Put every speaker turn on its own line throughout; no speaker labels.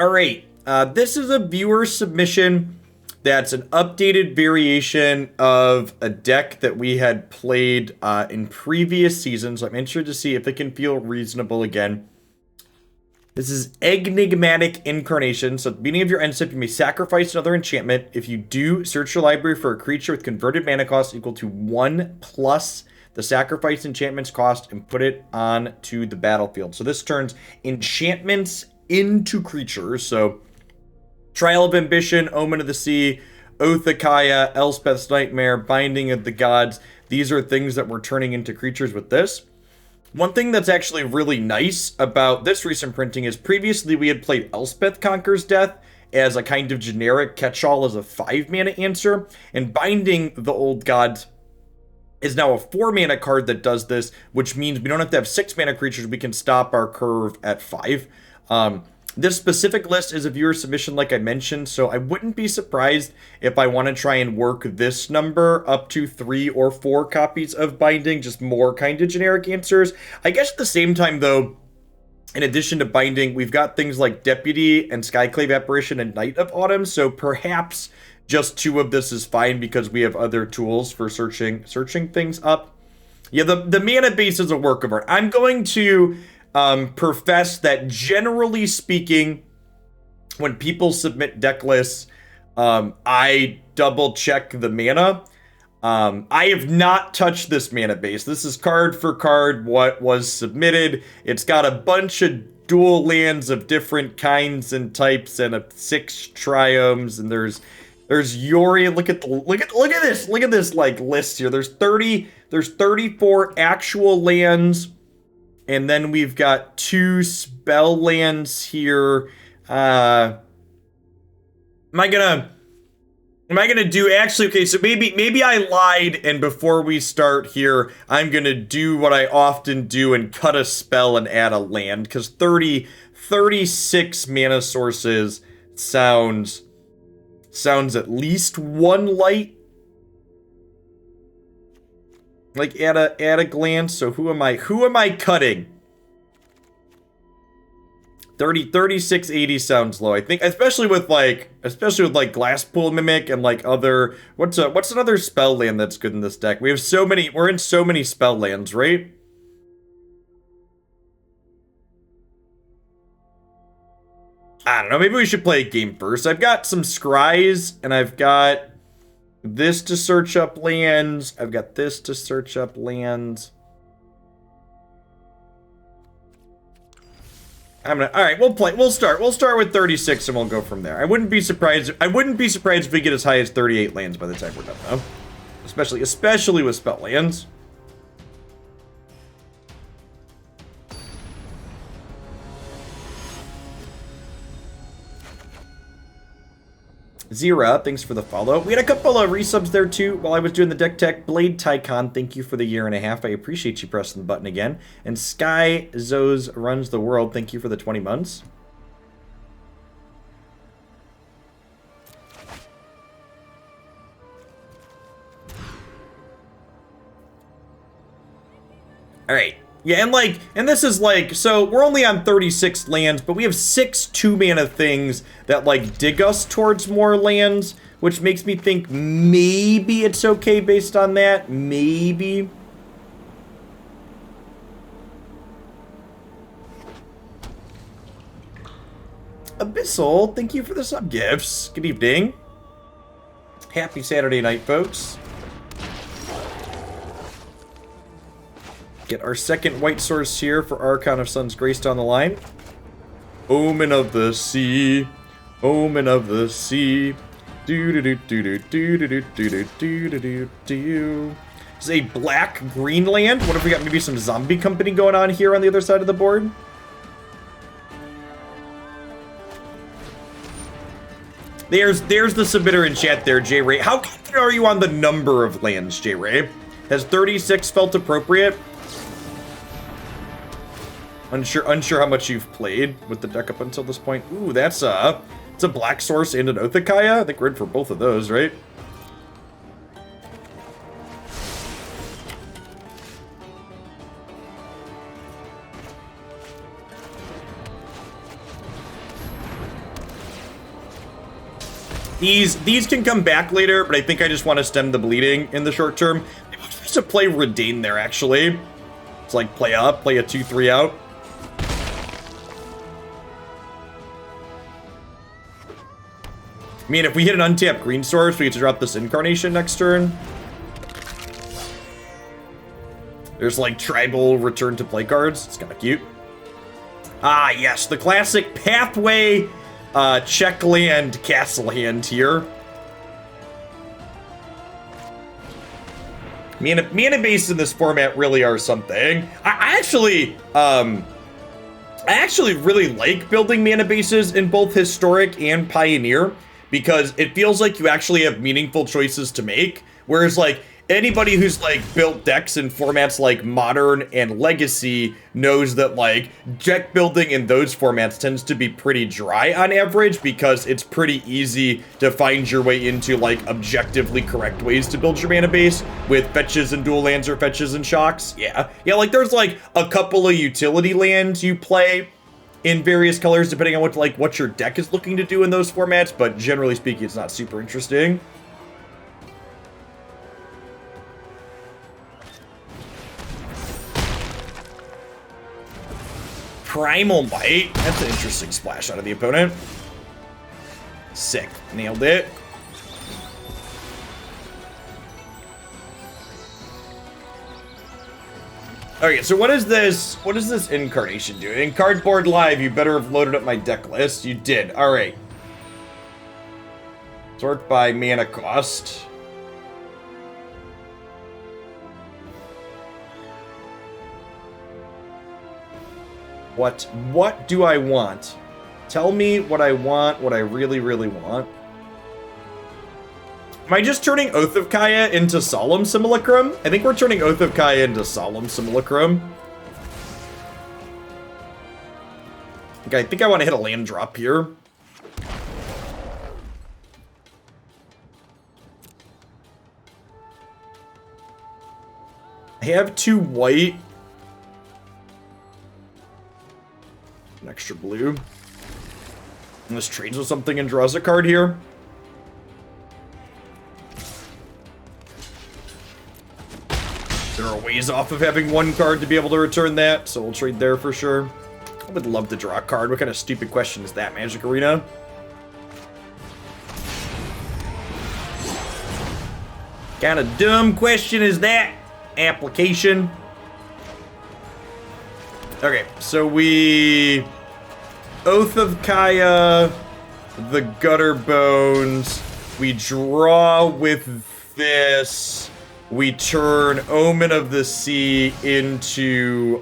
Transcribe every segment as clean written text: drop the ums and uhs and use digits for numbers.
All right, this is a viewer submission that's an updated variation of a deck that we had played in previous seasons. I'm interested to see if it can feel reasonable again. This is Enigmatic Incarnation. So at the beginning of your end step, you may sacrifice another enchantment. If you do, search your library for a creature with converted mana cost equal to 1 plus the sacrifice enchantment's cost and put it onto the battlefield. So this turns enchantments into creatures. So Trial of Ambition, Omen of the Sea, Oath of Kaya, Elspeth's Nightmare, Binding of the Gods. These are things that we're turning into creatures with this. One thing that's actually really nice about this recent printing is previously we had played Elspeth Conquers Death as a kind of generic catch-all as a 5-mana answer, and Binding the Old Gods is now a 4-mana card that does this, which means we don't have to have 6-mana creatures, we can stop our curve at 5. This specific list is a viewer submission, like I mentioned, so I wouldn't be surprised if I want to try and work this number up to 3 or 4 copies of Binding, just more kind of generic answers. I guess at the same time, though, in addition to Binding, we've got things like Deputy and Skyclave Apparition and Night of Autumn, so perhaps just 2 of this is fine because we have other tools for searching things up. Yeah, the mana base is a work of art. I'm going to profess that generally speaking, when people submit deck lists, I double check the mana. I have not touched this mana base. This is card for card what was submitted. It's got a bunch of dual lands of different kinds and types and 6 triomes, and there's Yorion. Look at this like list here. There's 34 actual lands. And then we've got 2 spell lands here. Am I gonna do, actually, okay, so maybe I lied, and before we start here, I'm gonna do what I often do and cut a spell and add a land, because 36 mana sources sounds at least 1 light. Like at a glance. So who am I cutting? 3680 sounds low. I think especially with like Glasspool Mimic and like other what's another spell land that's good in this deck? We're in so many spell lands, right? I don't know, maybe we should play a game first. I've got some scries and I've got this to search up lands. I've got this to search up lands. All right, we'll start with 36 and we'll go from there. I wouldn't be surprised if we get as high as 38 lands by the time we're done, though. Especially with spell lands. Zira, thanks for the follow. We had a couple of resubs there too while I was doing the deck tech. Blade Tycon, thank you for the 1.5 years. I appreciate you pressing the button again. And Sky Zos Runs the World, thank you for the 20 months. All right. Yeah, and this is like, so we're only on 36 lands, but we have 6 2-mana things that like dig us towards more lands, which makes me think maybe it's okay based on that. Maybe. Abyssal, thank you for the sub gifts. Good evening. Happy Saturday night, folks. Get our second white source here for Archon of Sun's Grace down the line. Omen of the Sea. Omen of the Sea. Do-do-do-do-do-do-do-do-do-do-do-do. This is a black-green land. What if we got maybe some zombie company going on here on the other side of the board? There's the submitter in chat there, J Ray. How confident are you on the number of lands, J Ray? Has 36 felt appropriate? Unsure how much you've played with the deck up until this point. Ooh, it's a black source and an Oath of Kaya. I think we're in for both of those, right? These can come back later, but I think I just want to stem the bleeding in the short term. Maybe I'm supposed to play Reidane there, actually. It's like play up, play a 2-3 out. I mean, if we hit an untapped green source, we get to drop this Incarnation next turn. There's like tribal return to play cards. It's kind of cute. Ah, yes, the classic Pathway check land castle hand here. Mana base in this format really are something. I actually really like building mana bases in both Historic and Pioneer because it feels like you actually have meaningful choices to make. Whereas like anybody who's like built decks in formats like Modern and Legacy knows that like deck building in those formats tends to be pretty dry on average because it's pretty easy to find your way into like objectively correct ways to build your mana base with fetches and dual lands or fetches and shocks. Yeah, like there's like a couple of utility lands you play in various colors depending on what your deck is looking to do in those formats, but generally speaking it's not super interesting. Primal Might. That's an interesting splash out of the opponent. Sick. Nailed it. Okay, so what is this? What is this Incarnation do? In Cardboard Live, you better have loaded up my deck list. You did. All right. Sort by mana cost. What do I want? Tell me what I want, what I really, really want. Am I just turning Oath of Kaya into Solemn Simulacrum? I think we're turning Oath of Kaya into Solemn Simulacrum. Okay, I think I want to hit a land drop here. I have 2 white. An extra blue. And this trades with something and draws a card here. There are ways off of having 1 card to be able to return that, so we'll trade there for sure. I would love to draw a card. What kind of stupid question is that, Magic Arena? Kind of dumb question is that, application? Okay, so we Oath of Kaya, the Gutter Bones, we draw with this, we turn Omen of the Sea into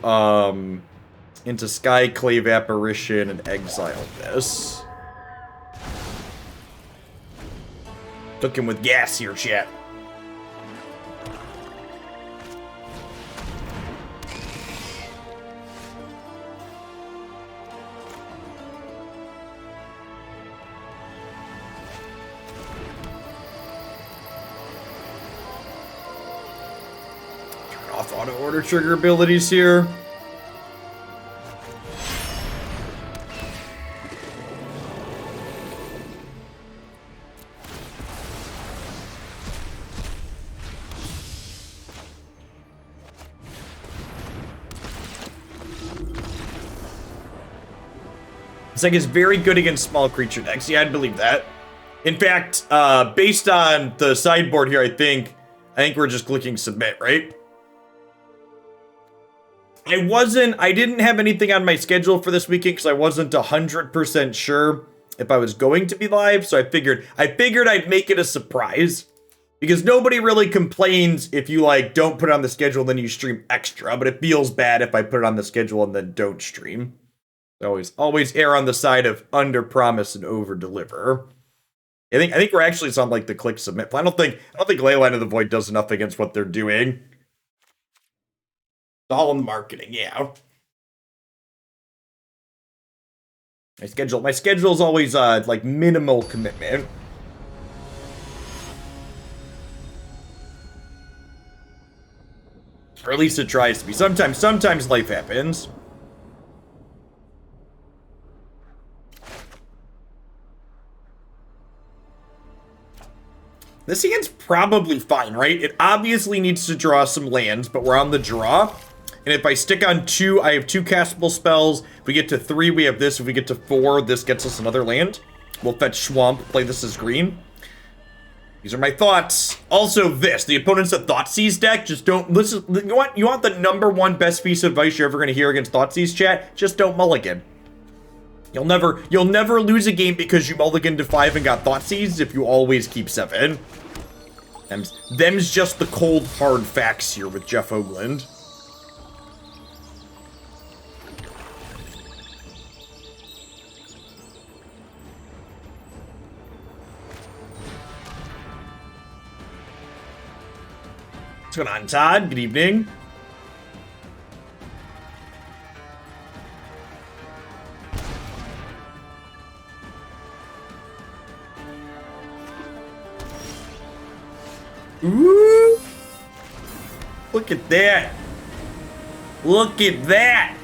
Skyclave Apparition and exile this. Took him with gas here, chat. Auto order trigger abilities here. This deck is very good against small creature decks. Yeah, I'd believe that. In fact, based on the sideboard here, I think we're just clicking submit, right? I didn't have anything on my schedule for this weekend because I wasn't 100% sure if I was going to be live, so I figured I'd make it a surprise. Because nobody really complains if you like don't put it on the schedule and then you stream extra, but it feels bad if I put it on the schedule and then don't stream. Always err on the side of under promise and over deliver. I think we're actually on like the click submit. I don't think Leyline of the Void does enough against what they're doing. It's all in the marketing, yeah. My schedule is always like minimal commitment. Or at least it tries to be. Sometimes life happens. This hand's probably fine, right? It obviously needs to draw some lands, but we're on the draw. And if I stick on 2, I have 2 castable spells. If we get to 3, we have this. If we get to 4, this gets us another land. We'll fetch Swamp, play this as green. These are my thoughts. Also this, the opponent's a Thoughtseize deck. Just don't listen. You want the #1 best piece of advice you're ever going to hear against Thoughtseize, chat? Just don't mulligan. You'll never lose a game because you mulliganed to 5 and got Thoughtseized if you always keep 7. Them's just the cold, hard facts here with Jeff Hoagland. What's going on, Todd? Good evening. Ooh! Look at that! Look at that!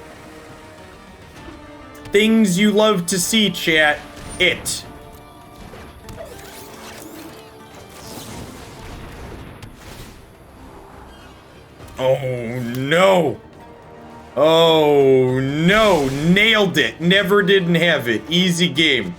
Things you love to see, chat. It. Oh no! Oh no! Nailed it! Never didn't have it. Easy game.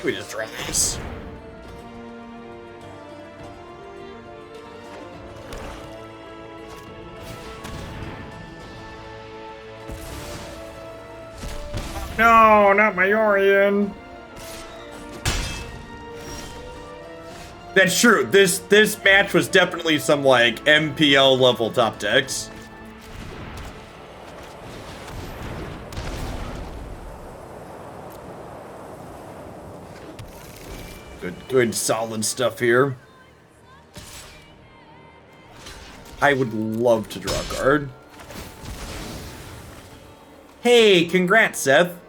We just dress. No, not my Yorion. That's true. This match was definitely some like MPL level top decks. Good solid stuff here. I would love to draw a card. Hey, congrats, Seth.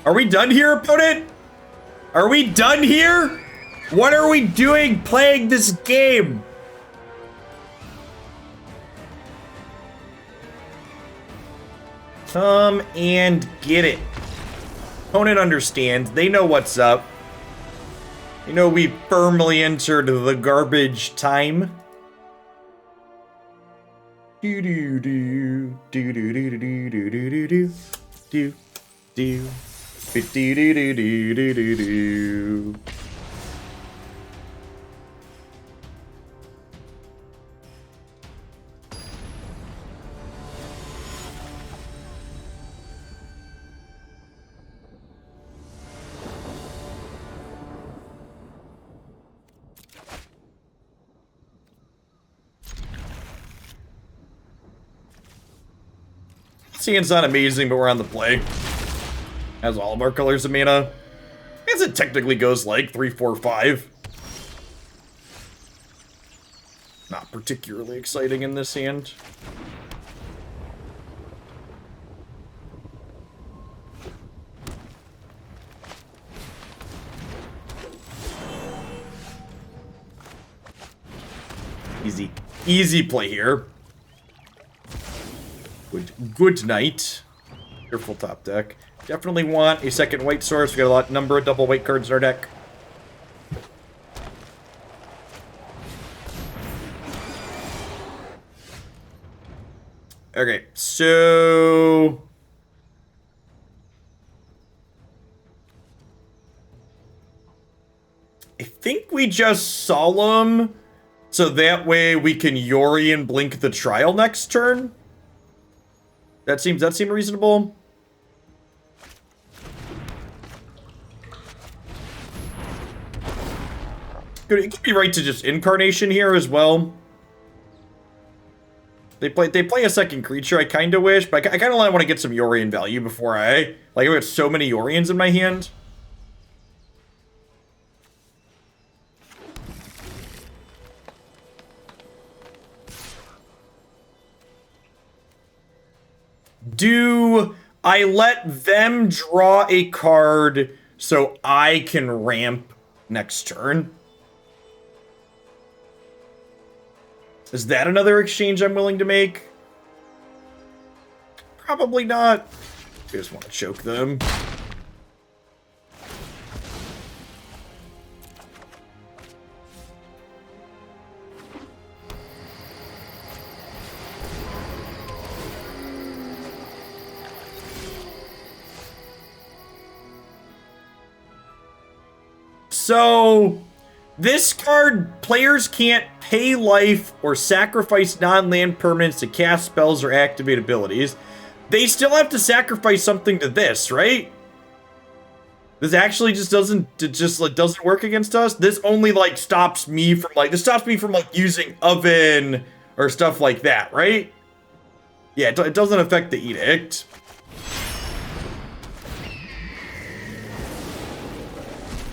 Are we done here, opponent? Are we done here? What are we doing playing this game? Come and get it. Opponent understands. They know what's up. You know we firmly entered the garbage time. Do do do do do do do do do do do do do do do do do do do. It's not amazing, but we're on the play. Has all of our colors of mana. As it technically goes like 3, 4, 5. Not particularly exciting in this hand. Easy play here. Good night. Careful top deck. Definitely want a second white source. We got a number of double white cards in our deck. Okay, so I think we just Solemn, so that way we can Yorion blink the trial next turn. That seem reasonable. It could be right to just Incarnation here as well. They play a second creature, I kind of wish, but I kind of want to get some Yorion value before I... Like, I've got so many Yorions in my hand. Do I let them draw a card so I can ramp next turn? Is that another exchange I'm willing to make? Probably not. I just want to choke them. So, this card, players can't pay life or sacrifice non-land permanents to cast spells or activate abilities. They still have to sacrifice something to this, right? This actually just doesn't work against us. This only like stops me from like using oven or stuff like that, right? Yeah, it doesn't affect the edict.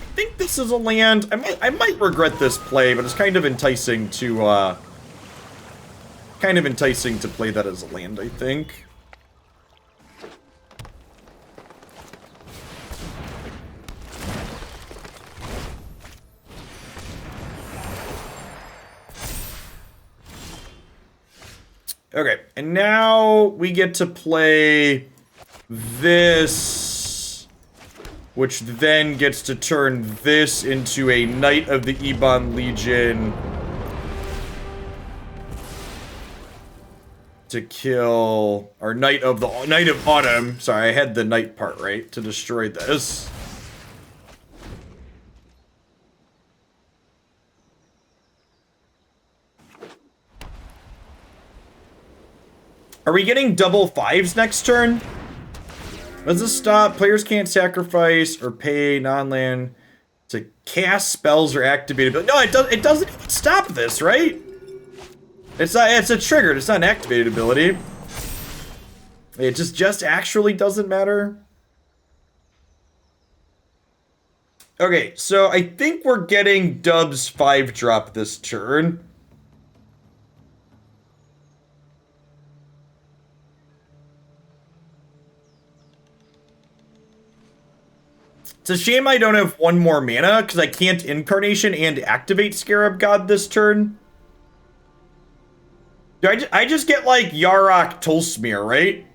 I think this is a land. I might regret this play, but it's kind of enticing to play that as a land, I think. Okay, and now we get to play this, which then gets to turn this into a Knight of the Ebon Legion to kill our Knight of Autumn. Sorry, I had the Knight part right, to destroy this. Are we getting double 5s next turn? Does this stop? Players can't sacrifice or pay non-land to cast spells or activate ability. No, it doesn't even stop this, right? It's a triggered, it's not an activated ability. It just actually doesn't matter. Okay, so I think we're getting Dub's 5-drop this turn. It's a shame I don't have one more mana, because I can't Incarnation and activate Scarab God this turn. Do I just get, like, Yarok Tolsimir, right?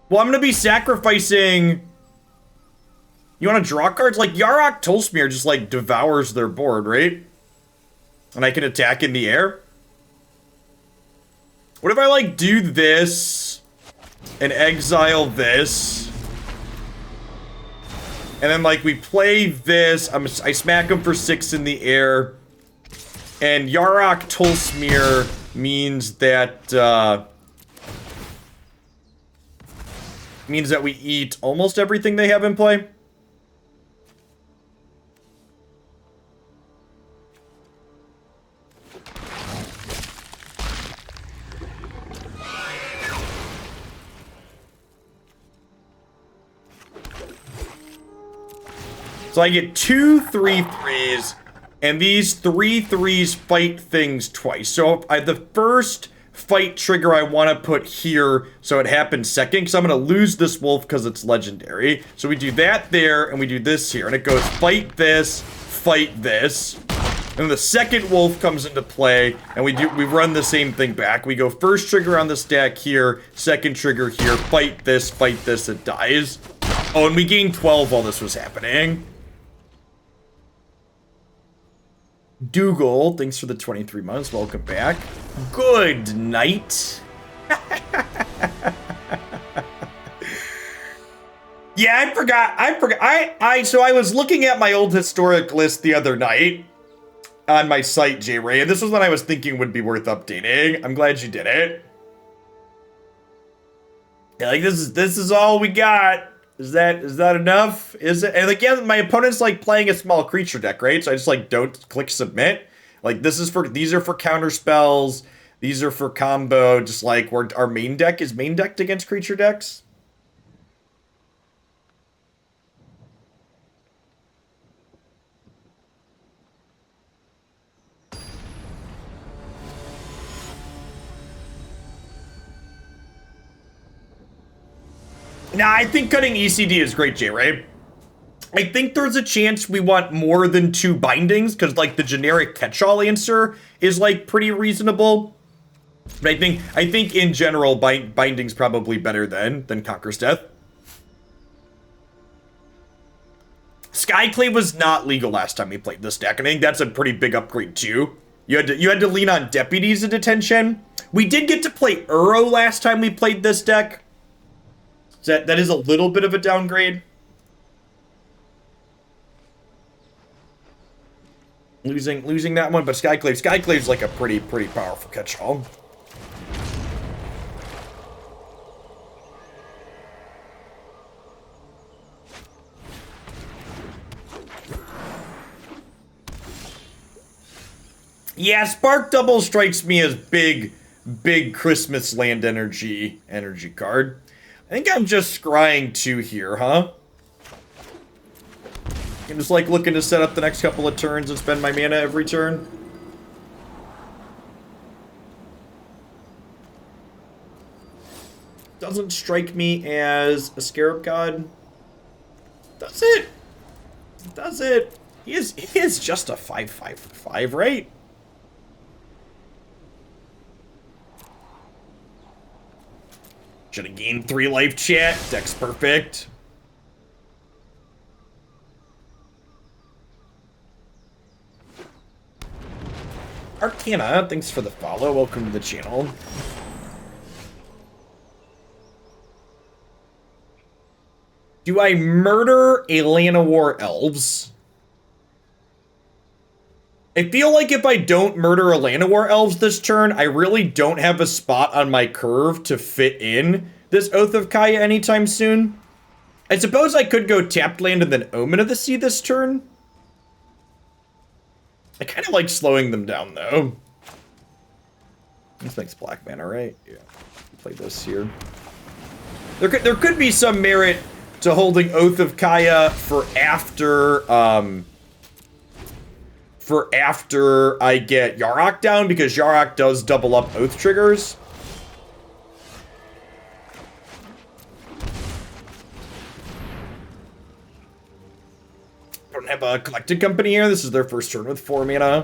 Well, I'm going to be sacrificing... You want to draw cards? Like, Yarok Tolsimir just, like, devours their board, right? And I can attack in the air? What if I, like, do this and exile this? And then, like, we play this. I smack him for 6 in the air. And Yarok Tolsimir means that, we eat almost everything they have in play. So I get 2 3/3s, and these 3/3s fight things twice. So the first fight trigger I want to put here, so it happens second, because I'm going to lose this wolf because it's legendary. So we do that there, and we do this here, and it goes fight this, and the second wolf comes into play, and we run the same thing back. We go first trigger on the stack here, second trigger here, fight this, it dies. Oh, and we gained 12 while this was happening. Dougal, thanks for the 23 months. Welcome back. Good night. Yeah, I forgot. So I was looking at my old historic list the other night on my site, J-Ray, and this was what I was thinking would be worth updating. I'm glad you did it. Yeah, like this is all we got. Is that enough? Is it? And again, my opponent's like playing a small creature deck, right? So I just like don't click submit. Like these are for counter spells. These are for combo, just like where our main deck is main decked against creature decks. Nah, I think cutting ECD is great, Jay, right? I think there's a chance we want more than 2 bindings, because, like, the generic catch-all answer is, like, pretty reasonable. But I think in general, binding's probably better than Conqueror's Death. Skyclave was not legal last time we played this deck, and I think that's a pretty big upgrade, too. You had to lean on Deputies of Detention. We did get to play Uro last time we played this deck. So that is a little bit of a downgrade. Losing that one, but Skyclave's like a pretty powerful catch-all. Yeah, Spark Double strikes me as big Christmas land energy card. I think I'm just scrying 2 here, huh? I'm just like looking to set up the next couple of turns and spend my mana every turn. Doesn't strike me as a Scarab God. Does it? Does it? He is just a 5/5 for 5, right? Should have gained 3 life, chat. Deck's perfect. Arcana, thanks for the follow. Welcome to the channel. Do I murder a Llanowar Elves? I feel like if I don't murder a Llanowar Elves this turn, I really don't have a spot on my curve to fit in this Oath of Kaya anytime soon. I suppose I could go tapped land and then Omen of the Sea this turn. I kind of like slowing them down, though. This makes black mana, right? Yeah. Play this here. There could be some merit to holding Oath of Kaya for after I get Yarok down, because Yarok does double up Oath triggers. Don't have a Collected Company here. This is their first turn with 4 mana.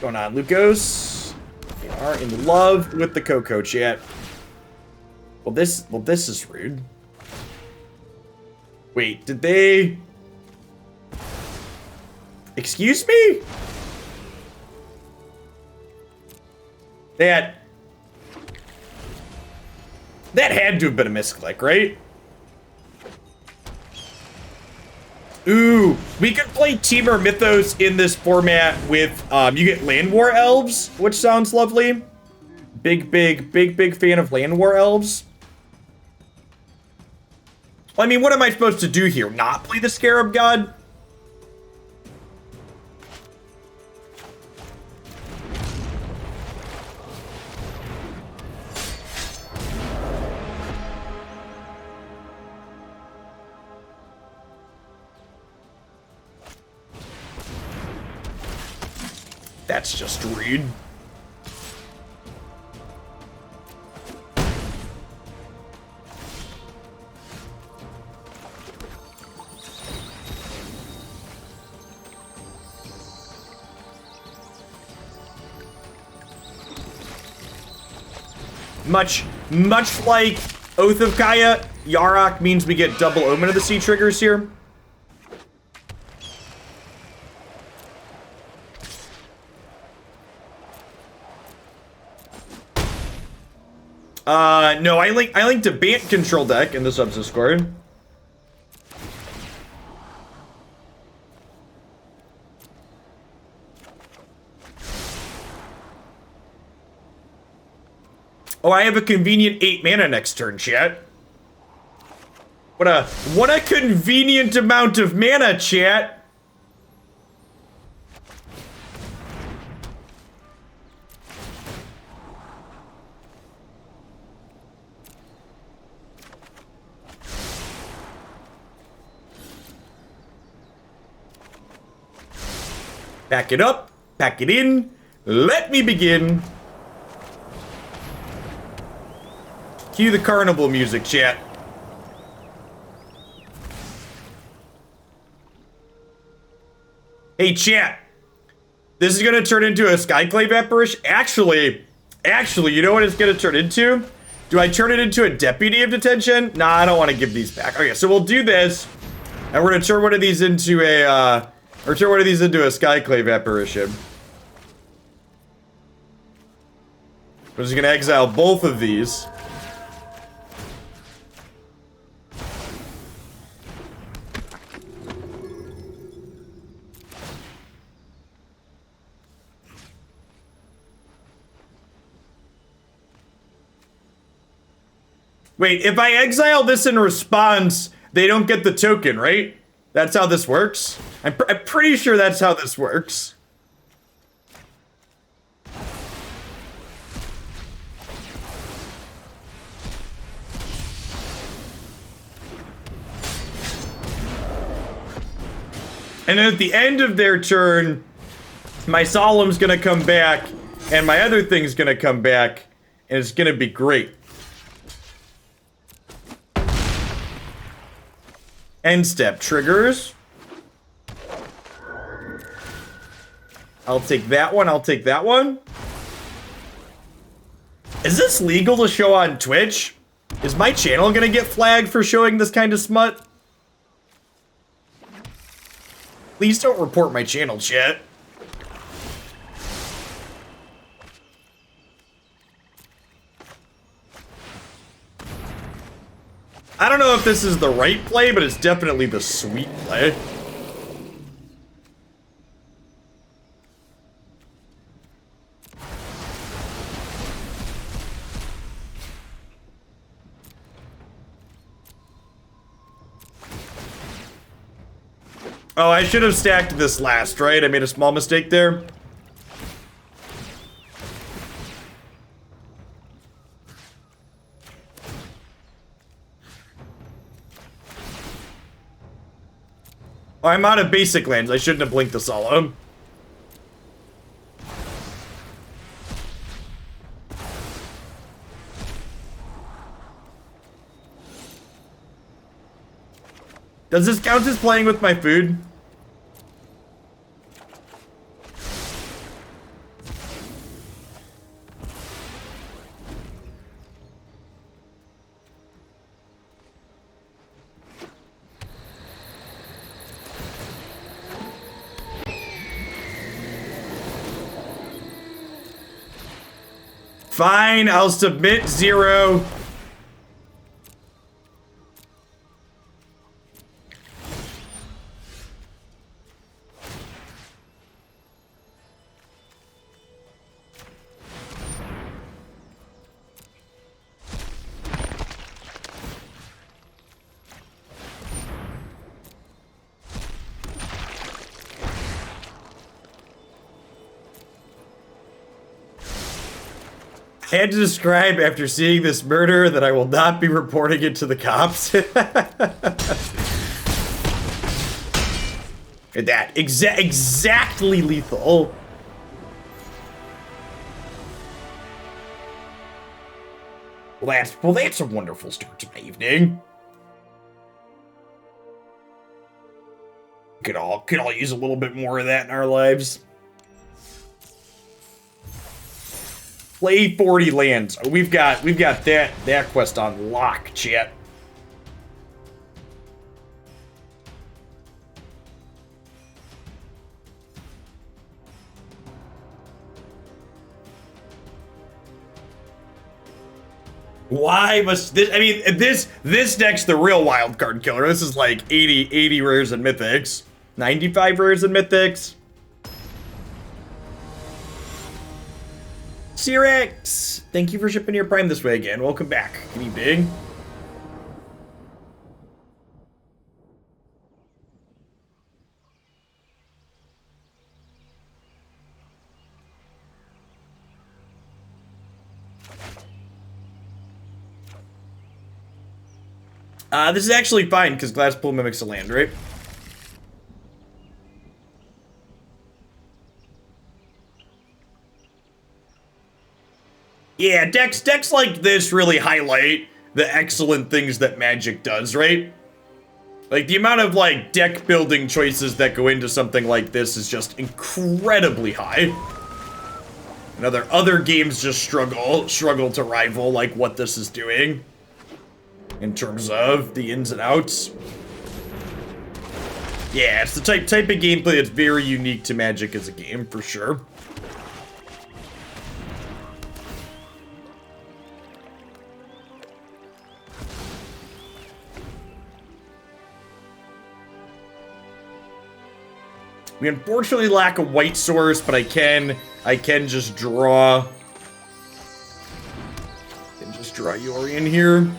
Going on, Lucos. They are in love with the Coco chat. Well, this is rude. Wait, did they... Excuse me? That had to have been a misclick, right? Ooh, we could play Temur Mythos in this format with, you get Llanowar Elves, which sounds lovely. Big fan of Llanowar Elves. Well, I mean, what am I supposed to do here? Not play the Scarab God? That's just rude. Much like Oath of Kaya, Yarok means we get double Omen of the Sea triggers here. No, I linked a Bant control deck in the subs Discord. Oh, I have a convenient 8 mana next turn, chat. What a convenient amount of mana, chat. Pack it up, pack it in. Let me begin. Cue the carnival music, chat. Hey, chat. This is gonna turn into a Skyclave Apparition. Actually, you know what it's gonna turn into? Do I turn it into a Deputy of Detention? Nah, I don't want to give these back. Okay, so we'll do this, and we're gonna turn one of these into a, Skyclave Apparition. We're just gonna exile both of these. Wait, if I exile this in response, they don't get the token, right? That's how this works? I'm pretty sure that's how this works. And then at the end of their turn, my Solemn's gonna come back, and my other thing's gonna come back, and it's gonna be great. End step triggers. I'll take that one, I'll take that one. Is this legal to show on Twitch? Is my channel gonna get flagged for showing this kind of smut? Please don't report my channel, chat. I don't know if this is the right play, but it's definitely the sweet play. Oh, I should have stacked this last, right? I made a small mistake there. Oh, I'm out of basic lands. I shouldn't have blinked the Solemn. Does this count as playing with my food? Fine, I'll submit 0. I had to describe after seeing this murder that I will not be reporting it to the cops. That exactly lethal. Well, that's a wonderful start to my evening. Could all use a little bit more of that in our lives. Play 40 lands. We've got that quest on lock, chat. Why must this? I mean, this deck's the real wild card killer. This is like 80 rares and mythics, 95 rares and mythics. Cyrex, thank you for shipping your Prime this way again. Welcome back. Good evening. This is actually fine because Glasspool Mimic's a land, right? Yeah, decks like this really highlight the excellent things that Magic does, right? Like, the amount of, like, deck building choices that go into something like this is just incredibly high. And other games just struggle to rival, like, what this is doing in terms of the ins and outs. Yeah, it's the type of gameplay that's very unique to Magic as a game, for sure. We unfortunately lack a white source, but I can just draw. I can just draw Yorion here.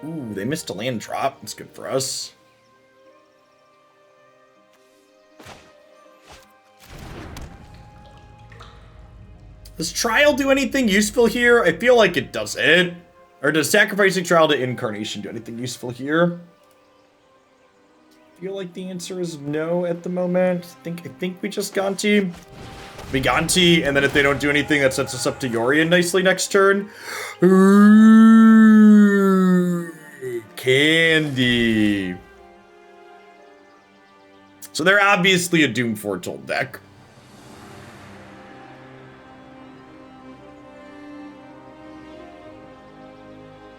Ooh, they missed a land drop. That's good for us. Does Trial do anything useful here? I feel like it doesn't. Or does sacrificing Trial to Incarnation do anything useful here? I feel like the answer is no at the moment. I think we just Gonti. We Gonti, and then if they don't do anything, that sets us up to Yorion nicely next turn. Ooh, candy. So they're obviously a Doom Foretold deck.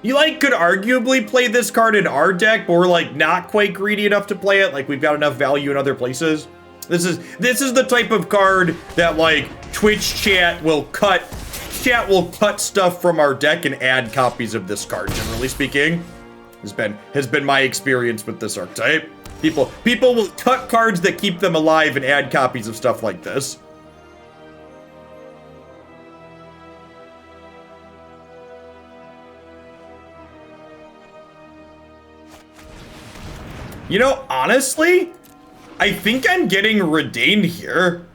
You, like, could arguably play this card in our deck, but we're, like, not quite greedy enough to play it. Like, we've got enough value in other places. This is the type of card that, like, Twitch chat will cut stuff from our deck and add copies of this card, generally speaking. Has been my experience with this archetype. People will cut cards that keep them alive and add copies of stuff like this. You know, honestly, I think I'm getting Reidane here.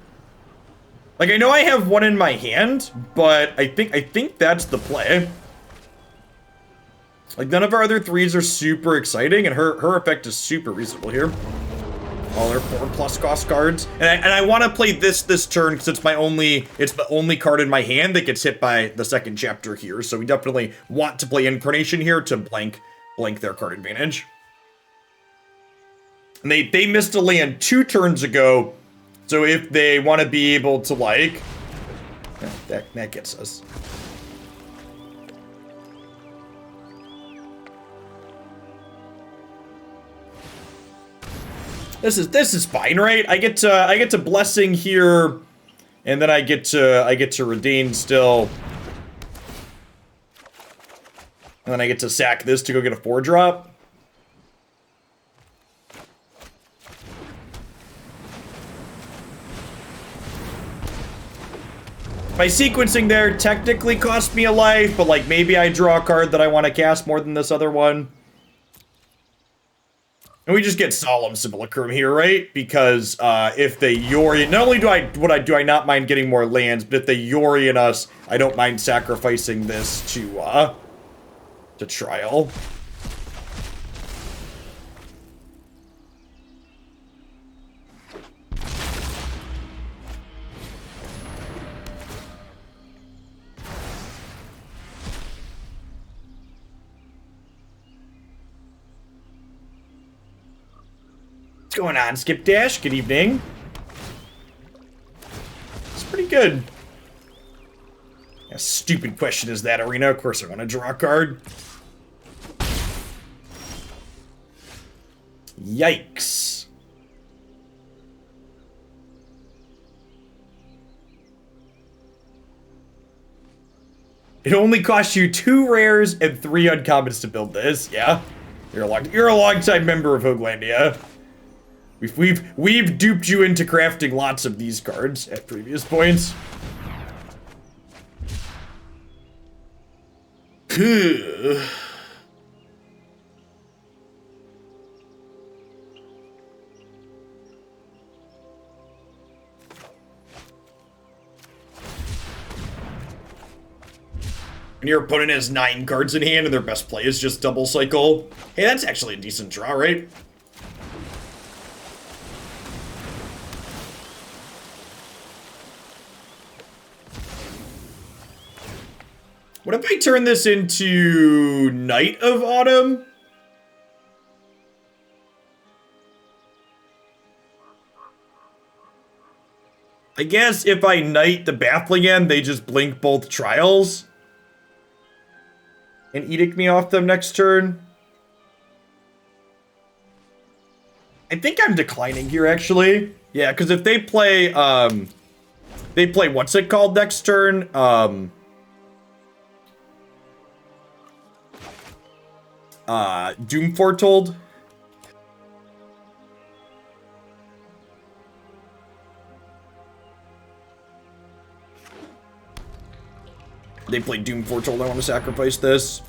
Like, I know I have one in my hand, but I think that's the play. Like, none of our other threes are super exciting, and her effect is super reasonable here. All our 4+ cost cards, and I want to play this turn because it's the only card in my hand that gets hit by the second chapter here. So we definitely want to play Incarnation here to blank their card advantage. And they missed a land 2 turns ago, so if they want to be able to, like, that gets us. This is fine, right? I get to Blessing here, and then I get to Reidane still, and then I get to sack this to go get a 4-drop. My sequencing there technically cost me a life, but, like, maybe I draw a card that I want to cast more than this other one. And we just get Solemn Simulacrum here, right? Because if they Yorion, not only do I not mind getting more lands, but if they Yorion us, I don't mind sacrificing this to Trial. What's going on, Skip Dash? Good evening. It's pretty good. A stupid question is that, Arena? Of course I want to draw a card. Yikes. It only costs you 2 rares and 3 uncommons to build this. Yeah, you're a long-time member of Hoaglandia. We've duped you into crafting lots of these cards at previous points. When your opponent has 9 cards in hand and their best play is just double cycle. Hey, that's actually a decent draw, right? What if I turn this into Night of Autumn? I guess if I Knight the Baffling End, they just blink both trials. And edict me off them next turn. I think I'm declining here, actually. Yeah, because if they play, what's it called next turn? Doom Foretold. They play Doom Foretold. I want to sacrifice this.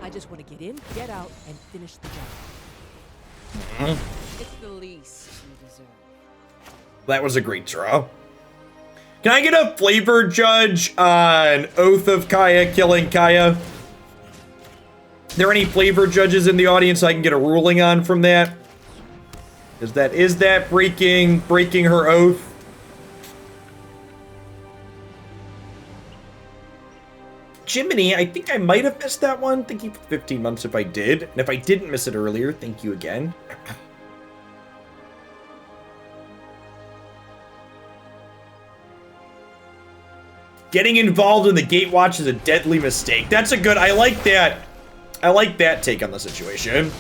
I just want to get in, get out, and finish the job. It's the least you deserve.
That was a great draw. Can I get a flavor judge on Oath of Kaya killing Kaya? Are there any flavor judges in the audience I can get a ruling on from that? Is that breaking her oath? Jiminy, I think I might have missed that one. Thank you for 15 months if I did. And if I didn't miss it earlier, thank you again. Getting involved in the Gatewatch is a deadly mistake. That's a good, I like that. I like that take on the situation.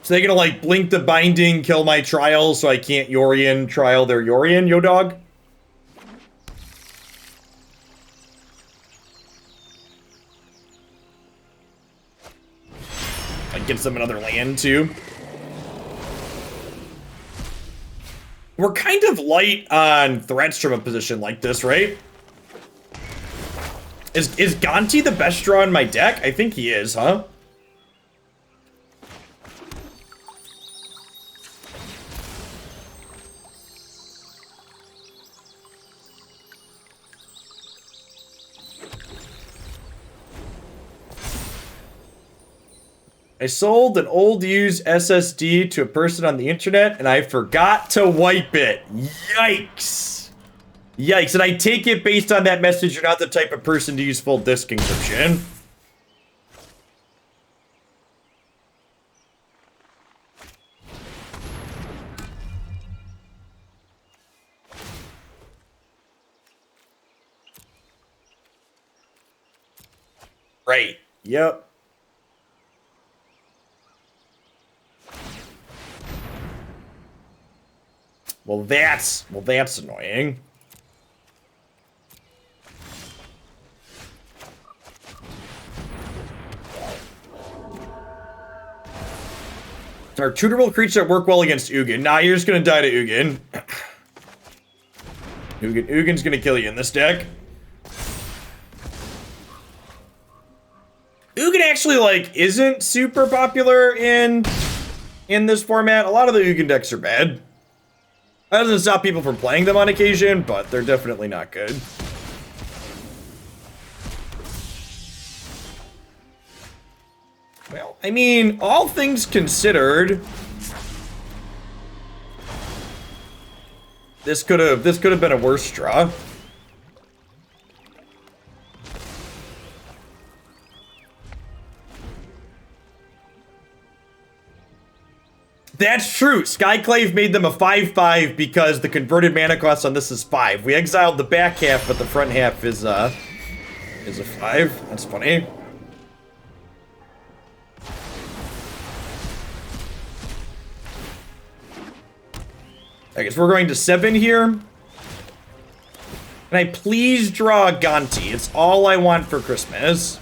So they're gonna like blink the binding, kill my trial, so I can't Yorion trial their Yorion, yo dog? That gets them another land too. We're kind of light on threats from a position like this, right? Is Gonti the best draw in my deck? I think he is, huh? I sold an old used SSD to a person on the internet and I forgot to wipe it. Yikes. Yikes. And I take it based on that message, you're not the type of person to use full disk encryption. Right. Yep. Well, that's annoying. Are tutorable creatures that work well against Ugin? Nah, you're just gonna die to Ugin. Ugin's gonna kill you in this deck. Ugin actually, like, isn't super popular in this format. A lot of the Ugin decks are bad. That doesn't stop people from playing them on occasion, but they're definitely not good. Well, I mean, all things considered, this could have been a worse draw. That's true. Skyclave made them a 5/5 because the converted mana cost on this is 5. We exiled the back half, but the front half is a 5. That's funny. I guess we're going to 7 here. Can I please draw a Gonti? It's all I want for Christmas.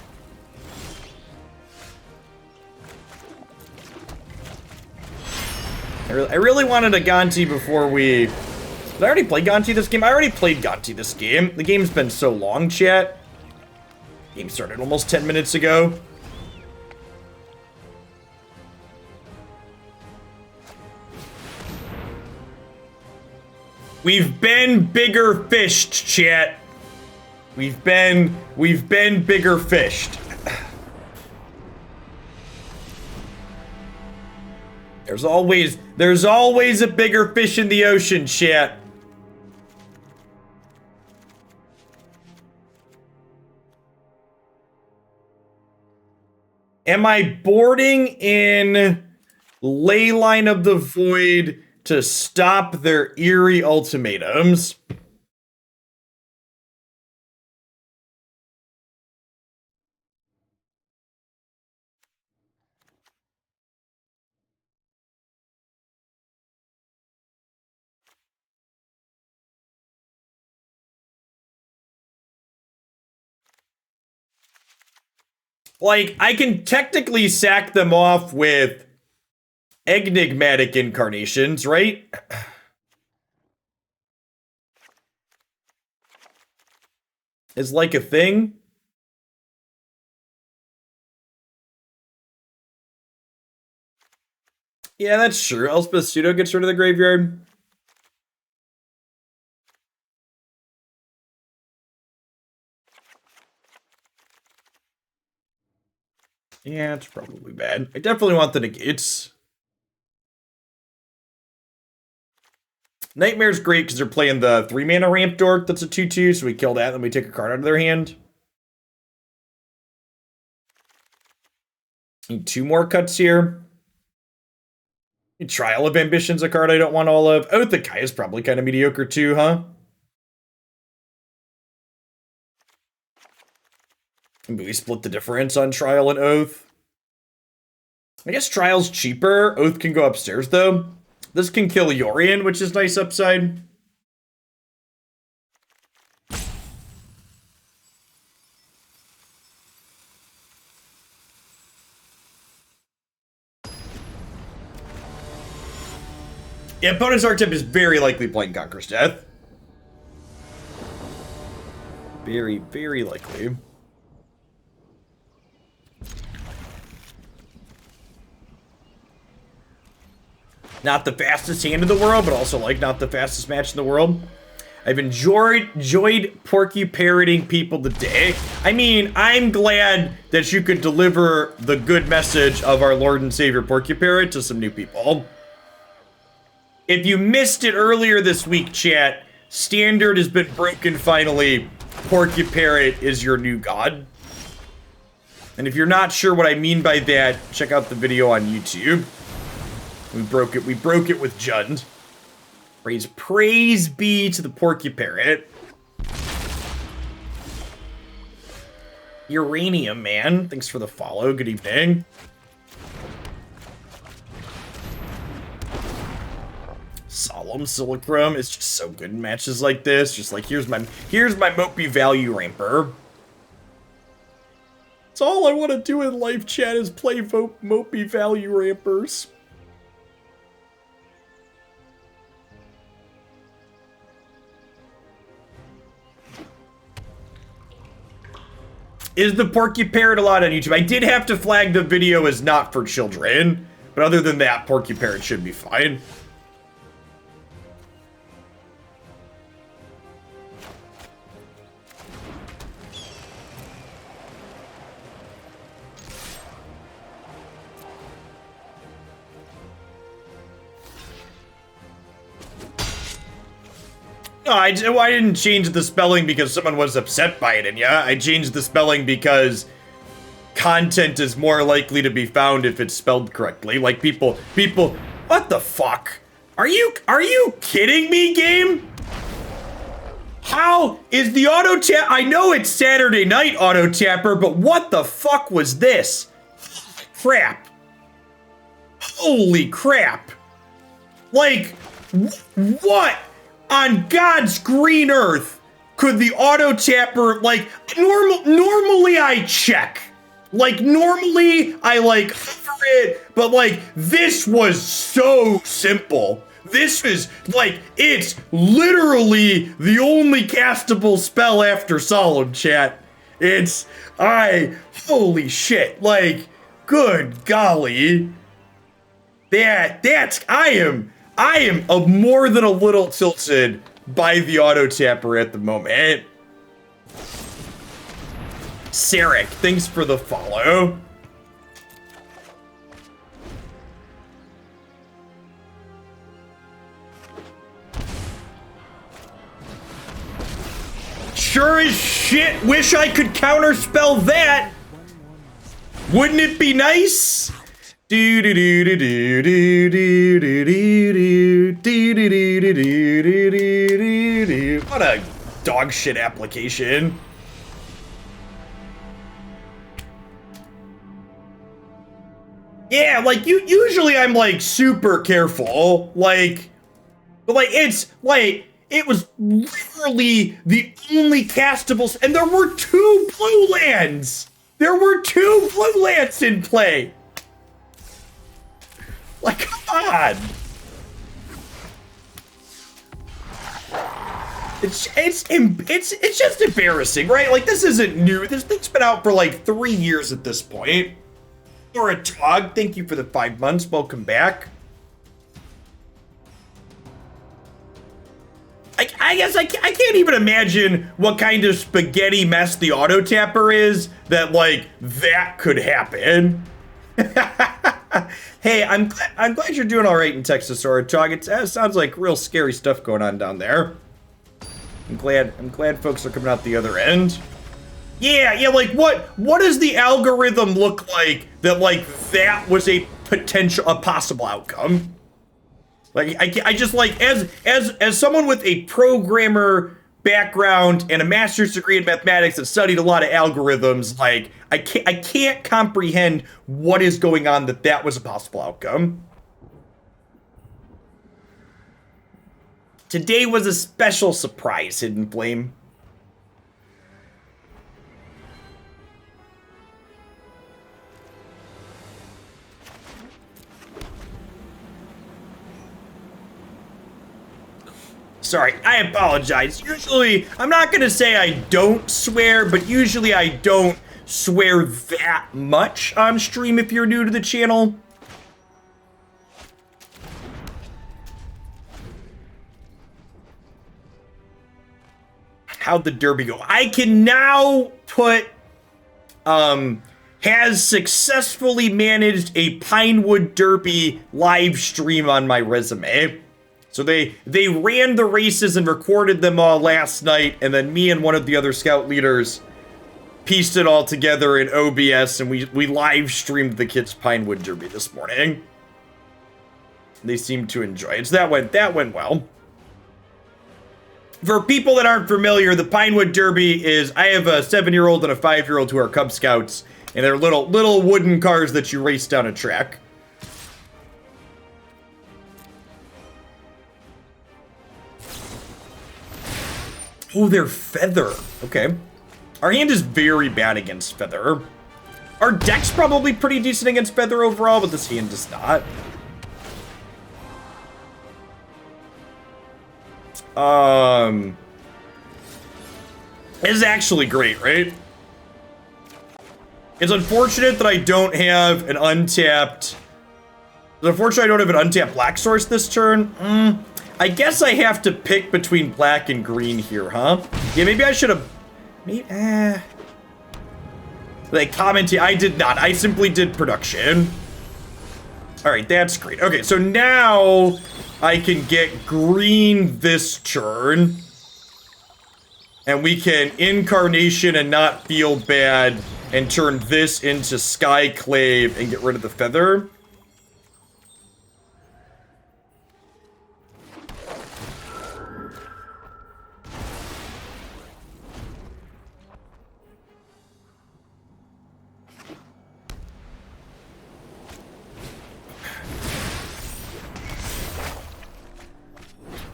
I really wanted a Gonti before we... Did I already play Gonti this game? I already played Gonti this game. The game's been so long, chat. Game started almost 10 minutes ago. We've been bigger fished, chat. We've been bigger fished. There's always a bigger fish in the ocean, chat. Am I boarding in Leyline of the Void to stop their eerie ultimatums? Like, I can technically sack them off with enigmatic incarnations, right? Is like a thing? Yeah, that's true. Elspeth pseudo gets rid of the graveyard. Yeah, it's probably bad. I definitely want the negates. Nightmare's great because they're playing the 3-mana ramp dork that's a 2/2, so we kill that, then we take a card out of their hand. Need 2 more cuts here. Trial of Ambition's a card I don't want all of. Oath of Kai is probably kind of mediocre too, huh? Maybe we split the difference on Trial and Oath. I guess Trial's cheaper. Oath can go upstairs, though. This can kill Yorion, which is nice upside. Yeah, opponent's archetype is very likely playing Conqueror's Death. Very, very likely. Not the fastest hand in the world, but also, like, not the fastest match in the world. I've enjoyed Porky parroting people today. I mean, I'm glad that you could deliver the good message of our Lord and Savior Porky Parrot to some new people. If you missed it earlier this week, chat, Standard has been broken finally. Porky Parrot is your new god. And if you're not sure what I mean by that, check out the video on YouTube. We broke it with Jund. Praise be to the Porky Parrot. Uranium, man. Thanks for the follow. Good evening. Solemn Simulacrum is just so good in matches like this. Just like, here's my Mopey value ramper. That's all I want to do in life, chat, is play Mopey value rampers. Is the Porky Parrot allowed on YouTube? I did have to flag the video as not for children, but other than that, Porky Parrot should be fine. No, I didn't change the spelling because someone was upset by it, and yeah, I changed the spelling because content is more likely to be found if it's spelled correctly. Like people, what the fuck? Are you kidding me, game? How is the auto tap? I know it's Saturday night auto tapper, but what the fuck was this? Crap. Holy crap. Like, what? On God's green earth, could the auto tapper, like, normally I check. Like, normally I, like, hover it, but, like, this was so simple. This is, like, it's literally the only castable spell after Solemn, chat. Holy shit, like, good golly. I am more than a little tilted by the auto tapper at the moment. Sarek, thanks for the follow. Sure as shit wish I could counterspell that. Wouldn't it be nice? What a dog shit application. Yeah, like usually I'm like super careful. But it was literally the only castables, and there were 2 blue lands. There were 2 blue lands in play. Like, come on. It's just embarrassing, right? Like, this isn't new. This thing's been out for like 3 years at this point. Or a dog, thank you for the 5 months. Welcome back. I guess I can't even imagine what kind of spaghetti mess the auto tapper is that like that could happen. Hey, I'm glad you're doing all right in Texas, or dog. It sounds like real scary stuff going on down there. I'm glad folks are coming out the other end. Yeah, like what does the algorithm look like that like that was a possible outcome? Like I just like as someone with a programmer background and a master's degree in mathematics that studied a lot of algorithms, like I can't comprehend what is going on that was a possible outcome. Today was a special surprise, Hidden Flame. Sorry, I apologize. Usually, I'm not gonna say I don't swear, but usually I don't swear that much on stream if you're new to the channel. How'd the derby go? I can now put, has successfully managed a Pinewood Derby live stream on my resume. So they ran the races and recorded them all last night, and then me and one of the other scout leaders pieced it all together in OBS, and we live streamed the kids' Pinewood Derby this morning. They seemed to enjoy it. So that went well. For people that aren't familiar, the Pinewood Derby is, I have a 7-year-old and a 5-year-old who are Cub Scouts, and they're little wooden cars that you race down a track. Oh, they're Feather. Okay. Our hand is very bad against Feather. Our deck's probably pretty decent against Feather overall, but this hand is not. This is actually great, right? It's unfortunate that I don't have an untapped... It's unfortunate I don't have an untapped black source this turn. I guess I have to pick between black and green here, huh? Yeah, maybe I should have... Like, commenting... I did not. I simply did production. Alright, that's great. Okay, so now I can get green this turn. And we can Incarnation and not feel bad and turn this into Skyclave and get rid of the Feather.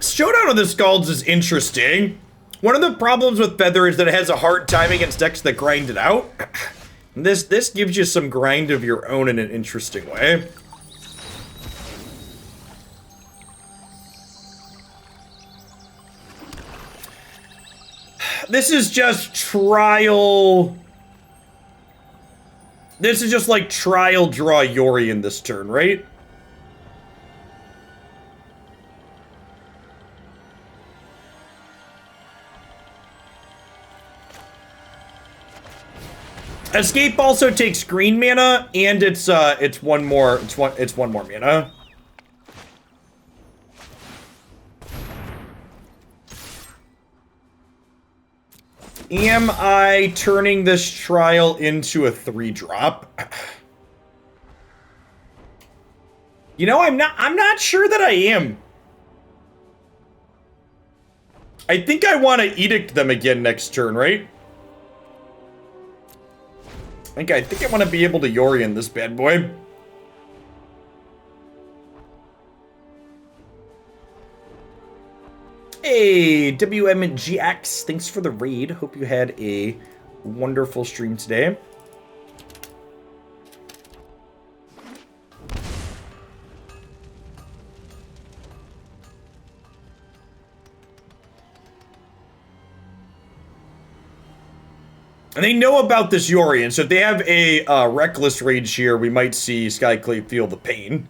Showdown of the Skalds is interesting. One of the problems with Feather is that it has a hard time against decks that grind it out. This gives you some grind of your own in an interesting way. This is just trial. This is just like trial draw Yorion this turn, right? Escape also takes green mana, and it's one more mana. Am I turning this trial into a 3-drop? You know, I'm not sure that I am. I think I want to edict them again next turn, right? I think I want to be able to Yorion this bad boy. Hey, WMGX, thanks for the raid. Hope you had a wonderful stream today. And they know about this Yorion, so if they have a Reckless Rage here, we might see Skyclave feel the pain.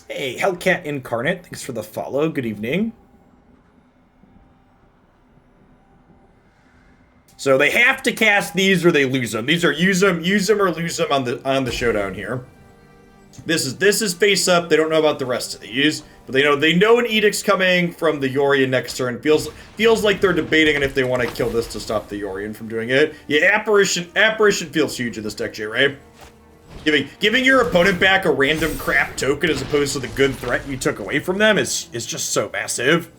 Hey, Hellcat Incarnate, thanks for the follow. Good evening. So they have to cast these or they lose them. These are use them or lose them on the showdown here. This is face up. They don't know about the rest of these, but they know an edict's coming from the Yorion next turn. Feels like they're debating on if they want to kill this to stop the Yorion from doing it. Yeah, apparition feels huge in this deck, J-Ray. Giving your opponent back a random crap token as opposed to the good threat you took away from them is just so massive.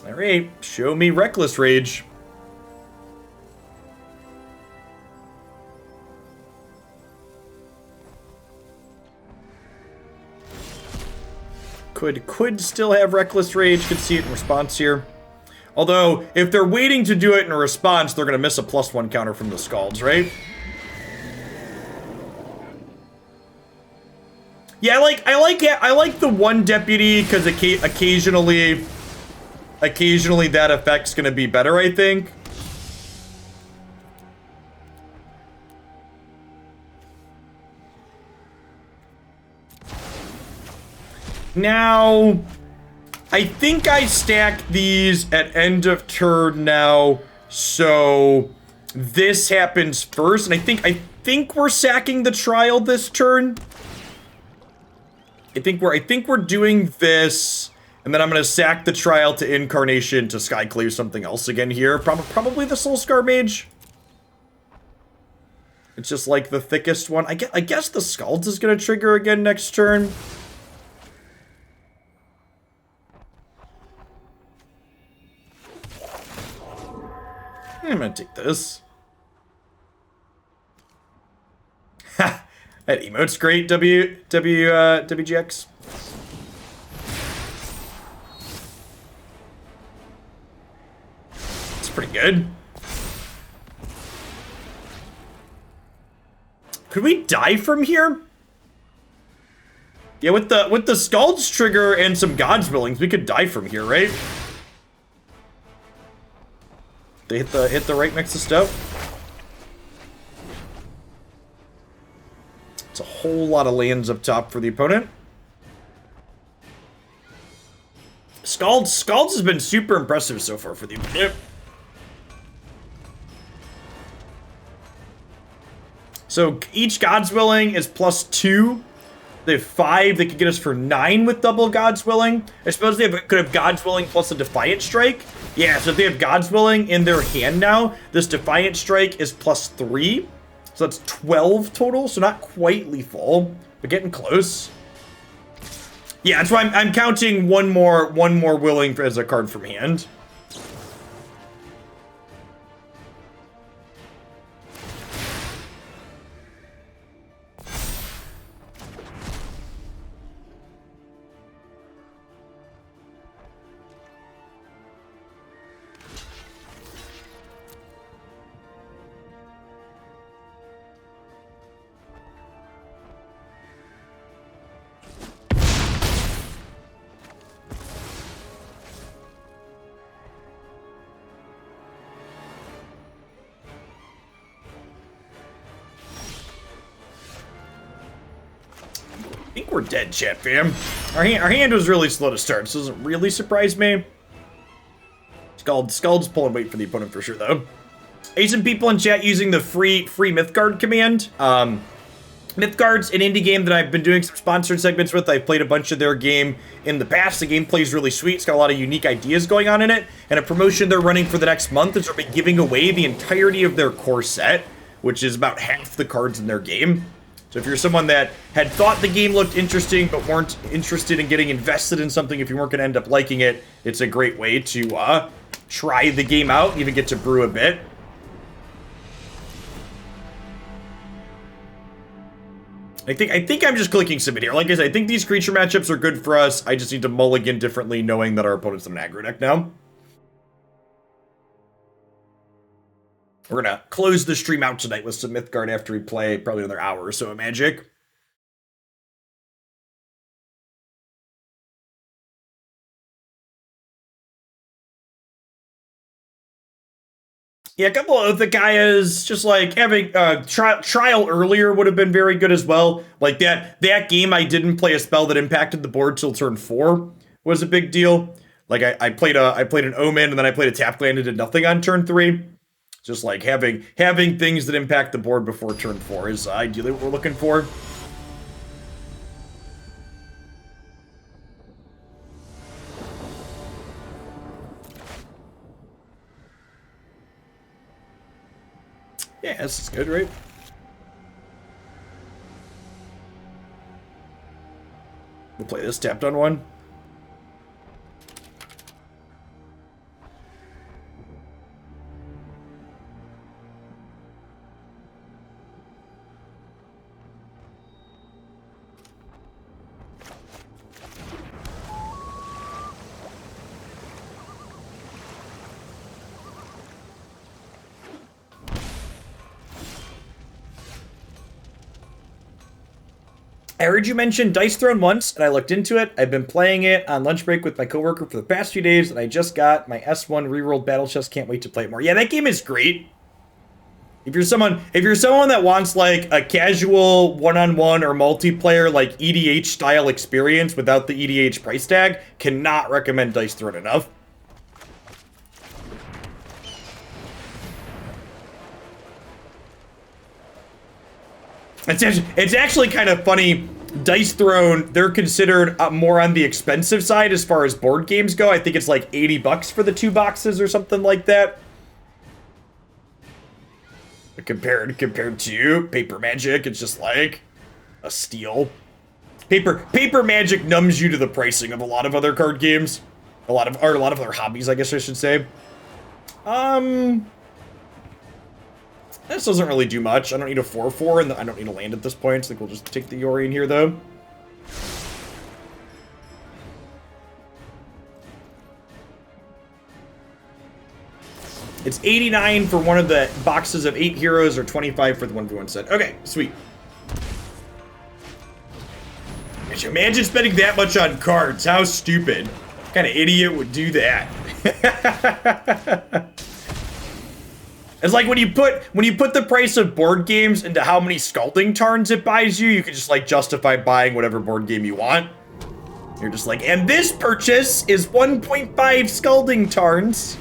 All right, show me Reckless Rage. Could still have Reckless Rage. Could see it in response here. Although, if they're waiting to do it in a response, they're gonna miss a +1 counter from the Scalds, right? Yeah, I like the one deputy because occasionally that effect's gonna be better, I think. Now, I think I stack these at end of turn now, so this happens first, and I think we're sacking the trial this turn. I think we're doing this, and then I'm gonna sack the trial to Incarnation to Skyclave something else again here. Probably the Soulscar Mage. It's just like the thickest one. I guess the Scalds is gonna trigger again next turn. I'm gonna take this. Ha! That emote's great, WGX. It's pretty good. Could we die from here? Yeah, with the Scald's trigger and some God's Willings, we could die from here, right? They hit the right mix of stuff. It's a whole lot of lands up top for the opponent. Scalds has been super impressive so far for the opponent. So each God's Willing is +2. They have 5. They could get us for 9 with double God's Willing. I suppose they could have God's Willing plus a Defiant Strike. Yeah, so if they have God's Willing in their hand now, this Defiant Strike is +3. So that's 12 total, so not quite lethal, but getting close. Yeah, that's why I'm counting one more Willing as a card from hand. think we're dead, chat fam. Our hand was really slow to start, so it doesn't really surprise me. Scald's pulling weight for the opponent for sure, though. I see some people in chat using the free Mythgard command. Mythgard's an indie game that I've been doing some sponsored segments with. I've played a bunch of their game in the past. The gameplay is really sweet. It's got a lot of unique ideas going on in it. And a promotion they're running for the next month is they'll be giving away the entirety of their core set, which is about half the cards in their game. So if you're someone that had thought the game looked interesting but weren't interested in getting invested in something, if you weren't going to end up liking it, it's a great way to try the game out, even get to brew a bit. I think I'm just clicking submit here. Like I said, I think these creature matchups are good for us. I just need to mulligan differently, knowing that our opponent's an aggro deck now. We're gonna close the stream out tonight with some Mythgard after we play probably another hour or so of Magic. Yeah, a couple of Uthakayas, just like having trial earlier would have been very good as well. Like that game, I didn't play a spell that impacted the board till turn 4 was a big deal. Like I played an Omen, and then I played a tap land and did nothing on turn 3. Just like having things that impact the board before turn 4 is ideally what we're looking for. Yeah, this is good, right? We'll play this tapped on 1. I heard you mention Dice Throne once, and I looked into it. I've been playing it on lunch break with my coworker for the past few days, and I just got my S1 rerolled battle chest. Can't wait to play it more. Yeah, that game is great. If you're someone that wants like a casual one-on-one or multiplayer like EDH style experience without the EDH price tag, cannot recommend Dice Throne enough. It's actually kind of funny. Dice Throne, they're considered more on the expensive side as far as board games go. I think it's like $80 for the 2 boxes or something like that. But compared to Paper Magic, it's just like a steal. Paper Magic numbs you to the pricing of a lot of other card games. A lot of other hobbies, I guess I should say. This doesn't really do much. I don't need a 4/4, and I don't need a land at this point, so I think we'll just take the Yorion here, though. It's 89 for one of the boxes of 8 heroes, or 25 for the 1v1 set. Okay, sweet. Could you imagine spending that much on cards? How stupid. What kind of idiot would do that? It's like when you put the price of board games into how many Scalding Tarns it buys you, you can just like justify buying whatever board game you want. You're just like, and this purchase is 1.5 Scalding Tarns.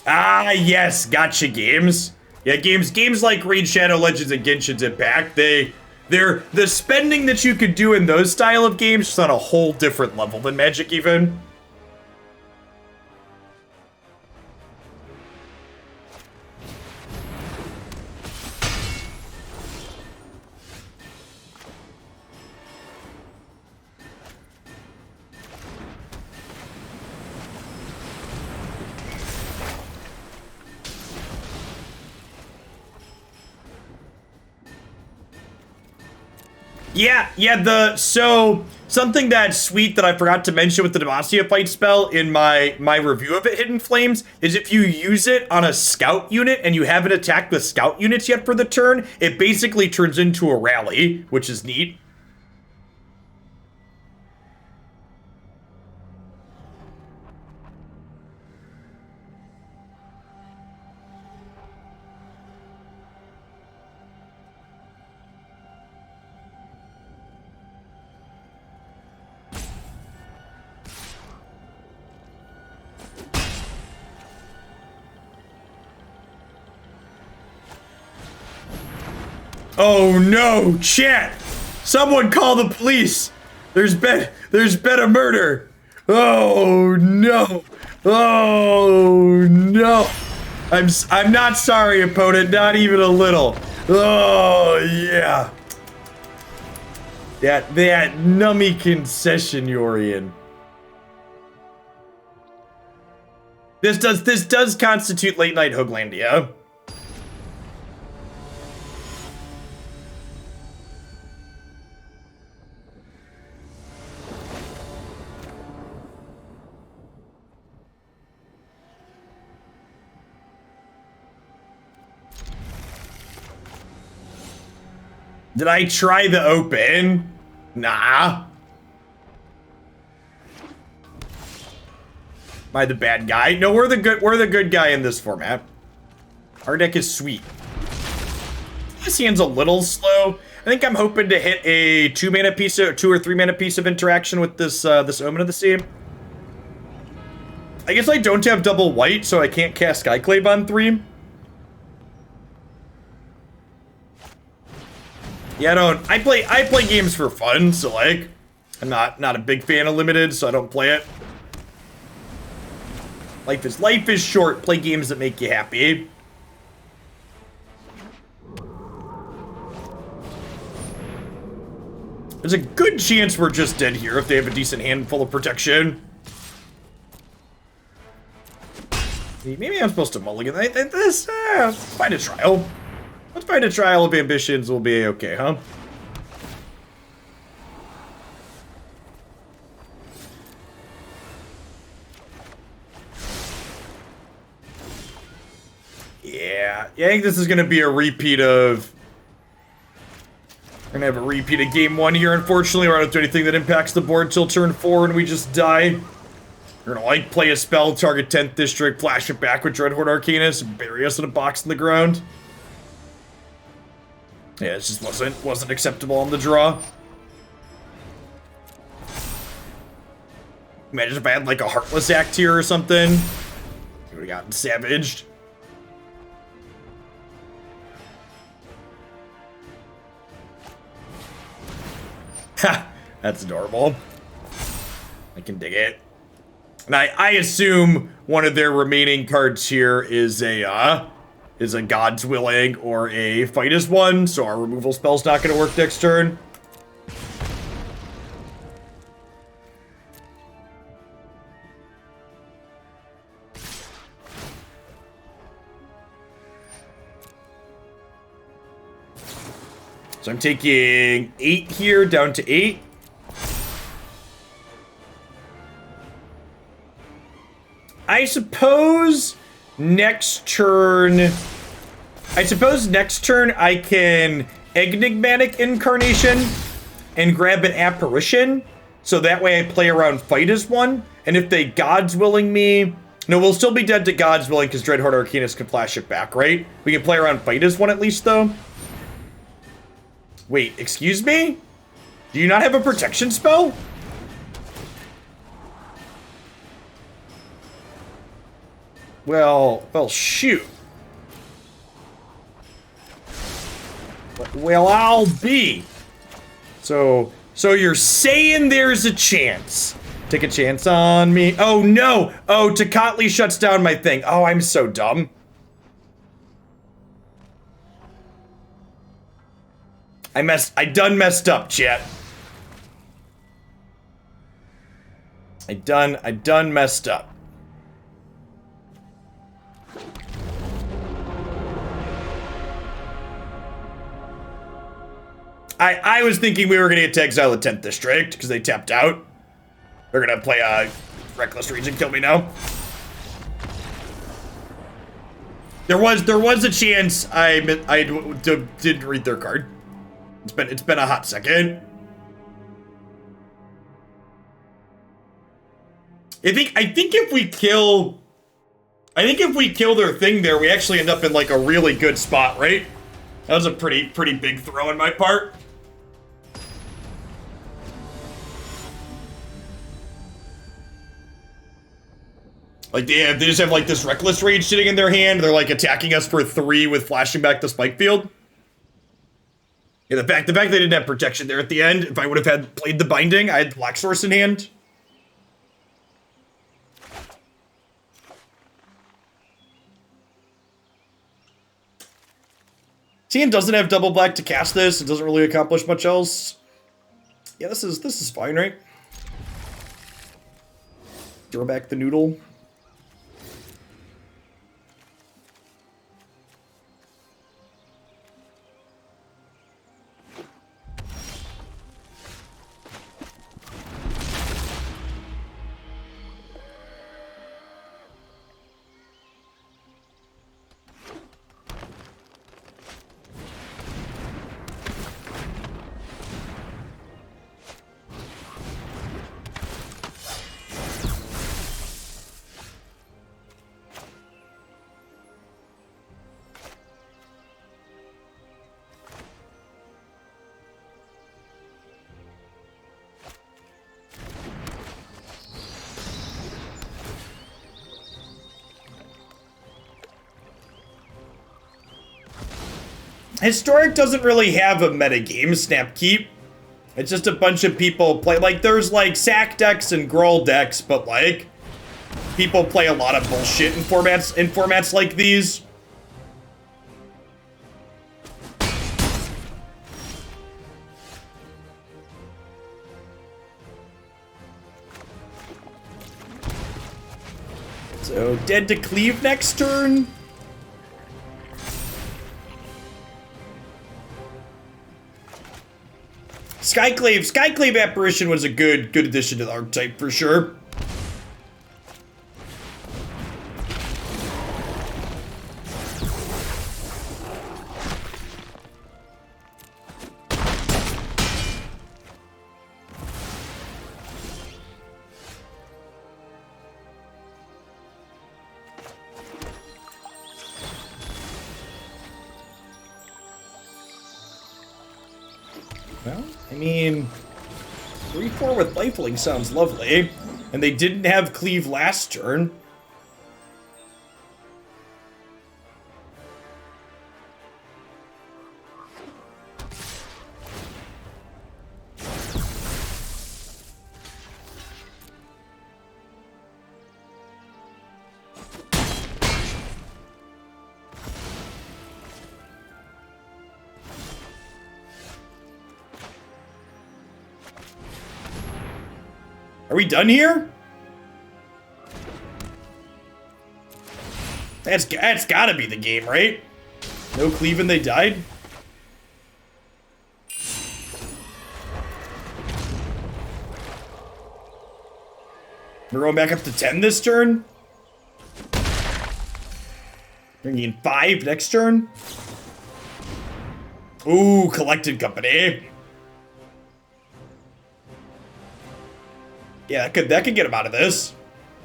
Ah, yes, gotcha games. Yeah, games like Raid Shadow Legends and Genshin's Impact, they're the spending that you could do in those style of games is on a whole different level than Magic even. Yeah, so something that's sweet that I forgot to mention with the Demacia fight spell in my review of it, Hidden Flames, is if you use it on a scout unit and you haven't attacked with scout units yet for the turn, it basically turns into a rally, which is neat. Oh no, chat! Someone call the police! There's been a murder! Oh no! Oh no! I'm not sorry, opponent, not even a little. Oh yeah. That nummy concession, Yorion. This does constitute late night Hooglandia. Did I try the open? Nah. Am I the bad guy? No, we're the good guy in this format. Our deck is sweet. This hand's a little slow. I think I'm hoping to hit a 2 or 3 mana piece of interaction with this this Omen of the Sea. I guess I don't have double white, so I can't cast Skyclave on 3. Yeah, I play games for fun, so like I'm not a big fan of limited, so I don't play it. Life is short. Play games that make you happy. There's a good chance we're just dead here if they have a decent handful of protection. Maybe I'm supposed to mulligan. Let's find a trial. Let's find a trial of ambitions. We'll be okay, huh? Yeah, I think this is gonna be a repeat of. We're gonna have a repeat of game 1 here. Unfortunately, we're not doing anything that impacts the board till turn 4, and we just die. We're gonna play a spell, target 10th district, flash it back with Dreadhorde Arcanus, and bury us in a box in the ground. Yeah, it just wasn't acceptable on the draw. Imagine if I had like a Heartless Act here or something. We would have gotten savaged. Ha! That's adorable. I can dig it. And I assume one of their remaining cards here is a God's Willing or a Fight as One, so our removal spell's not going to work next turn. So I'm taking 8 here, down to 8. I suppose next turn I can Enigmatic Incarnation and grab an Apparition. So that way I play around Fight as One. And if they God's Willing me... No, we'll still be dead to God's Willing because Dreadhorde Arcanus can flash it back, right? We can play around Fight as One at least, though. Wait, excuse me? Do you not have a protection spell? Well, shoot. Well, I'll be. So you're saying there's a chance. Take a chance on me. Oh, no. Oh, Tecatli shuts down my thing. Oh, I'm so dumb. I done messed up, chat. I done messed up. I was thinking we were going to get to exile the 10th district because they tapped out. They're going to play a Reckless Rage and kill me now. There was a chance I didn't read their card. It's been a hot second. I think if we kill their thing there, we actually end up in like a really good spot, right? That was a pretty big throw on my part. Like they just have like this Reckless Rage sitting in their hand. They're like attacking us for 3 with flashing back the Spike Field. Yeah, the fact they didn't have protection there at the end. If I would have played the Binding, I had Black Source in hand. Tian doesn't have double black to cast this. It doesn't really accomplish much else. Yeah, this is fine, right? Throw back the noodle. Historic doesn't really have a metagame, Snapkeep. It's just a bunch of people play, like, there's, like, sack decks and Gruul decks, but, like, people play a lot of bullshit in formats like these. So, dead to cleave next turn. Skyclave Apparition was a good addition to the archetype for sure. Well, I mean, 3-4 with Lifelink sounds lovely. And they didn't have cleave last turn. Are we done here? That's gotta be the game, right? No cleave and they died? We're going back up to 10 this turn? Bringing in 5 next turn? Ooh, Collected Company. Yeah, that could get them out of this.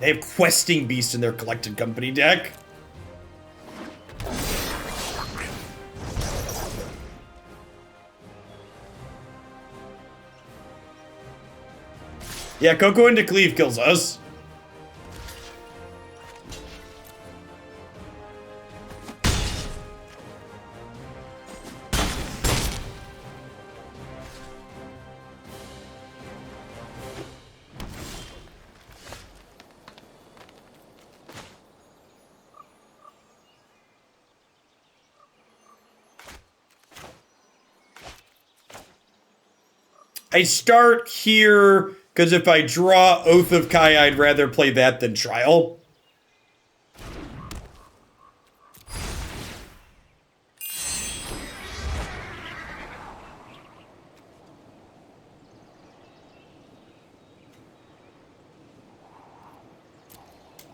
They have Questing Beast in their Collected Company deck. Yeah, Coco into Cleave kills us. I start here because if I draw Oath of Kai, I'd rather play that than Trial.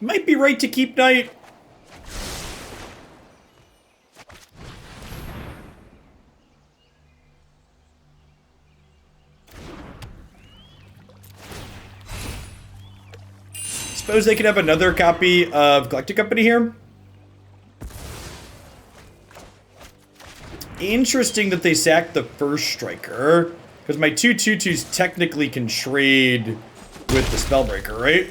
Might be right to keep Knight. Suppose they could have another copy of Galactic Company here. Interesting that they sacked the first striker, because my 2/2/2s technically can trade with the Spellbreaker, right?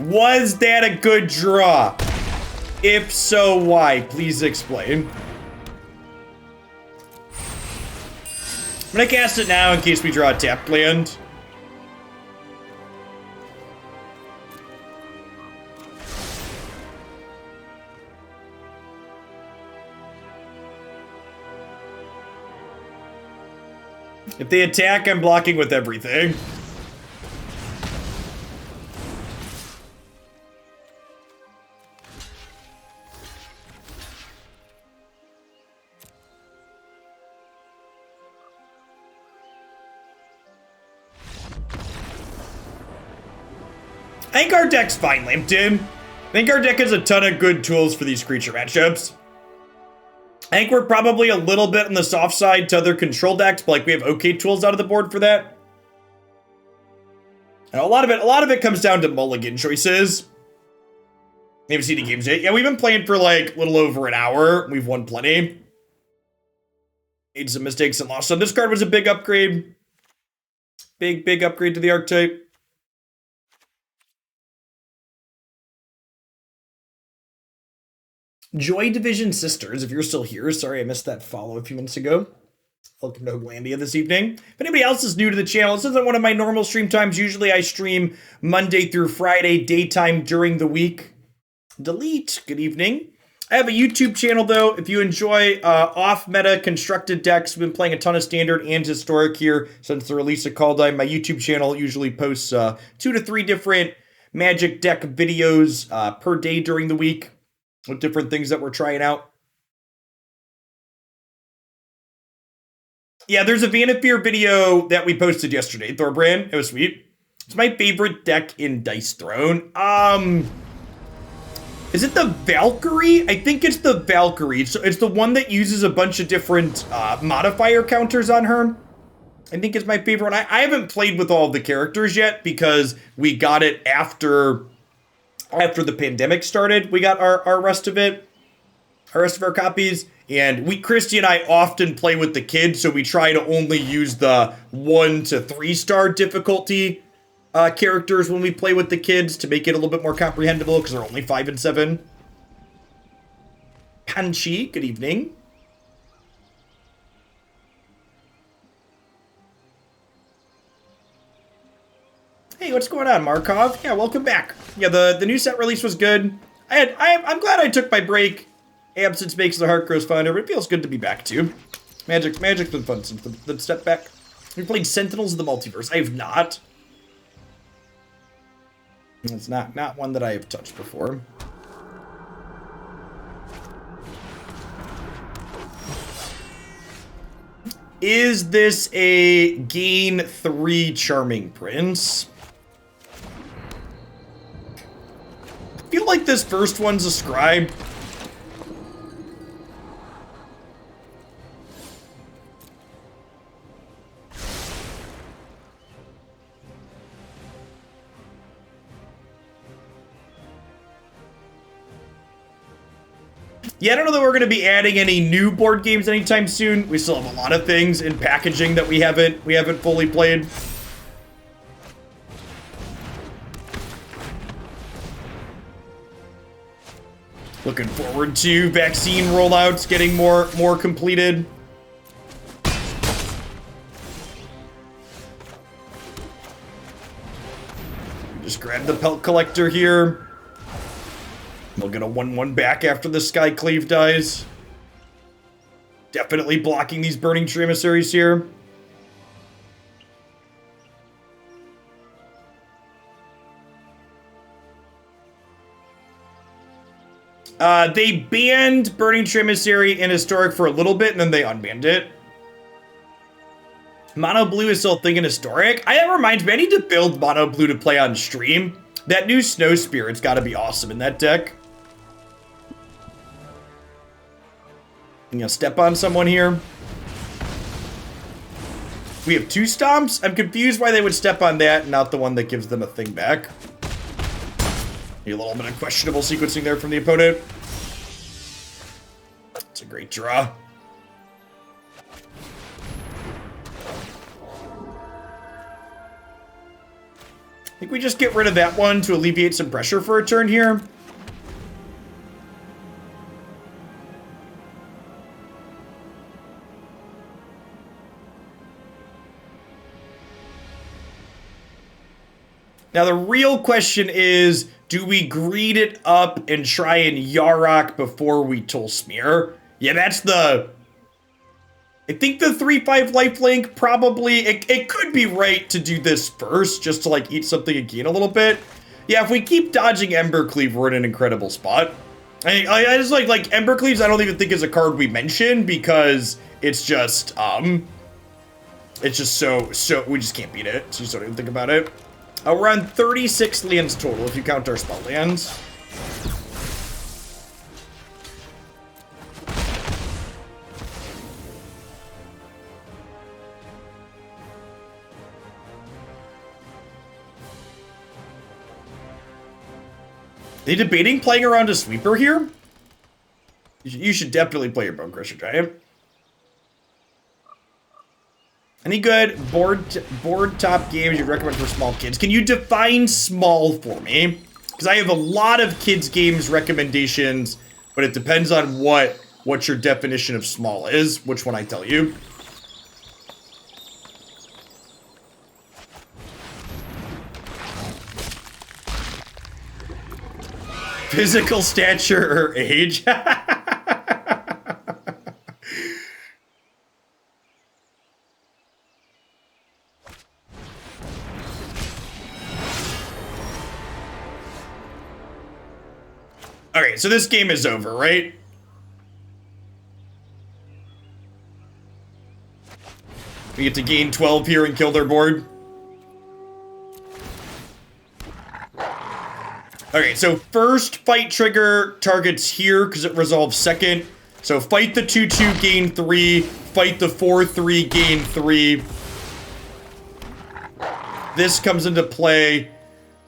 Was that a good draw? If so, why? Please explain. I'm gonna cast it now in case we draw a tapped land. If they attack, I'm blocking with everything. I think our deck's fine, Lampton. I think our deck has a ton of good tools for these creature matchups. I think we're probably a little bit on the soft side to other control decks, but like we have okay tools out of the board for that. And a lot of it comes down to mulligan choices. We haven't seen the games yet. Yeah, we've been playing for like a little over an hour. We've won plenty. Made some mistakes and lost some. This card was a big upgrade. Big upgrade to the archetype. Joy Division Sisters, if you're still here. Sorry, I missed that follow a few minutes ago. Welcome to Hoaglandia this evening. If anybody else is new to the channel, this isn't one of my normal stream times. Usually I stream Monday through Friday, daytime during the week. Delete. Good evening. I have a YouTube channel, though. If you enjoy off-meta constructed decks, I've been playing a ton of Standard and Historic here since the release of Kaldheim. My YouTube channel usually posts 2 to 3 different Magic deck videos per day during the week, with different things that we're trying out. Yeah, there's a Vanaphyr video that we posted yesterday, Thorbrand. It was sweet. It's my favorite deck in Dice Throne. Is it the Valkyrie? I think it's the Valkyrie. So it's the one that uses a bunch of different modifier counters on her. I think it's my favorite one. I haven't played with all of the characters yet because we got it after the pandemic started. We got our rest of it, our rest of our copies. And Christy and I often play with the kids, so we try to only use the 1 to 3 star difficulty characters when we play with the kids to make it a little bit more comprehensible because they're only 5 and 7. Panchi, good evening. Hey, what's going on, Markov? Yeah, welcome back. Yeah, the new set release was good. I'm glad I took my break. Absence makes the heart grows fonder, but it feels good to be back too. Magic's been fun since the step back. You played Sentinels of the Multiverse? I have not. It's not one that I have touched before. Is this a gain 3 Charming Prince? I feel like this first one's a scribe. Yeah, I don't know that we're going to be adding any new board games anytime soon. We still have a lot of things in packaging that we haven't fully played. Looking forward to vaccine rollouts getting more completed. Just grab the pelt collector here. We'll get a 1/1 back after the Skyclave dies. Definitely blocking these burning tree emissaries here. They banned Burning Tree Emissary in Historic for a little bit, and then they unbanned it. Mono Blue is still a thing in Historic. That reminds me, I need to build Mono Blue to play on stream. That new Snow Spirit's got to be awesome in that deck. I'm gonna step on someone here. We have 2 stomps. I'm confused why they would step on that and not the one that gives them a thing back. A little bit of questionable sequencing there from the opponent. It's a great draw. I think we just get rid of that one to alleviate some pressure for a turn here. Now, the real question is, do we greed it up and try and Yarok before we Tolsimir? Yeah, that's the... I think the 3/5 lifelink probably... It could be right to do this first, just to, like, eat something again a little bit. Yeah, if we keep dodging Embercleave, we're in an incredible spot. I just like Embercleaves, I don't even think is a card we mention, because it's just, it's just so... We just can't beat it, so just don't even think about it. We're on 36 lands total, if you count our spell lands. Are they debating playing around a sweeper here? You should definitely play your Bone Crusher Giant. Any good board top games you'd recommend for small kids? Can you define small for me? Because I have a lot of kids games recommendations, but it depends on what your definition of small is, which one I tell you. Physical stature or age? Okay, so this game is over, right? We get to gain 12 here and kill their board. Okay, so first fight trigger targets here because it resolves second. So fight the 2/2, gain 3. Fight the 4/3, gain 3. This comes into play.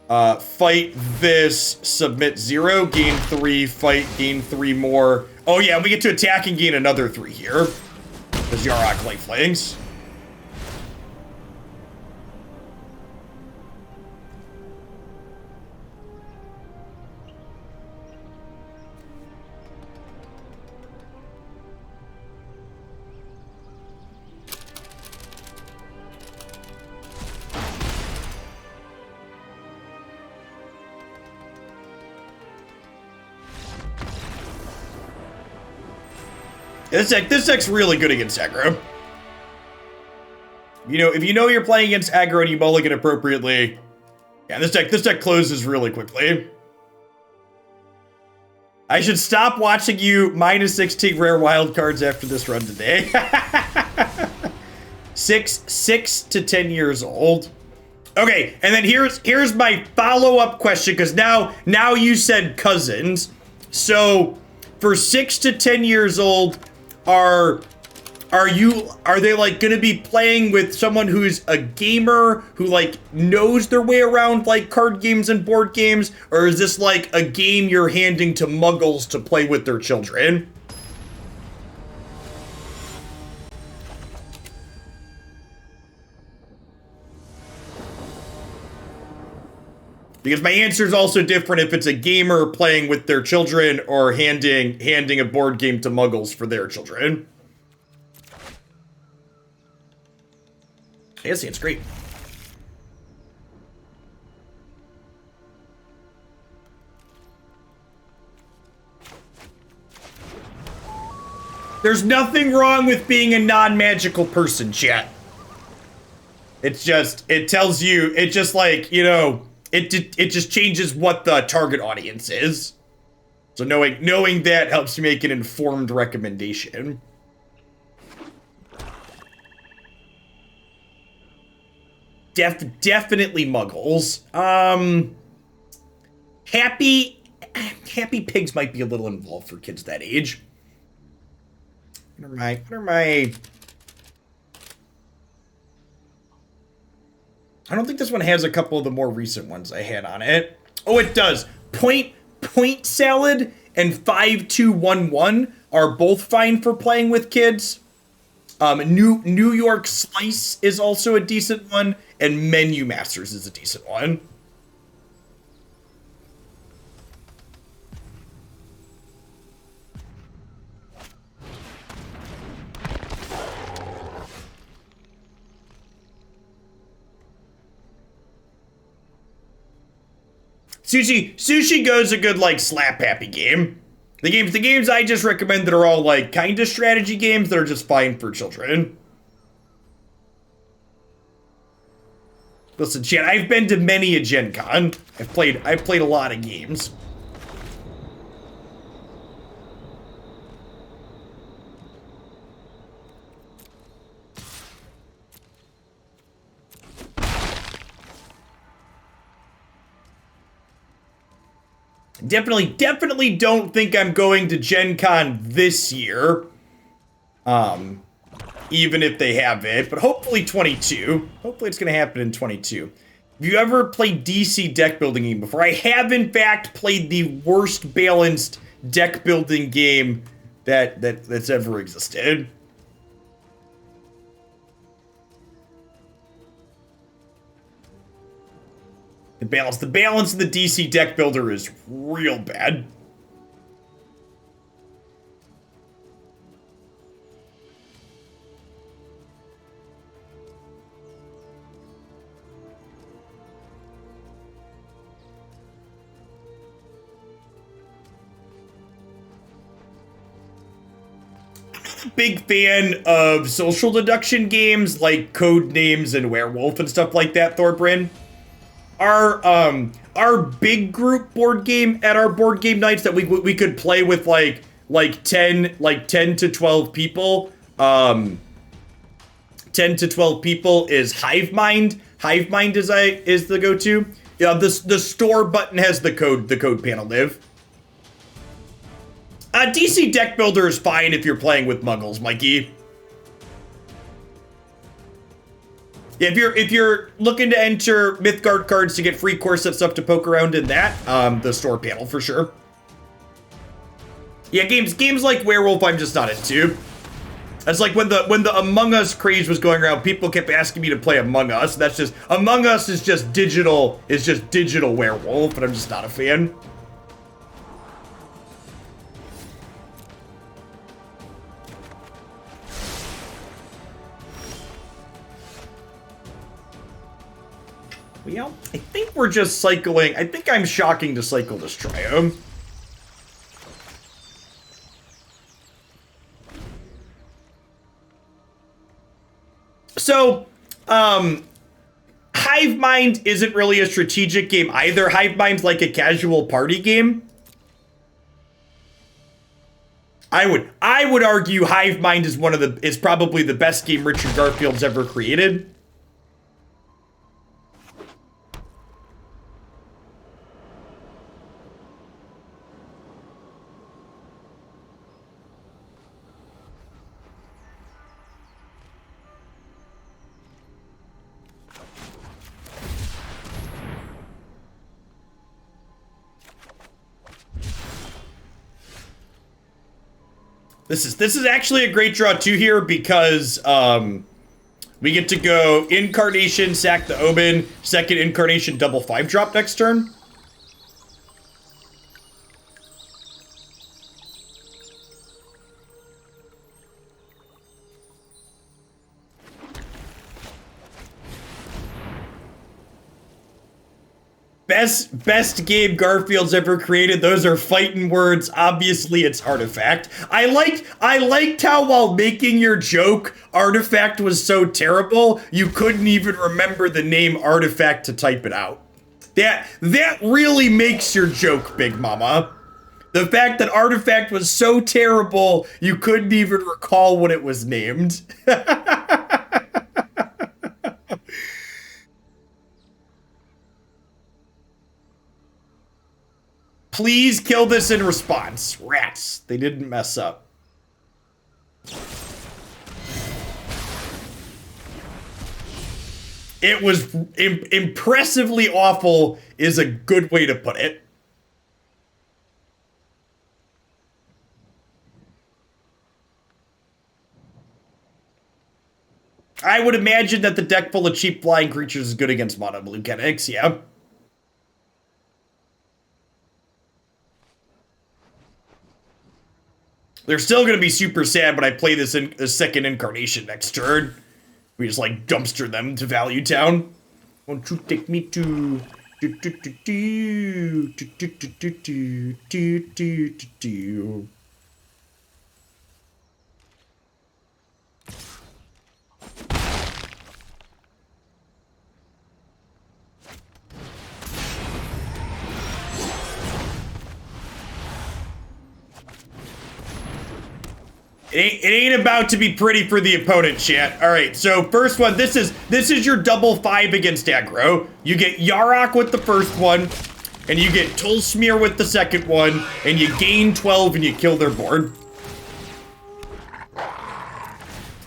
Fight this, submit 0, gain 3, fight, gain 3 more. Oh yeah, we get to attack and gain another 3 here. Because Yarok lifelings. This deck's really good against aggro. You know, if you know you're playing against aggro and you mulligan appropriately, yeah, this deck closes really quickly. I should stop watching you -16 rare wild cards after this run today. 6 to 10 years old. Okay, and then here's my follow-up question, because now you said cousins. So for 6 to 10 years old, are they like gonna be playing with someone who's a gamer who like knows their way around like card games and board games, or is this like a game you're handing to muggles to play with their children? Because my answer is also different if it's a gamer playing with their children or handing a board game to muggles for their children. Yes, it's great. There's nothing wrong with being a non-magical person, chat. It's just, it tells you, it just like, you know, it just changes what the target audience is. So knowing that helps you make an informed recommendation. Definitely muggles. Happy pigs might be a little involved for kids that age. What are my... I don't think this one has a couple of the more recent ones I had on it. Oh, it does. Point Salad and 5211 are both fine for playing with kids. New York Slice is also a decent one, and Menu Masters is a decent one. Sushi Go's a good, like, slap happy game. The games I just recommend that are all, like, kind of strategy games that are just fine for children. Listen, chat, I've been to many a Gen Con. I've played a lot of games. Definitely don't think I'm going to Gen Con this year. Even if they have it, but hopefully 22. Hopefully it's going to happen in 22. Have you ever played DC deck building game before? I have, in fact, played the worst balanced deck building game that's ever existed. The balance of the DC deck builder is real bad. Big fan of social deduction games like Codenames and Werewolf and stuff like that, Thorbrand. Our big group board game at our board game nights that we could play with like 10 to 12 people. 10 to 12 people is Hive Mind. Hive Mind is the go-to. Yeah, the store button has the code panel live. DC deck builder is fine if you're playing with muggles, Mikey. Yeah, if you're looking to enter Mythgard cards to get free core set stuff to poke around in that, the store panel for sure. Yeah, games like Werewolf I'm just not into. That's like when the Among Us craze was going around, people kept asking me to play Among Us. That's just Among Us is just digital Werewolf, and I'm just not a fan. Well, I think we're just cycling. I think I'm shocking to cycle this Triome. So, Hive Mind isn't really a strategic game either. Hive Mind's like a casual party game. I would argue Hive Mind is probably the best game Richard Garfield's ever created. This is actually a great draw too here because We get to go Incarnation, sack the Omen, second Incarnation, double 5-drop next turn. Best game Garfield's ever created. Those are fighting words. Obviously, it's Artifact. I liked how while making your joke, Artifact was so terrible, you couldn't even remember the name Artifact to type it out. That really makes your joke, Big Mama. The fact that Artifact was so terrible, you couldn't even recall what it was named. Please kill this in response. Rats. They didn't mess up. It was impressively awful is a good way to put it. I would imagine that the deck full of cheap flying creatures is good against mono blue Kennex, yeah. They're still going to be super sad when I play this in a second Incarnation next turn. We just, like, dumpster them to Value Town. Won't you take me to... It ain't about to be pretty for the opponent, chat. All right, so first one, this is your double 5 against aggro. You get Yarok with the first one, and you get Tolsimir with the second one, and you gain 12 and you kill their board.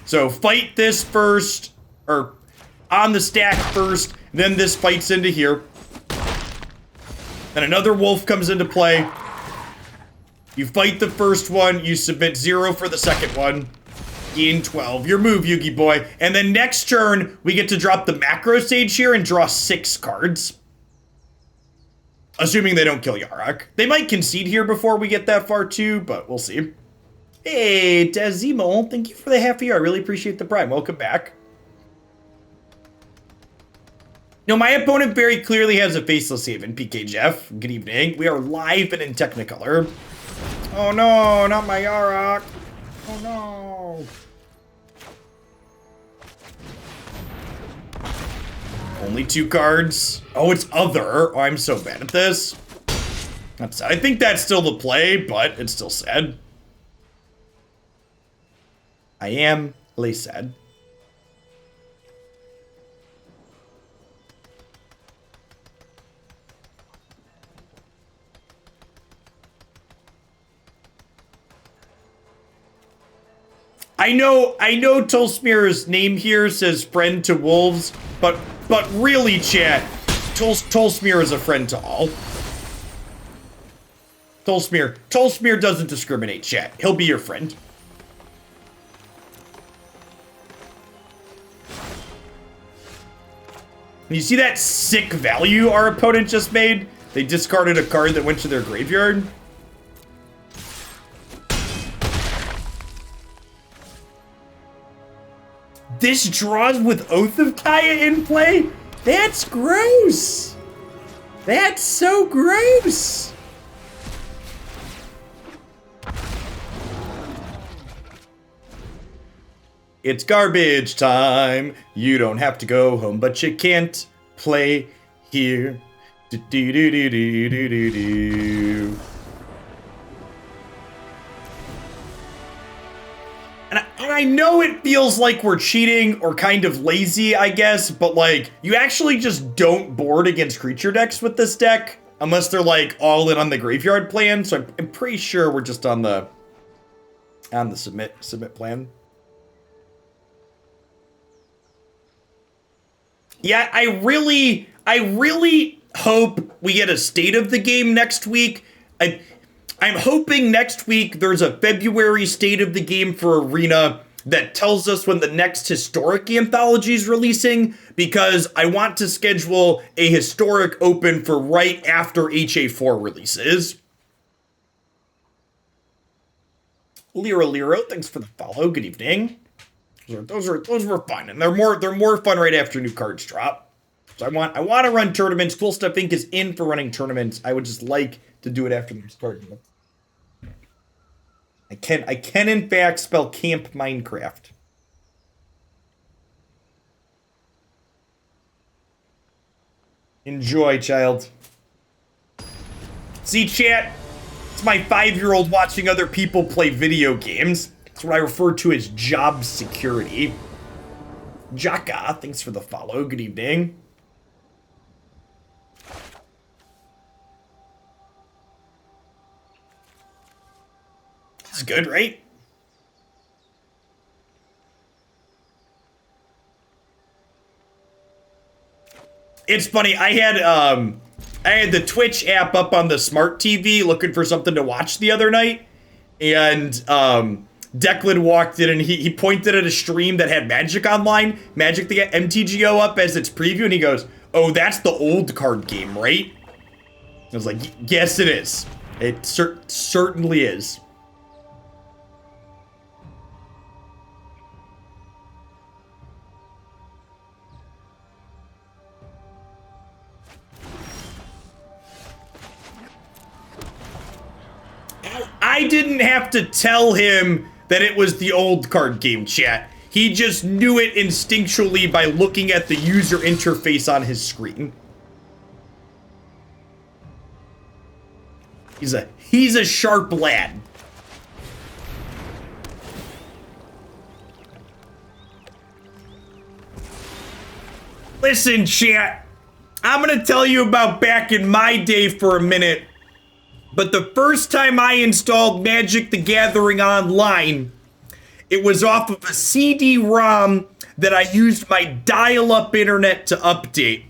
So fight this first, or on the stack first, then this fights into here. Then another wolf comes into play. You fight the first one, you submit 0 for the second one, gain 12. Your move, Yugi boy. And then next turn, we get to drop the Macrosage here and draw 6 cards. Assuming they don't kill Yarok. They might concede here before we get that far too, but we'll see. Hey, Dazimo, thank you for the half year. I really appreciate the prime. Welcome back. No, my opponent very clearly has a Faceless Haven, PK Jeff. Good evening. We are live and in Technicolor. Oh no, not my Yarok. Oh no. Only 2 cards. Oh, it's other. Oh, I'm so bad at this. That's sad. I think that's still the play, but it's still sad. I am really sad. I know Tolsimir's name here says friend to wolves, but really, chat, Tolsimir is a friend to all. Tolsimir doesn't discriminate, chat. He'll be your friend. And you see that sick value our opponent just made? They discarded a card that went to their graveyard. This draws with Oath of Kaya in play? That's gross. That's so gross. It's garbage time. You don't have to go home, but you can't play here. Do do do do do do do do. And I know it feels like we're cheating or kind of lazy, I guess, but like, you actually just don't board against creature decks with this deck, unless they're like all in on the graveyard plan, so I'm pretty sure we're just on the submit plan. Yeah, I really hope we get a state of the game next week. I'm hoping next week there's a February state of the game for Arena that tells us when the next historic anthology is releasing, because I want to schedule a historic open for right after HA4 releases. Liro, thanks for the follow. Good evening. Those were fun, and they're more fun right after new cards drop. So I want to run tournaments. Cool Stuff Inc. is in for running tournaments. I would just like to do it after the start. I can in fact spell Camp Minecraft. Enjoy, child. See, chat? It's my 5-year-old watching other people play video games. That's what I refer to as job security. Jaka, thanks for the follow. Good evening. This is good, right? It's funny, I had the Twitch app up on the smart TV looking for something to watch the other night, and Declan walked in and he pointed at a stream that had Magic Online, Magic the MTGO up as its preview, and he goes, "Oh, that's the old card game, right?" I was like, "Yes, it is. It certainly is." I didn't have to tell him that it was the old card game, chat. He just knew it instinctually by looking at the user interface on his screen. He's a sharp lad. Listen, chat. I'm gonna tell you about back in my day for a minute. But the first time I installed Magic the Gathering Online, it was off of a CD-ROM that I used my dial-up internet to update.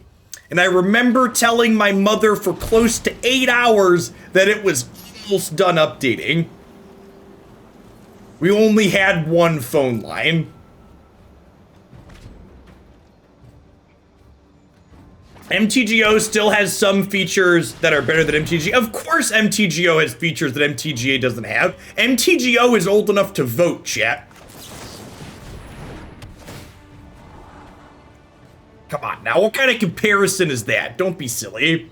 And I remember telling my mother for close to 8 hours that it was almost done updating. We only had one phone line. MTGO still has some features that are better than MTG. Of course MTGO has features that MTGA doesn't have. MTGO is old enough to vote, chat. Come on now, what kind of comparison is that? Don't be silly.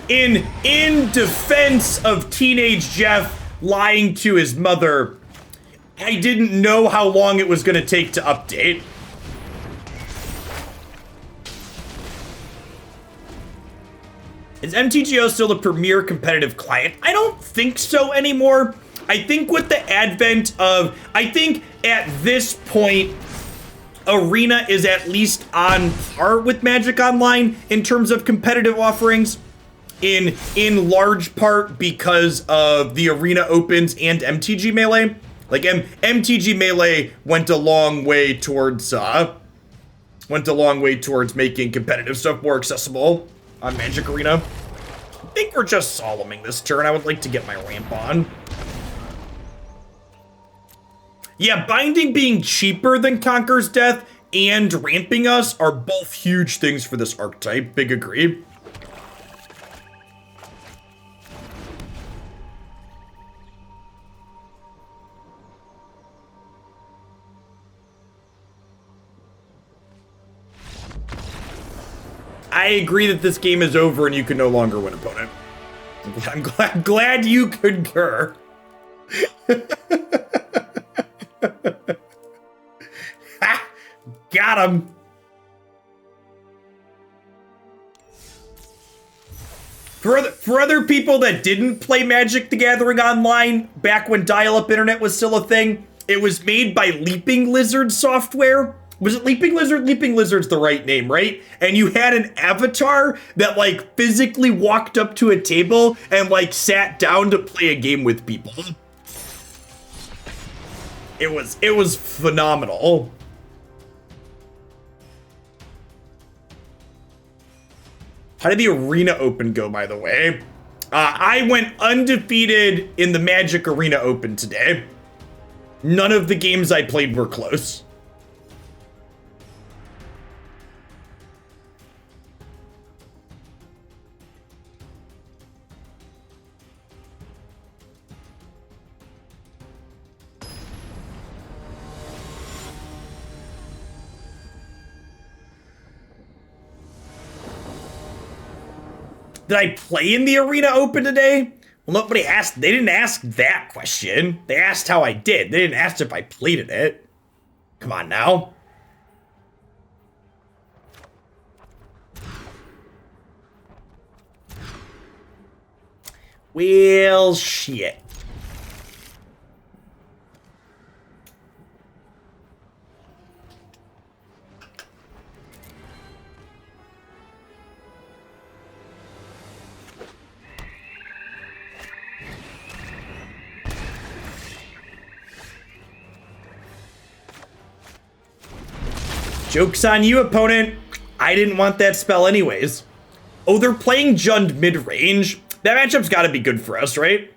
In defense of teenage Jeff lying to his mother, I didn't know how long it was going to take to update. Is MTGO still the premier competitive client? I don't think so anymore. I think with the advent of, I think at this point, Arena is at least on par with Magic Online in terms of competitive offerings, in large part because of the Arena Opens and MTG Melee. Like MTG Melee went a long way towards making competitive stuff more accessible on Magic Arena. I think we're just Solemning this turn. I would like to get my ramp on. Yeah, Binding being cheaper than Conquer's Death and ramping us are both huge things for this archetype. Big agree. I agree that this game is over and you can no longer win opponent. I'm glad you concur. Ha! Got him. For other people that didn't play Magic the Gathering Online back when dial-up internet was still a thing, it was made by Leaping Lizard software. Was it Leaping Lizard? Leaping Lizard's the right name, right? And you had an avatar that like physically walked up to a table and like sat down to play a game with people. It was phenomenal. How did the Arena Open go, by the way? I went undefeated in the Magic Arena Open today. None of the games I played were close. Did I play in the Arena Open today? Well, nobody asked. They didn't ask that question. They asked how I did. They didn't ask if I played in it. Come on now. Well, shit. Joke's on you, opponent. I didn't want that spell anyways. Oh, they're playing Jund mid-range. That matchup's gotta be good for us, right?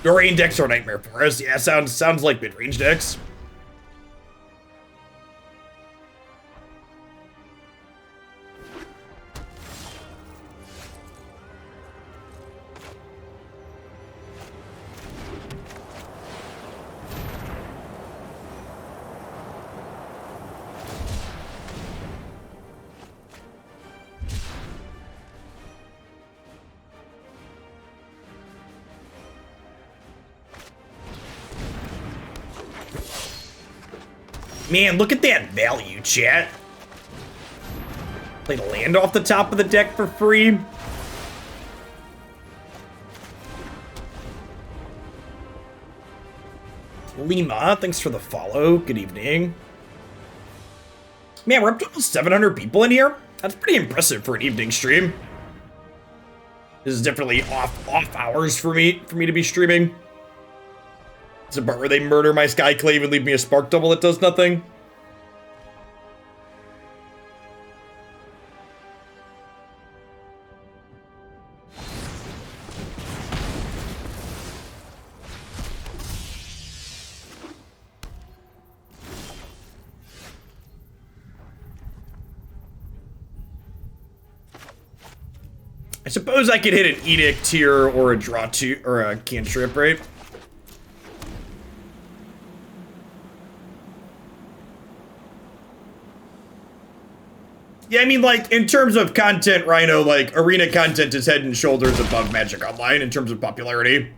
Yorion decks are a nightmare for us. Yeah, sounds like mid-range decks. Man, look at that value, chat. Played a land off the top of the deck for free. Lima, thanks for the follow. Good evening. Man, we're up to almost 700 people in here. That's pretty impressive for an evening stream. This is definitely off hours for me to be streaming. It's a part where they murder my Skyclave and leave me a spark double that does nothing. I suppose I could hit an Edict here or a draw two or a cantrip, right? Yeah, I mean, like, in terms of content, Rhino, like, Arena content is head and shoulders above Magic Online in terms of popularity.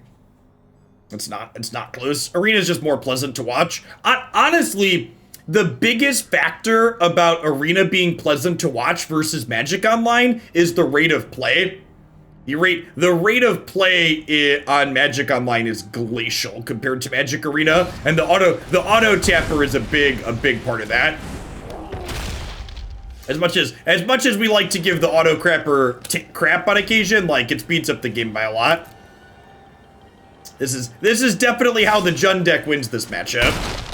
It's not close. Arena's just more pleasant to watch. Honestly, the biggest factor about Arena being pleasant to watch versus Magic Online is the rate of play. The rate of play on Magic Online is glacial compared to Magic Arena, and the auto tapper is a big part of that. As much as we like to give the auto crapper crap on occasion, like, it speeds up the game by a lot. This is definitely how the Jund deck wins this matchup.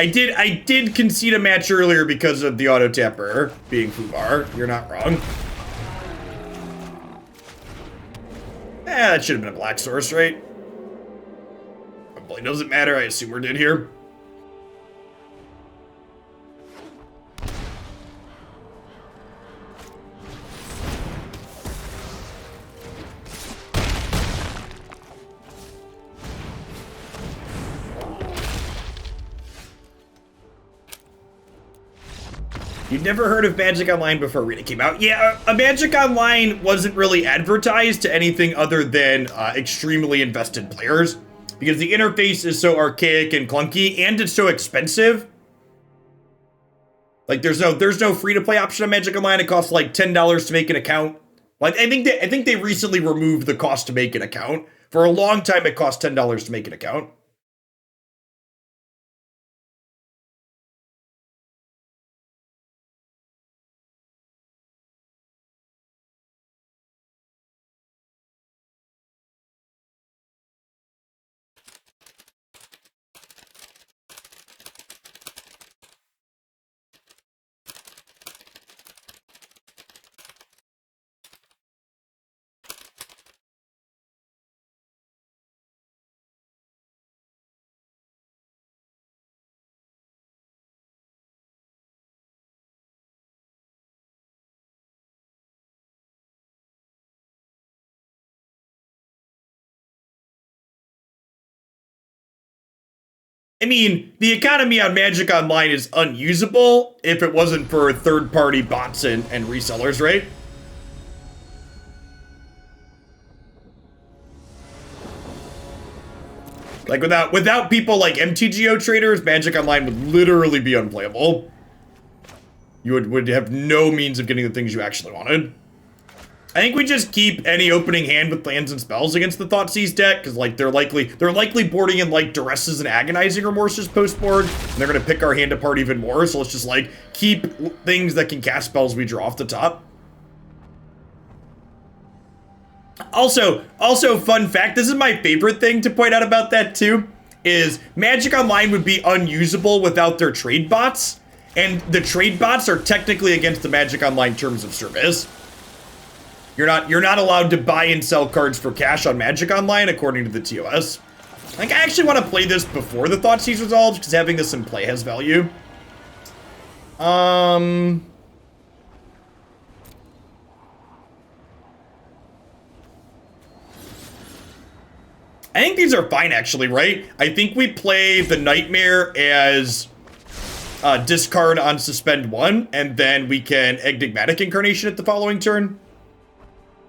I did concede a match earlier because of the auto tapper being Fubar. You're not wrong. That should have been a black source, right? Probably doesn't matter. I assume we're dead here. You'd never heard of Magic Online before Arena came out? Yeah, Magic Online wasn't really advertised to anything other than extremely invested players, because the interface is so archaic and clunky, and it's so expensive. Like there's no free to play option on Magic Online. It costs like $10 to make an account. Like I think they recently removed the cost to make an account. For a long time, it cost $10 to make an account. I mean, the economy on Magic Online is unusable if it wasn't for third-party bots and resellers, right? Like without people like MTGO traders, Magic Online would literally be unplayable. You would have no means of getting the things you actually wanted. I think we just keep any opening hand with lands and spells against the Thoughtseize deck, because like they're likely boarding in like Duresses and Agonizing Remorses post board, and they're gonna pick our hand apart even more. So let's just like keep things that can cast spells we draw off the top. Also, fun fact, this is my favorite thing to point out about that too, is Magic Online would be unusable without their trade bots, and the trade bots are technically against the Magic Online terms of service. You're not allowed to buy and sell cards for cash on Magic Online according to the TOS. Like, I actually want to play this before the Thoughtseize resolves, because having this in play has value. I think these are fine, actually, right? I think we play the Nightmare as discard on Suspend 1, and then we can Enigmatic Incarnation at the following turn.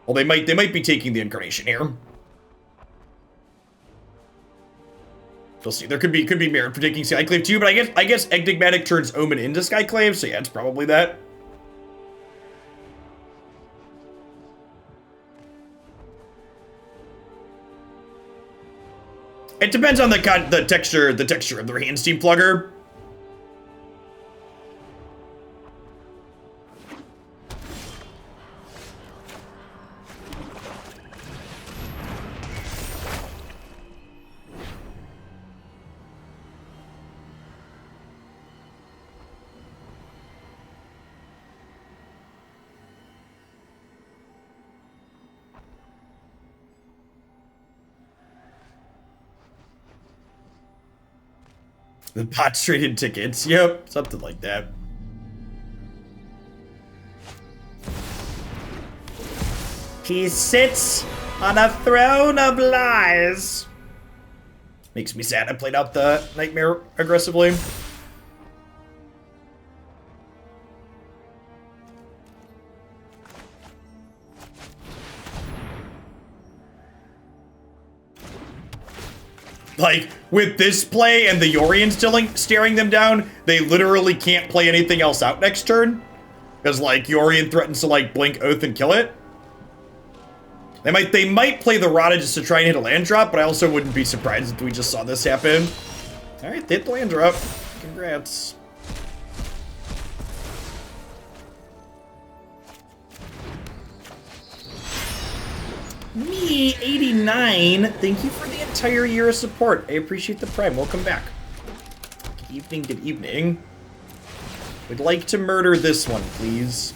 Well, they might be taking the Incarnation here. We'll see. There could be merit for taking Skyclave too, but I guess Enigmatic turns Omen into Skyclave, so yeah, it's probably that. It depends on the texture of their hand steam plugger. The bots traded tickets. Yep, something like that. He sits on a throne of lies. Makes me sad I played out the Nightmare aggressively. Like, with this play and the Yorion still staring them down, they literally can't play anything else out next turn. Because, like, Yorion threatens to, like, blink Oath and kill it. They might play the Rada just to try and hit a land drop, but I also wouldn't be surprised if we just saw this happen. Alright, they hit the land drop. Congrats. Me, 89. Thank you for the entire year of support. I appreciate the prime. Welcome back. Good evening, good evening. Would like to murder this one, please.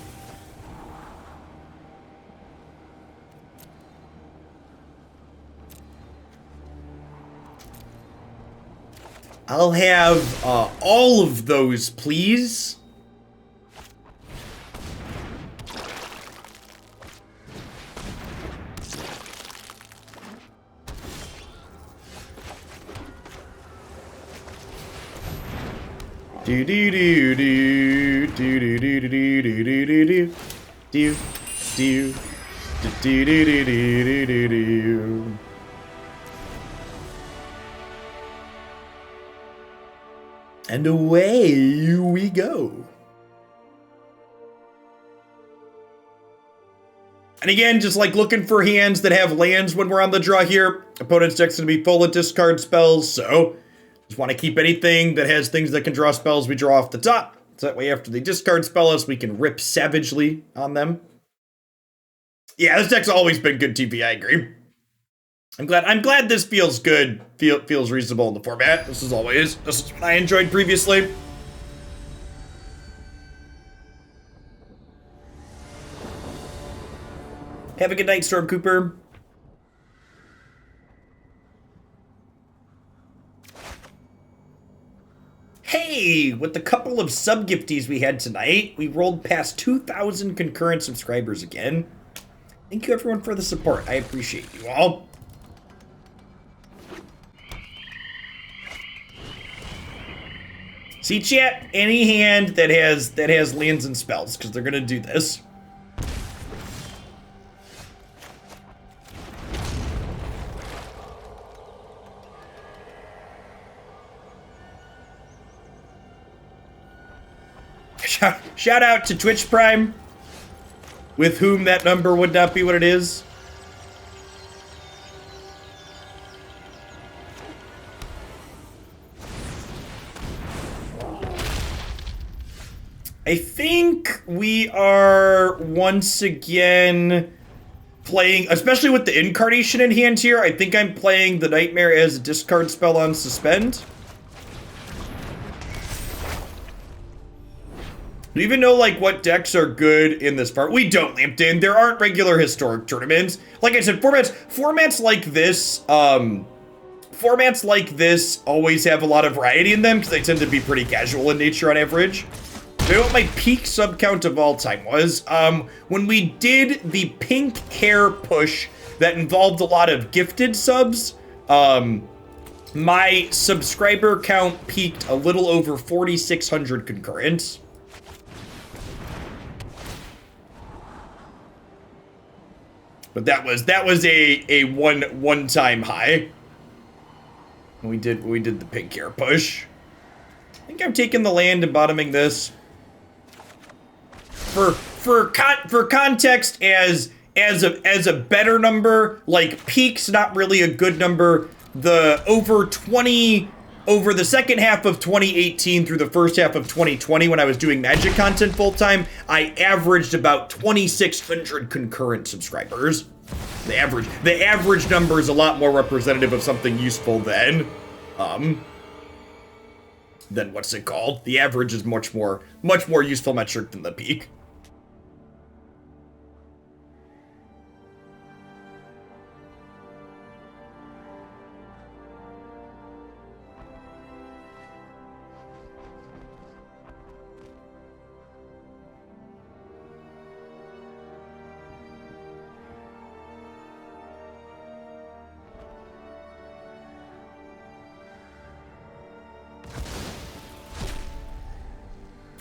I'll have all of those, please. Do do do do do do do do do do do do do do do do do do. And away we go. And again, just like looking for hands that have lands when we're on the draw here. Opponent's deck's gonna be full of discard spells, so just want to keep anything that has things that can draw spells we draw off the top. So that way after they discard spell us, we can rip savagely on them. Yeah, this deck's always been good TV, I agree. I'm glad this feels good, feels reasonable in the format. This is what I enjoyed previously. Have a good night, Storm Cooper. Hey, with the couple of sub-gifties we had tonight, we rolled past 2,000 concurrent subscribers again. Thank you everyone for the support. I appreciate you all. See, chat, any hand that has lands and spells, because they're gonna do this. Shout out to Twitch Prime, with whom that number would not be what it is. I think we are once again playing, especially with the Incarnation in hand here, I think I'm playing the Nightmare as a discard spell on Suspend. Do you even know, like, what decks are good in this part? We don't, Lampton. There aren't regular historic tournaments. Like I said, formats like this always have a lot of variety in them because they tend to be pretty casual in nature on average. You know what my peak sub count of all time was? When we did the pink hair push that involved a lot of gifted subs, my subscriber count peaked a little over 4,600 concurrents. But that was a one-time high. We did the pink hair push. I think I'm taking the land and bottoming this. For context, as a better number, like peak's not really a good number. Over the second half of 2018 through the first half of 2020, when I was doing Magic content full time, I averaged about 2,600 concurrent subscribers. The average number is a lot more representative of something useful than what's it called? The average is much more useful metric than the peak.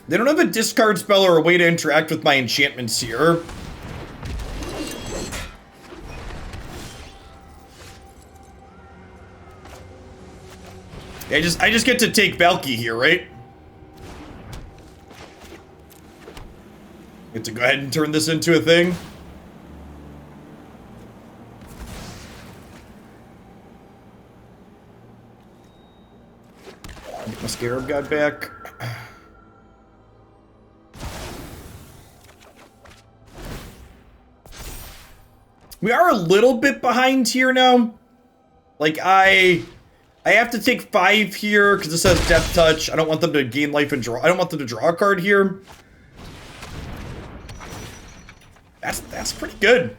They don't have a discard spell or a way to interact with my enchantments here. I just get to take Valky here, right? Get to go ahead and turn this into a thing. Get my Scarab God back. We are a little bit behind here now. Like, I have to take 5 here because this has Death Touch. I don't want them to gain life and draw. I don't want them to draw a card here. That's pretty good.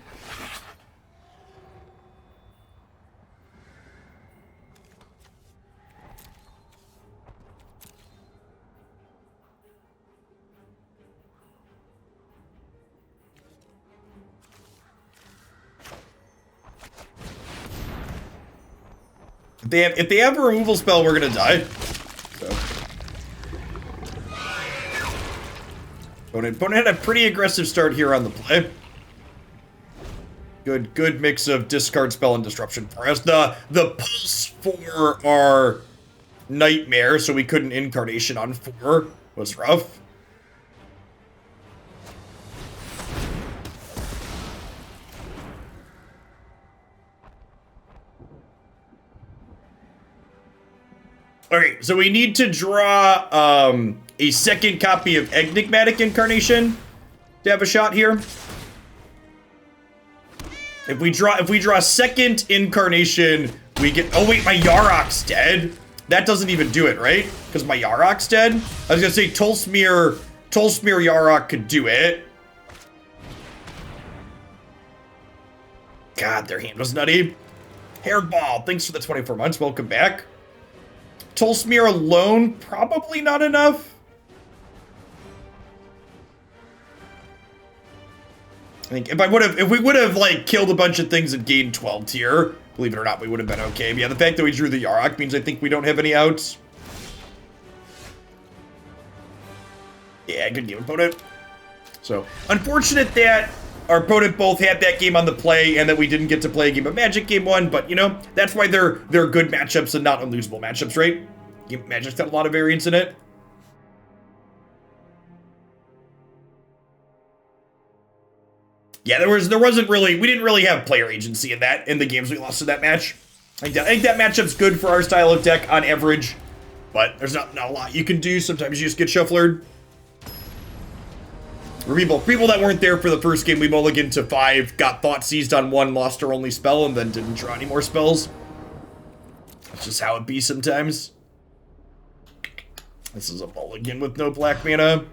If they have a removal spell, we're gonna die. So. Opponent had a pretty aggressive start here on the play. Good mix of discard spell and disruption for us. The pulse for our Nightmare, so we couldn't Incarnation on 4, was rough. Okay, so we need to draw a second copy of Enigmatic Incarnation to have a shot here. If we draw second Incarnation, we get. Oh wait, my Yarok's dead. That doesn't even do it, right? Because my Yarok's dead. I was gonna say Tolsimir Yarok could do it. God, their hand was nutty. Hairball, thanks for the 24 months. Welcome back. Tolsimir alone, probably not enough. I think if we would have like killed a bunch of things and gained 12 tier, believe it or not, we would have been okay. But yeah, the fact that we drew the Yarok means I think we don't have any outs. Yeah, good game, opponent. So, unfortunate that our opponent both had that game on the play and that we didn't get to play a game of Magic game one, but you know, that's why they're good matchups and not unlosable matchups, right? Magic's got a lot of variance in it. Yeah, there wasn't really, we didn't really have player agency in the games we lost to that match. I think that matchup's good for our style of deck on average, but there's not a lot you can do. Sometimes you just get shufflered. People that weren't there for the first game, we mulliganed to 5, got thought seized on 1, lost our only spell, and then didn't draw any more spells. That's just how it be sometimes. This is a mulligan with no black mana.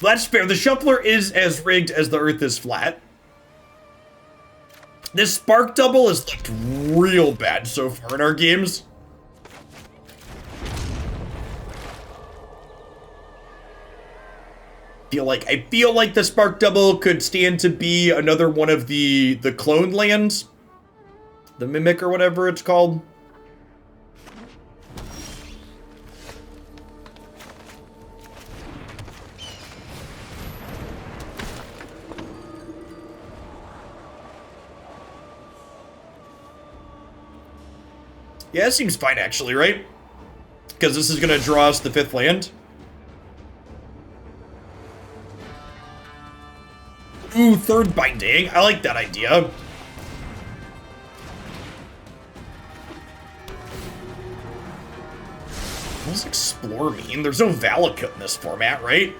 That's fair. The shuffler is as rigged as the earth is flat. This spark double has looked real bad so far in our games. I feel like the spark double could stand to be another one of the clone lands. The Mimic or whatever it's called. Yeah, it seems fine actually, right? Because this is going to draw us the 5th land. Ooh, 3rd binding. I like that idea. What does explore mean? There's no Valakut in this format, right?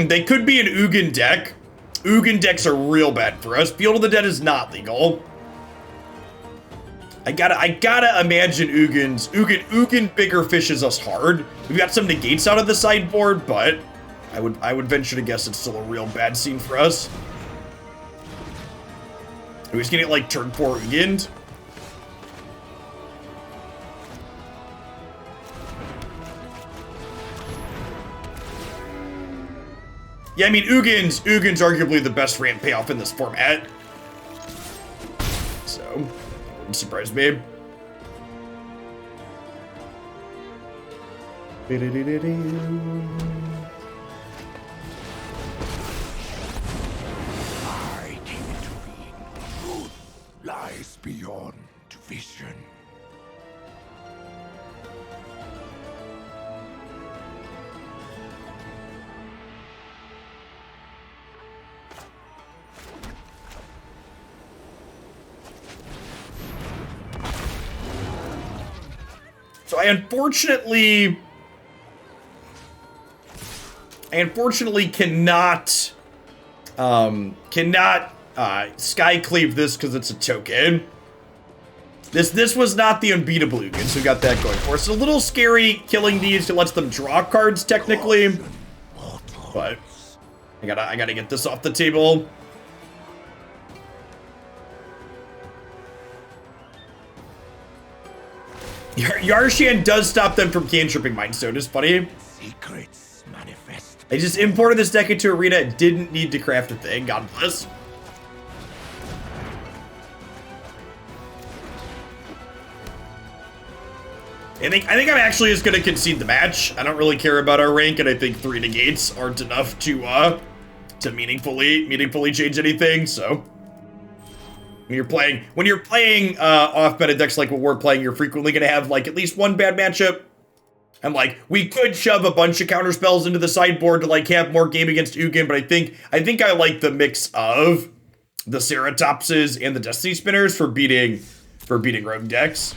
They could be an Ugin deck. Ugin decks are real bad for us. Field of the Dead is not legal. I gotta imagine Ugin bigger fishes us hard. We've got some negates out of the sideboard, but I would venture to guess it's still a real bad scene for us. Are we just gonna get like turn 4 Ugin? Yeah, I mean, Ugin's arguably the best ramp payoff in this format. So, that wouldn't surprise me.
I came into being. Truth lies beyond vision.
So I unfortunately cannot Skyclave this because it's a token. This was not the unbeatable Ugin, so we got that going for us. It's a little scary killing these to let them draw cards technically, but I gotta get this off the table. Yasharn does stop them from cantripping Mindstone. It's funny.
Secrets manifest.
I just imported this deck into Arena. Didn't need to craft a thing. God bless. I think I'm actually just gonna concede the match. I don't really care about our rank, and I think 3 negates aren't enough to meaningfully change anything. So When you're playing off meta decks like what we're playing, you're frequently gonna have like at least one bad matchup. And like we could shove a bunch of counter spells into the sideboard to like have more game against Ugin, but I think I like the mix of the Ceratopses and the Destiny Spinners for beating rogue decks.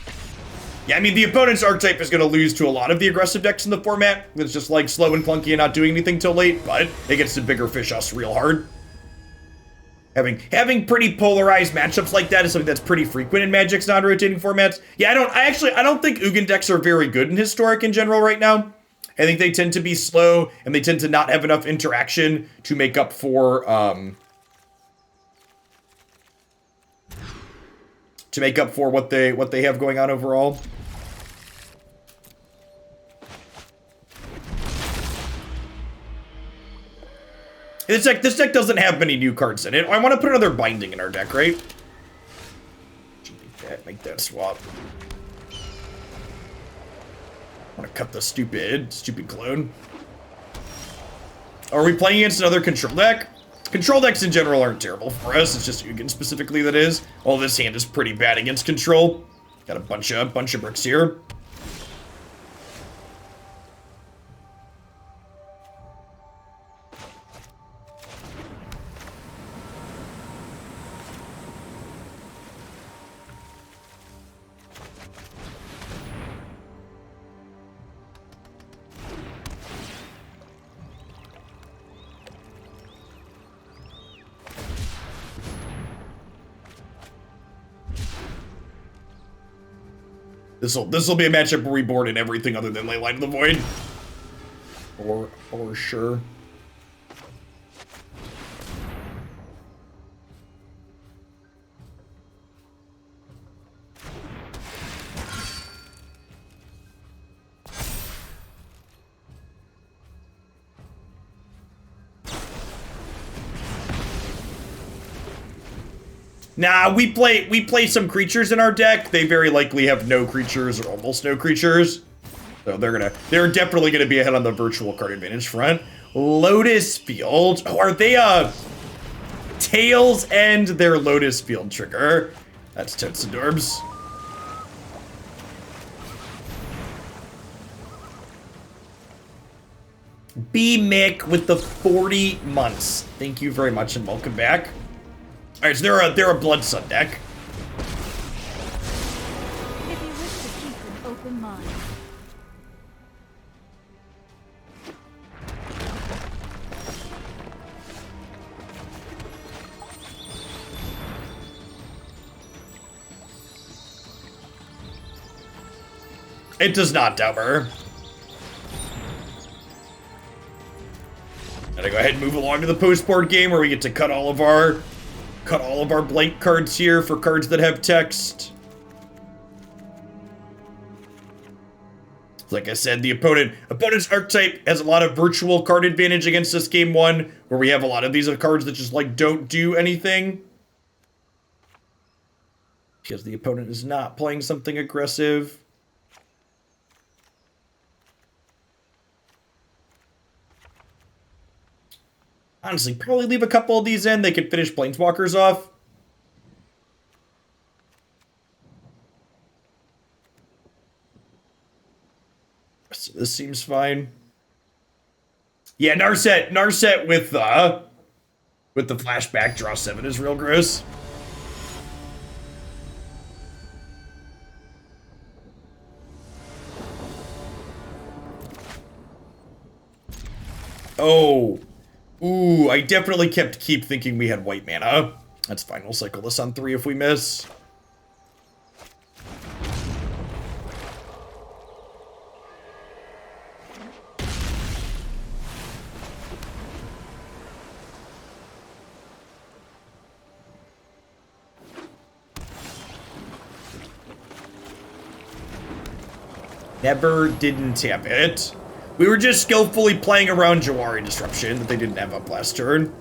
Yeah, I mean the opponent's archetype is gonna lose to a lot of the aggressive decks in the format. It's just like slow and clunky and not doing anything till late, but it gets to bigger fish us real hard. Having pretty polarized matchups like that is something that's pretty frequent in Magic's non-rotating formats. Yeah, I don't think Ugin decks are very good in Historic in general right now. I think they tend to be slow, and they tend to not have enough interaction to make up for, what they have going on overall. This deck doesn't have many new cards in it. I want to put another Binding in our deck, right? Make that swap. I want to cut the stupid clone. Are we playing against another control deck? Control decks in general aren't terrible for us. It's just Ugin specifically that is. Well, this hand is pretty bad against control. Got a bunch of bricks here. This will be a matchup where we board in everything other than Leyline of the Void. For sure. Nah, we play some creatures in our deck. They very likely have no creatures or almost no creatures. So they're definitely gonna be ahead on the virtual card advantage front. Lotus Field. Oh, are they Tails and their Lotus Field trigger? That's totes adorbs. B Mick with the 40 months. Thank you very much and welcome back. Alright, so they're a Blood Sun deck.
If you wish to keep an open mind.
It does not, Dauber. Gotta go ahead and move along to the post-board game where we get to cut all of our blank cards here for cards that have text. Like I said, the opponent's archetype has a lot of virtual card advantage against us game one, where we have a lot of these cards that just like don't do anything. Because the opponent is not playing something aggressive. Honestly, probably leave a couple of these in. They could finish Planeswalkers off. So this seems fine. Yeah, Narset with the flashback draw 7 is real gross. Oh. Ooh, I definitely keep thinking we had white mana. That's fine, we'll cycle this on 3 if we miss. Never didn't tap it. We were just skillfully playing around Jawari Disruption that they didn't have up last turn.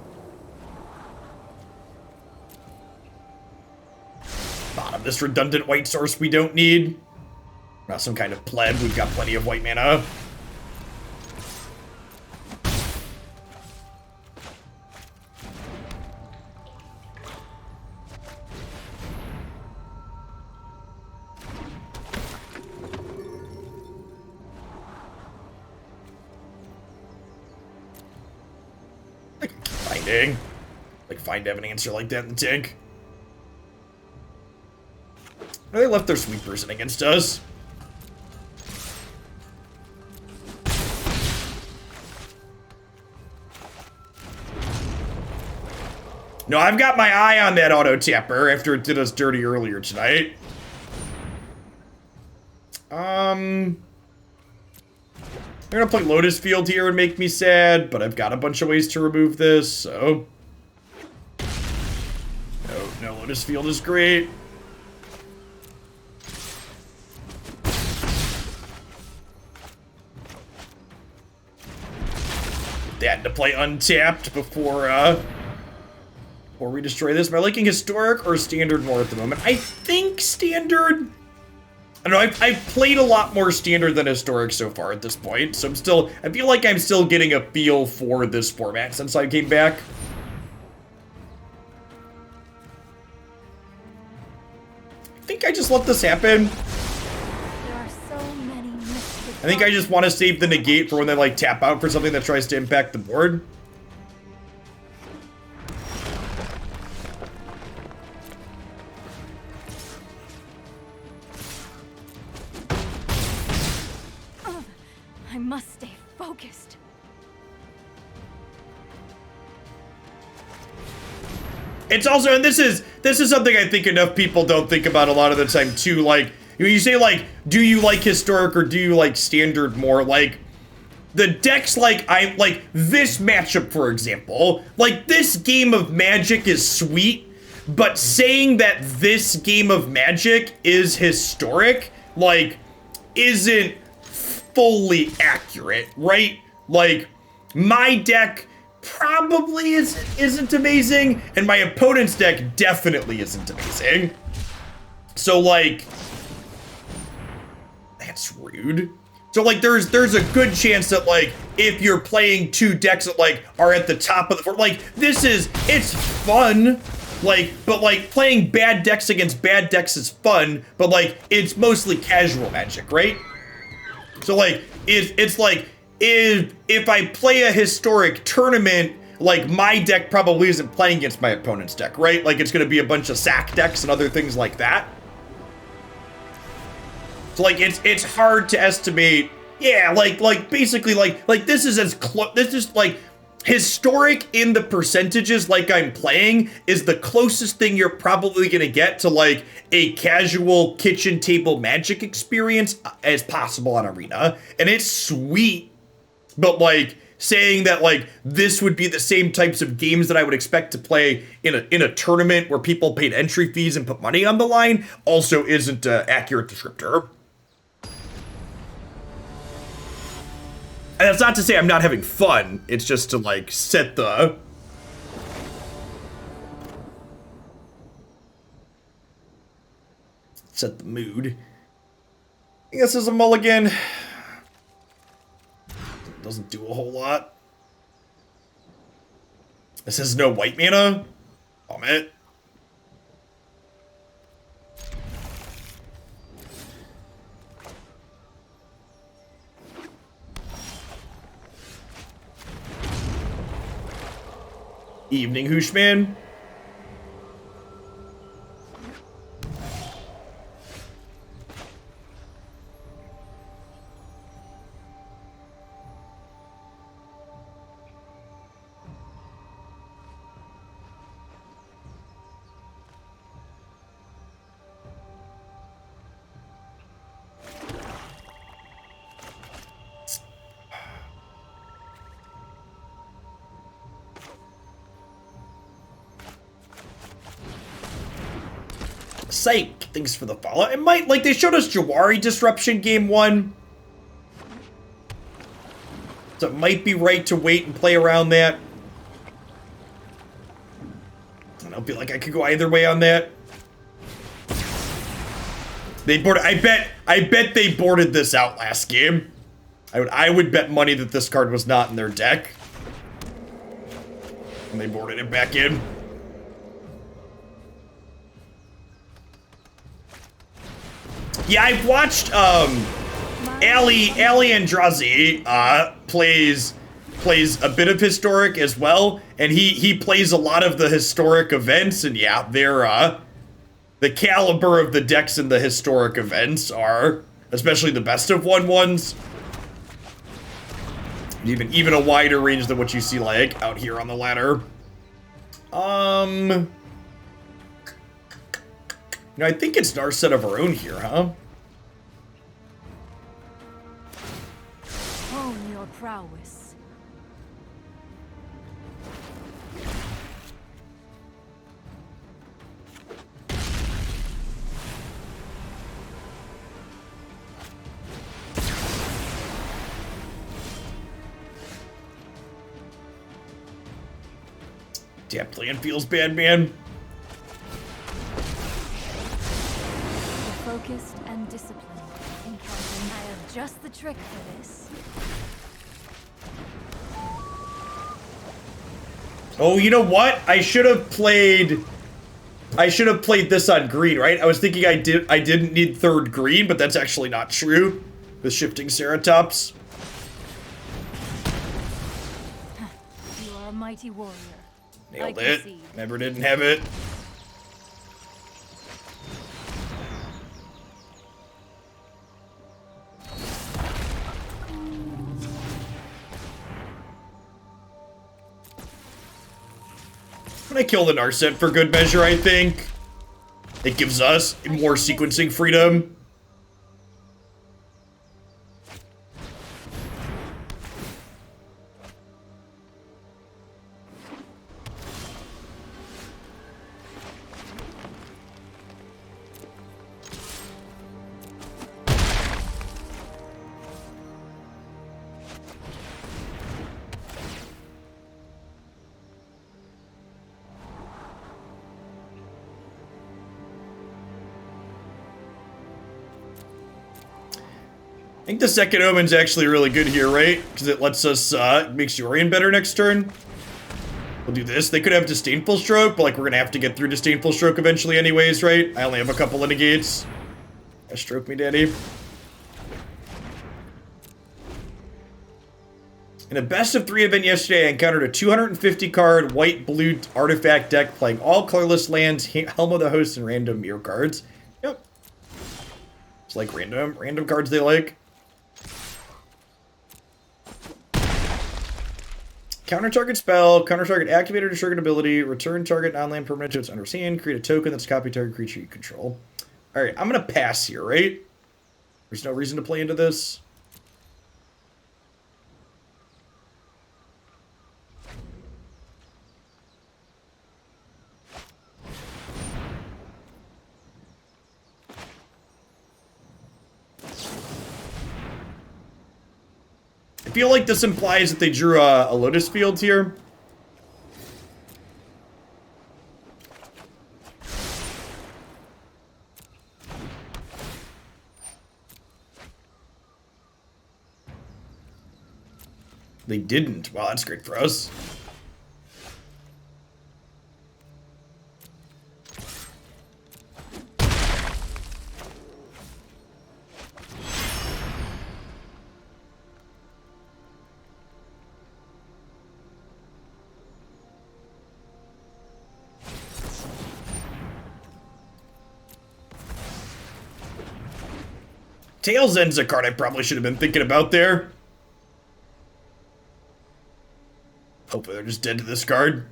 Bottom this redundant white source we don't need. Not some kind of pleb, we've got plenty of white mana. finding. Like, find have an answer like that in the tank. No, they left their sweet person against us. No, I've got my eye on that auto tapper after it did us dirty earlier tonight. I'm gonna play Lotus Field here and make me sad, but I've got a bunch of ways to remove this, so. No, Lotus Field is great. That to play untapped before we destroy this. Am I liking historic or standard more at the moment? I think standard. I don't know, I've played a lot more standard than historic so far at this point, so I feel like I'm still getting a feel for this format since I came back. I think I just let this happen.
There are so many mystical.
I think I just want to save the negate for when they like tap out for something that tries to impact the board.
I must stay focused.
It's also, and this is something I think enough people don't think about a lot of the time too. Like, when you say like, do you like historic or do you like standard more? Like, the decks like this matchup, for example, like this game of Magic is sweet, but saying that this game of Magic is historic, like, isn't fully accurate, right? Like, my deck probably isn't amazing, and my opponent's deck definitely isn't amazing. So, like, that's rude. So, like, there's a good chance that, like, if you're playing two decks that, like, are at the top of the board, like, it's fun. Like, but, like, playing bad decks against bad decks is fun, but, like, it's mostly casual Magic, right? So, like, it's like, if I play a historic tournament, like, my deck probably isn't playing against my opponent's deck, right? Like, it's going to be a bunch of sack decks and other things like that. So, like, it's hard to estimate. Yeah, like basically, like this is as close. This is like historic in the percentages. Like I'm playing is the closest thing you're probably gonna get to like a casual kitchen table Magic experience as possible on Arena, and it's sweet. But like saying that like this would be the same types of games that I would expect to play in a tournament where people paid entry fees and put money on the line also isn't an accurate descriptor. And that's not to say I'm not having fun. It's just to like set the mood. I guess as a mulligan doesn't do a whole lot. This is no white mana. Damn it. Evening, Hooshman. Psych, thanks for the follow. It might, like, they showed us Jawari Disruption game 1. So it might be right to wait and play around that. I don't feel like I could go either way on that. They boarded, I bet they boarded this out last game. I would bet money that this card was not in their deck. And they boarded it back in. Yeah, I've watched Ali Andrazi plays plays a bit of historic as well, and he plays a lot of the historic events, and yeah, they're the caliber of the decks in the historic events are, especially the best of one ones, even a wider range than what you see like out here on the ladder. You know, I think it's our set of our own here, huh?
Hone your prowess.
Damn, plan feels bad, man.
Focused and disciplined. Encountering, I have just the trick for this.
Oh, you know what? I should have played this on green, right? I was thinking I didn't need third green, but that's actually not true. With shifting Ceratops.
You are a mighty warrior.
Nailed
I
it.
concede.
Never didn't have it. I'm gonna kill the Narset for good measure, I think. It gives us more sequencing freedom. I think the second Omen's actually really good here, right? Because it lets us, makes Yorion better next turn. We'll do this. They could have Disdainful Stroke, but like we're gonna have to get through Disdainful Stroke eventually anyways, right? I only have a couple Linegates. Stroke me, daddy. In a best of 3 event yesterday, I encountered a 250 card white-blue artifact deck playing all colorless lands, Helm of the Host, and random mirror cards. Yep. It's like random cards they like. Counter target spell, counter target activator to trigger an ability, return target non-land permanent to its owner's hand, create a token that's copy target creature you control. Alright, I'm gonna pass here, right? There's no reason to play into this. I feel like this implies that they drew a Lotus Field here. They didn't. Well, that's great for us. Tails End's a card I probably should have been thinking about there. Hopefully they're just dead to this card.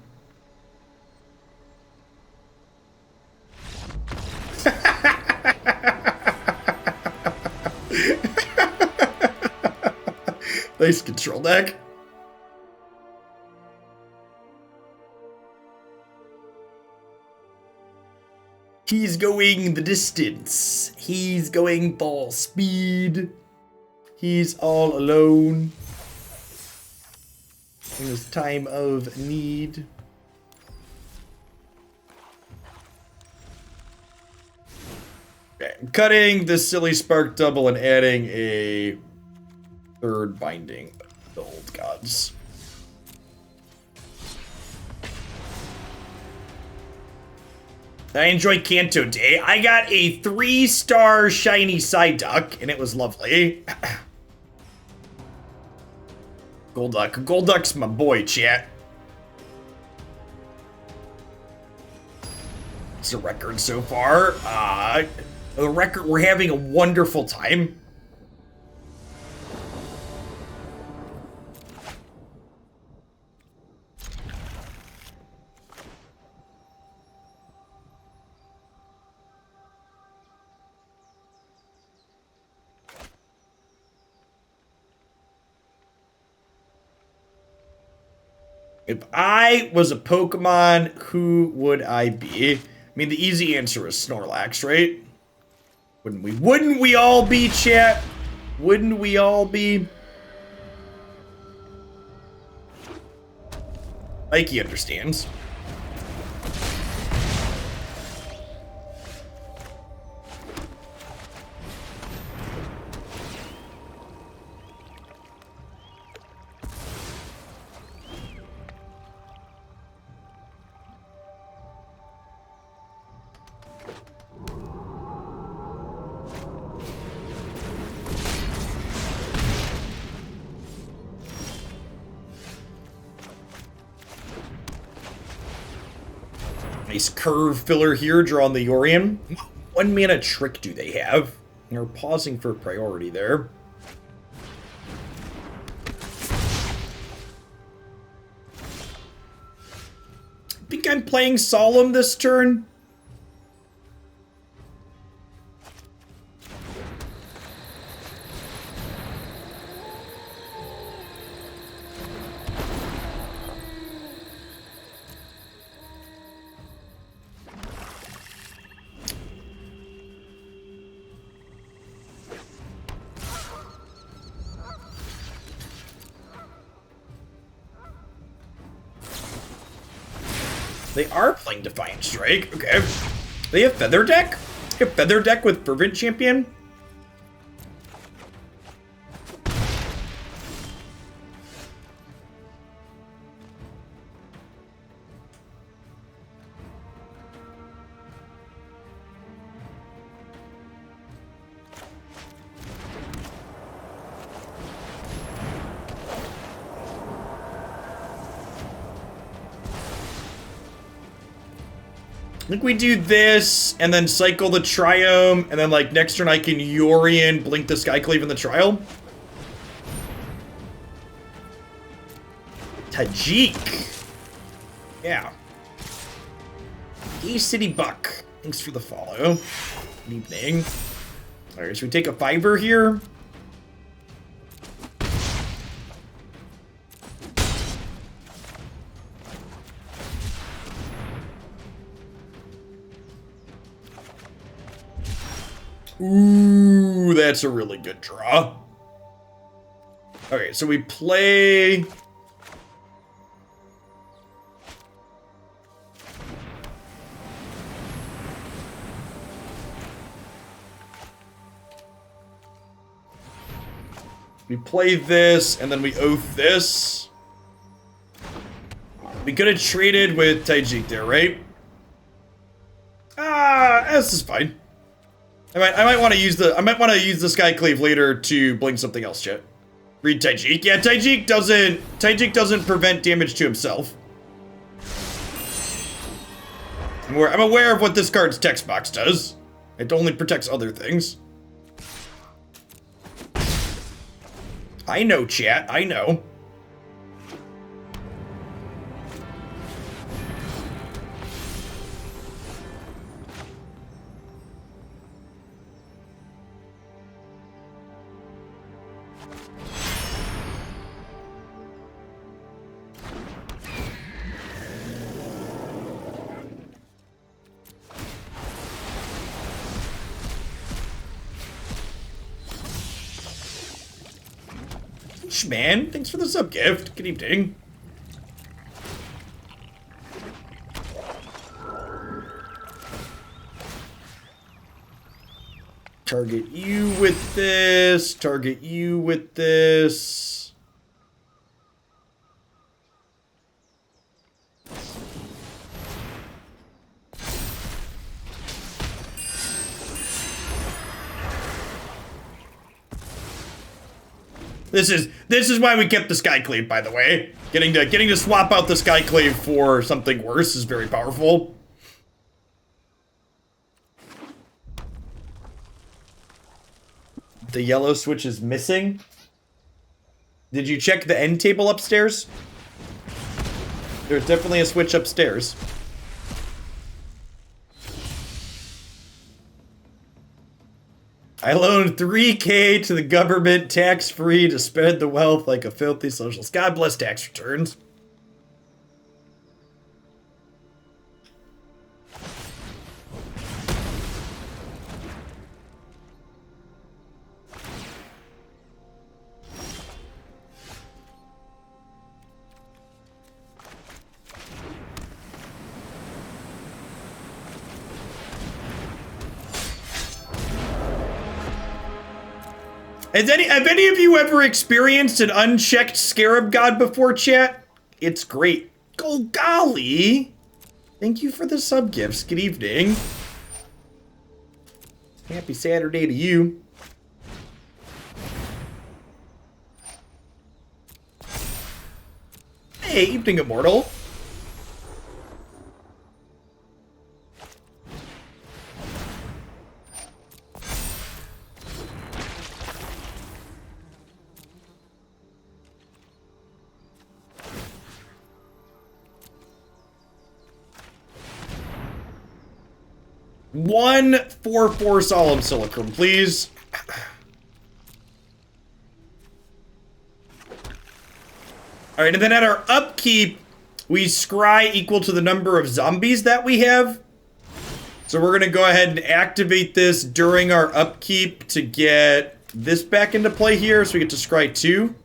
Nice control deck. He's going the distance. He's going full speed. He's all alone in his time of need. Okay, I'm cutting this silly spark double and adding a third binding. The old gods. I enjoyed Kanto Day. I got a 3-star shiny Psyduck, and it was lovely. Golduck. Golduck's my boy, chat. It's a record so far. The record, we're having a wonderful time. If I was a Pokemon, who would I be? I mean, the easy answer is Snorlax, right? Wouldn't we all be, chat? Wouldn't we all be? Mikey understands. Nice curve filler here, drawing the Yorion. One mana trick do they have? They're pausing for priority there. I think I'm playing Solemn this turn. They are playing Defiant Strike. Okay. They have Feather Deck? They have Feather Deck with Fervent Champion? I think we do this, and then cycle the Triome, and then, like, next turn I can Yorion, blink the Skyclave in the Trial. Tajik. Yeah. E-City Buck. Thanks for the follow. Good evening. Alright, should we take a fiver here? Ooh, that's a really good draw. Okay, so we play... We play this, and then we oath this. We could have traded with Tajik there, right? This is fine. I might want to use the Skyclave later to blink something else, chat. Read Tajik. Yeah, Tajik doesn't prevent damage to himself. I'm aware of what this card's text box does. It only protects other things. I know, chat. I know. Man, thanks for the sub gift. Good evening. Target you with this. Target you with this. This is why we kept the Skyclave, by the way. Getting to swap out the Skyclave for something worse is very powerful. The yellow switch is missing. Did you check the end table upstairs? There's definitely a switch upstairs. I loaned $3K to the government tax-free to spend the wealth like a filthy socialist. God bless tax returns. Have any of you ever experienced an unchecked Scarab God before, chat? It's great. Oh, golly. Thank you for the sub gifts. Good evening. Happy Saturday to you. Hey, evening, Immortal. One 4/4 Solemn Simulacrum, please. Alright, and then at our upkeep, we scry equal to the number of zombies that we have. So we're gonna go ahead and activate this during our upkeep to get this back into play here, so we get to scry 2.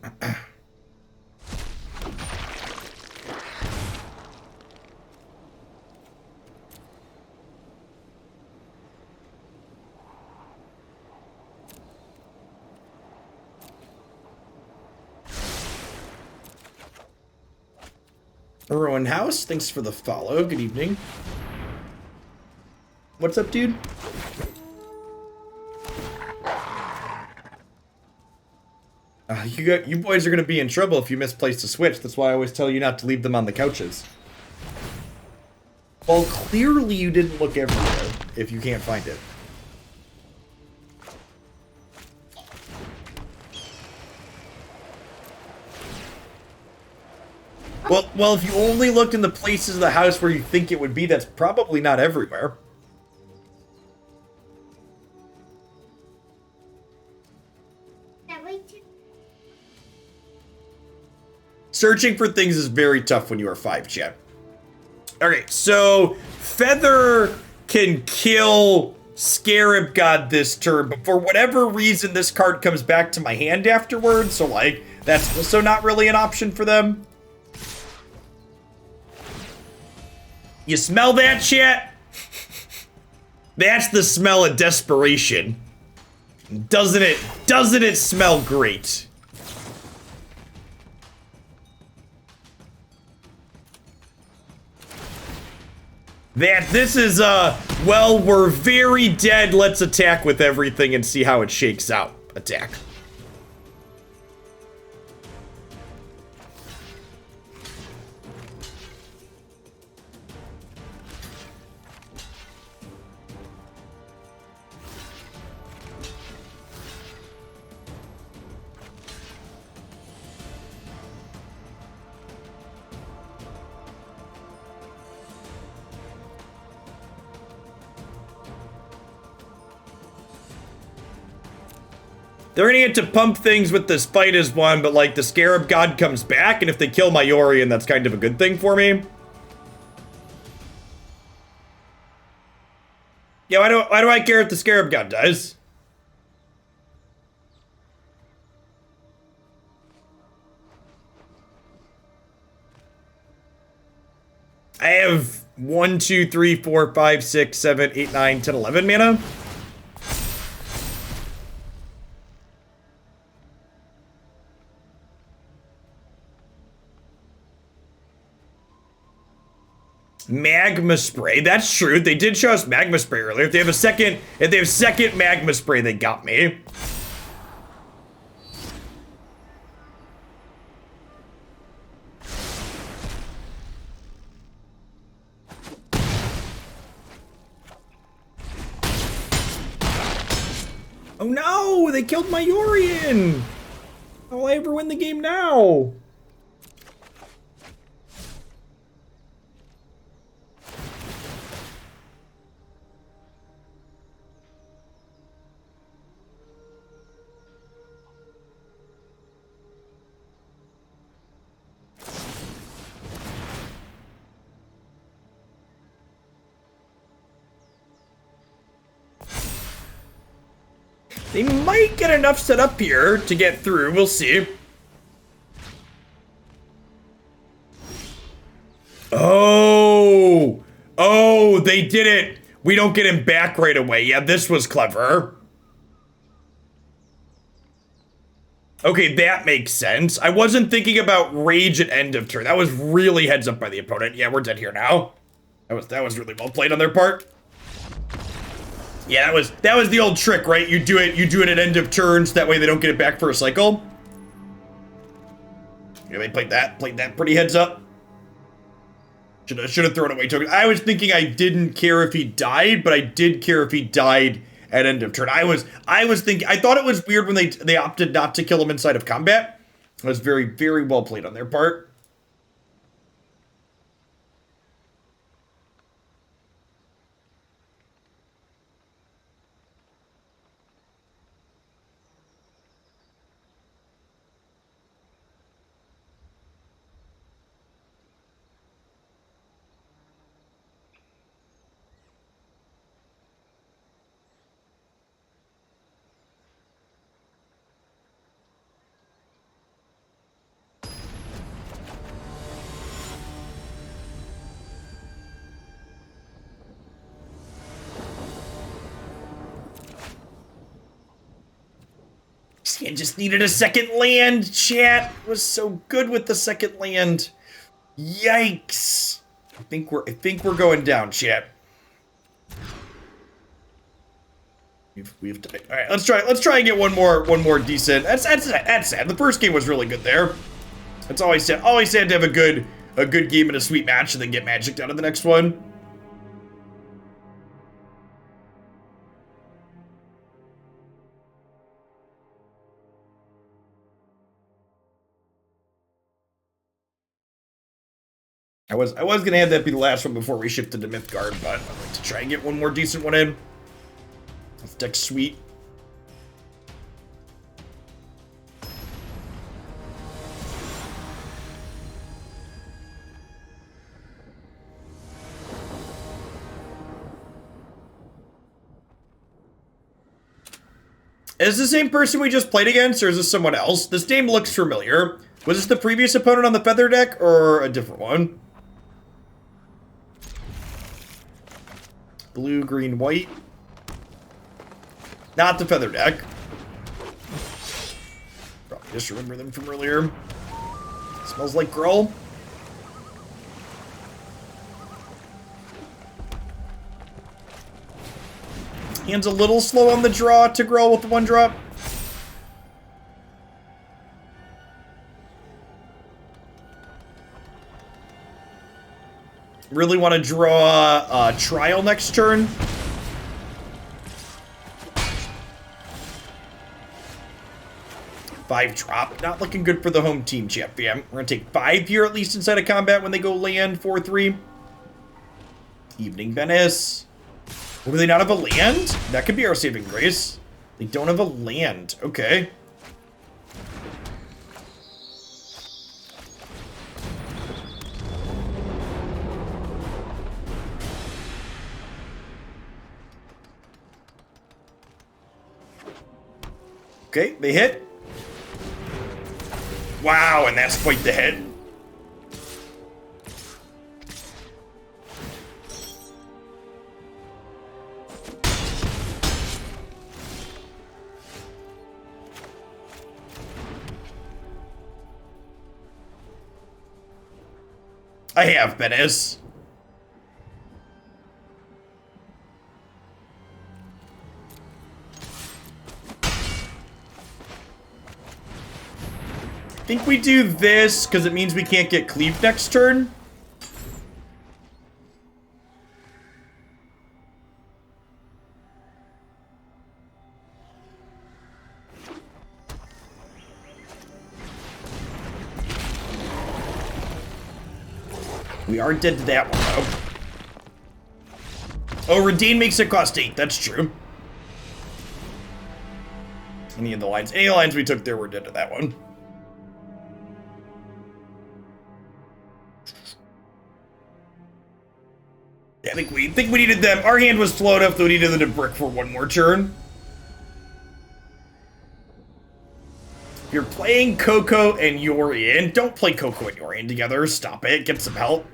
Rowan House, thanks for the follow. Good evening. What's up, dude? You boys are gonna be in trouble if you misplace the switch. That's why I always tell you not to leave them on the couches. Well, clearly you didn't look everywhere if you can't find it. Well, if you only looked in the places of the house where you think it would be, that's probably not everywhere. Searching for things is very tough when you are 5, chat. Okay, so Feather can kill Scarab God this turn, but for whatever reason, this card comes back to my hand afterwards, so like, that's also not really an option for them. You smell that, chat? That's the smell of desperation. Doesn't it smell great? This is well, we're very dead, let's attack with everything and see how it shakes out. Attack. They're gonna get to pump things with this fight as one, but like the Scarab God comes back, and if they kill my Yorion, that's kind of a good thing for me. Yeah, why do I care if the Scarab God dies? I have 1, 2, 3, 4, 5, 6, 7, 8, 9, 10, 11 mana. Magma spray. That's true. They did show us magma spray earlier. If they have second magma spray, they got me. Oh no, they killed my Yorion. How will I ever win the game now? They might get enough set up here to get through. We'll see. Oh. Oh, they did it. We don't get him back right away. Yeah, this was clever. Okay, that makes sense. I wasn't thinking about rage at end of turn. That was really heads up by the opponent. Yeah, we're dead here now. That was really well played on their part. Yeah, that was the old trick, right? You do it at end of turns, that way they don't get it back for a cycle. Yeah, they played that pretty heads up. Should have thrown away tokens. I was thinking I didn't care if he died, but I did care if he died at end of turn. I was thinking, I thought it was weird when they opted not to kill him inside of combat. It was very, very well played on their part. I just needed a second land. Chat was so good with the second land. Yikes! I think we're going down, chat. We've died. All right, let's try and get one more decent. That's sad. The first game was really good there. That's always sad. Always sad to have a good game and a sweet match and then get magicked out of the next one. I was gonna have that be the last one before we shifted to Mythgard, but I'd like to try and get one more decent one in. This deck's sweet. Is this the same person we just played against, or is this someone else? This name looks familiar. Was this the previous opponent on the Feather deck, or a different one? Blue, green, white. Not the Feather deck. Probably just remember them from earlier. Smells like Gruul. Hand's a little slow on the draw to Gruul with the one drop. Really want to draw Trial next turn. Five drop. Not looking good for the home team, champion. We're going to take 5 here at least inside of combat when they go land 4-3. Evening Venice. Oh, do they not have a land? That could be our saving grace. They don't have a land. Okay. Okay, they hit. Wow, and that's quite the hit. I have Venice. I think we do this because it means we can't get cleave next turn. We are dead to that one, though. Oh, Reidane makes it cost 8. That's true. Any of the lines we took there, we're dead to that one. Yeah, I think we needed them. Our hand was slow enough that we needed them to brick for one more turn. If you're playing Coco and Yorion, don't play Coco and Yorion together. Stop it. Get some help.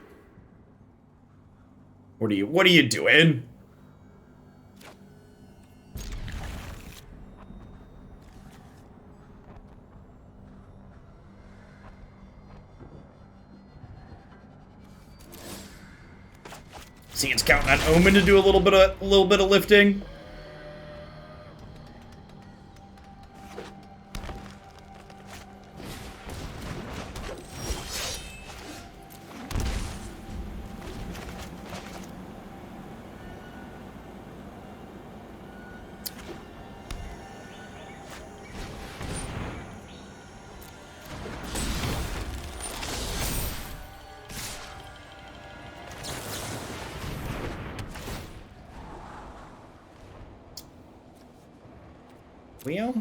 What are you doing? See, it's counting on Omen to do a little bit of lifting. Leo?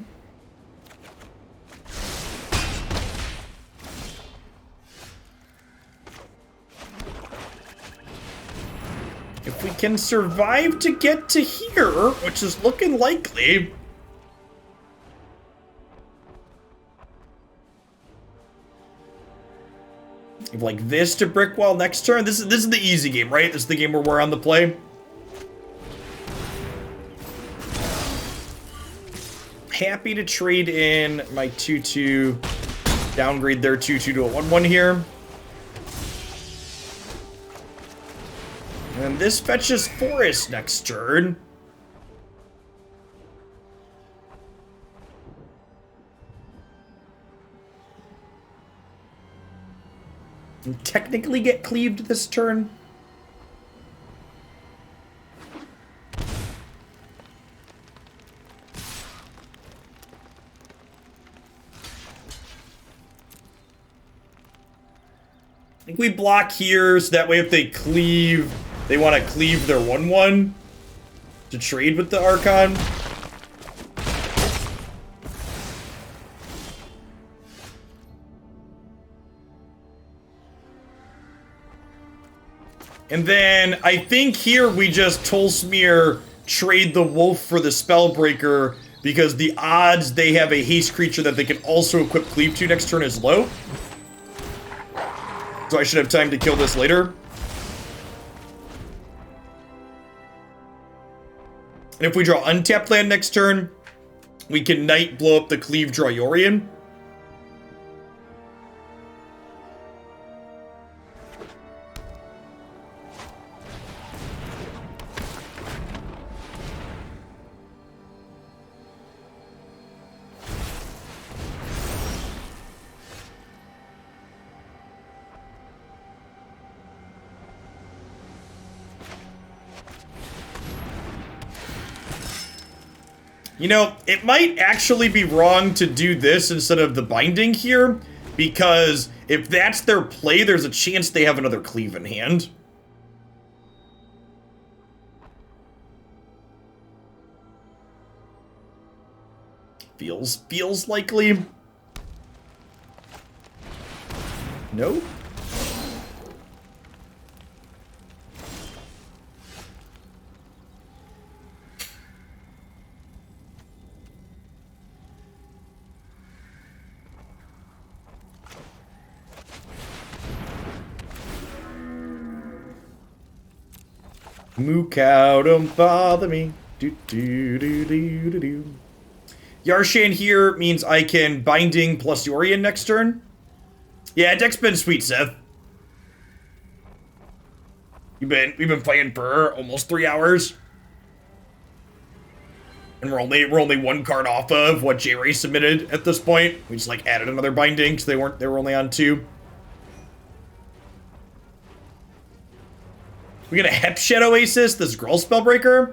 If we can survive to get to here, which is looking likely. Like this to brick wall next turn. This is the easy game, right? This is the game where we're on the play. Happy to trade in my 2/2, downgrade their 2/2 to a 1/1 here. And this fetches Forest next turn. And technically get cleaved this turn. I think we block here, so that way if they cleave, they want to cleave their 1/1 to trade with the Archon. And then I think here we just Tolsimir trade the Wolf for the Spellbreaker because the odds they have a haste creature that they can also equip cleave to next turn is low. So I should have time to kill this later. And if we draw untapped land next turn, we can Knight blow up the cleave, draw Yorion. You know, it might actually be wrong to do this instead of the binding here, because if that's their play, there's a chance they have another cleave in hand. Feels likely. Nope. Mook out, don't bother me. Do do do do do do. Yasharn here means I can binding plus Yorion next turn. Yeah, deck's been sweet, Seth. We've been playing for almost 3 hours. And we're only one card off of what J-Ray submitted at this point. We just like added another binding because they were only on 2. We got a Hepshed Oasis, this Gruul Spellbreaker.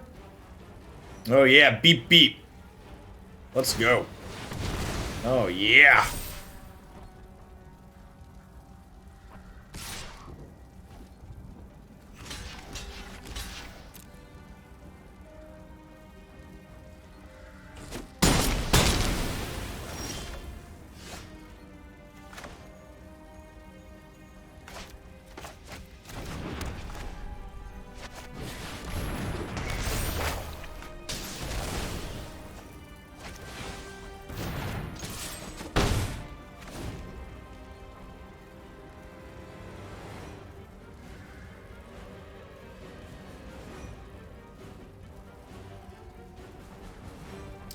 Oh yeah, beep beep. Let's go. Oh yeah.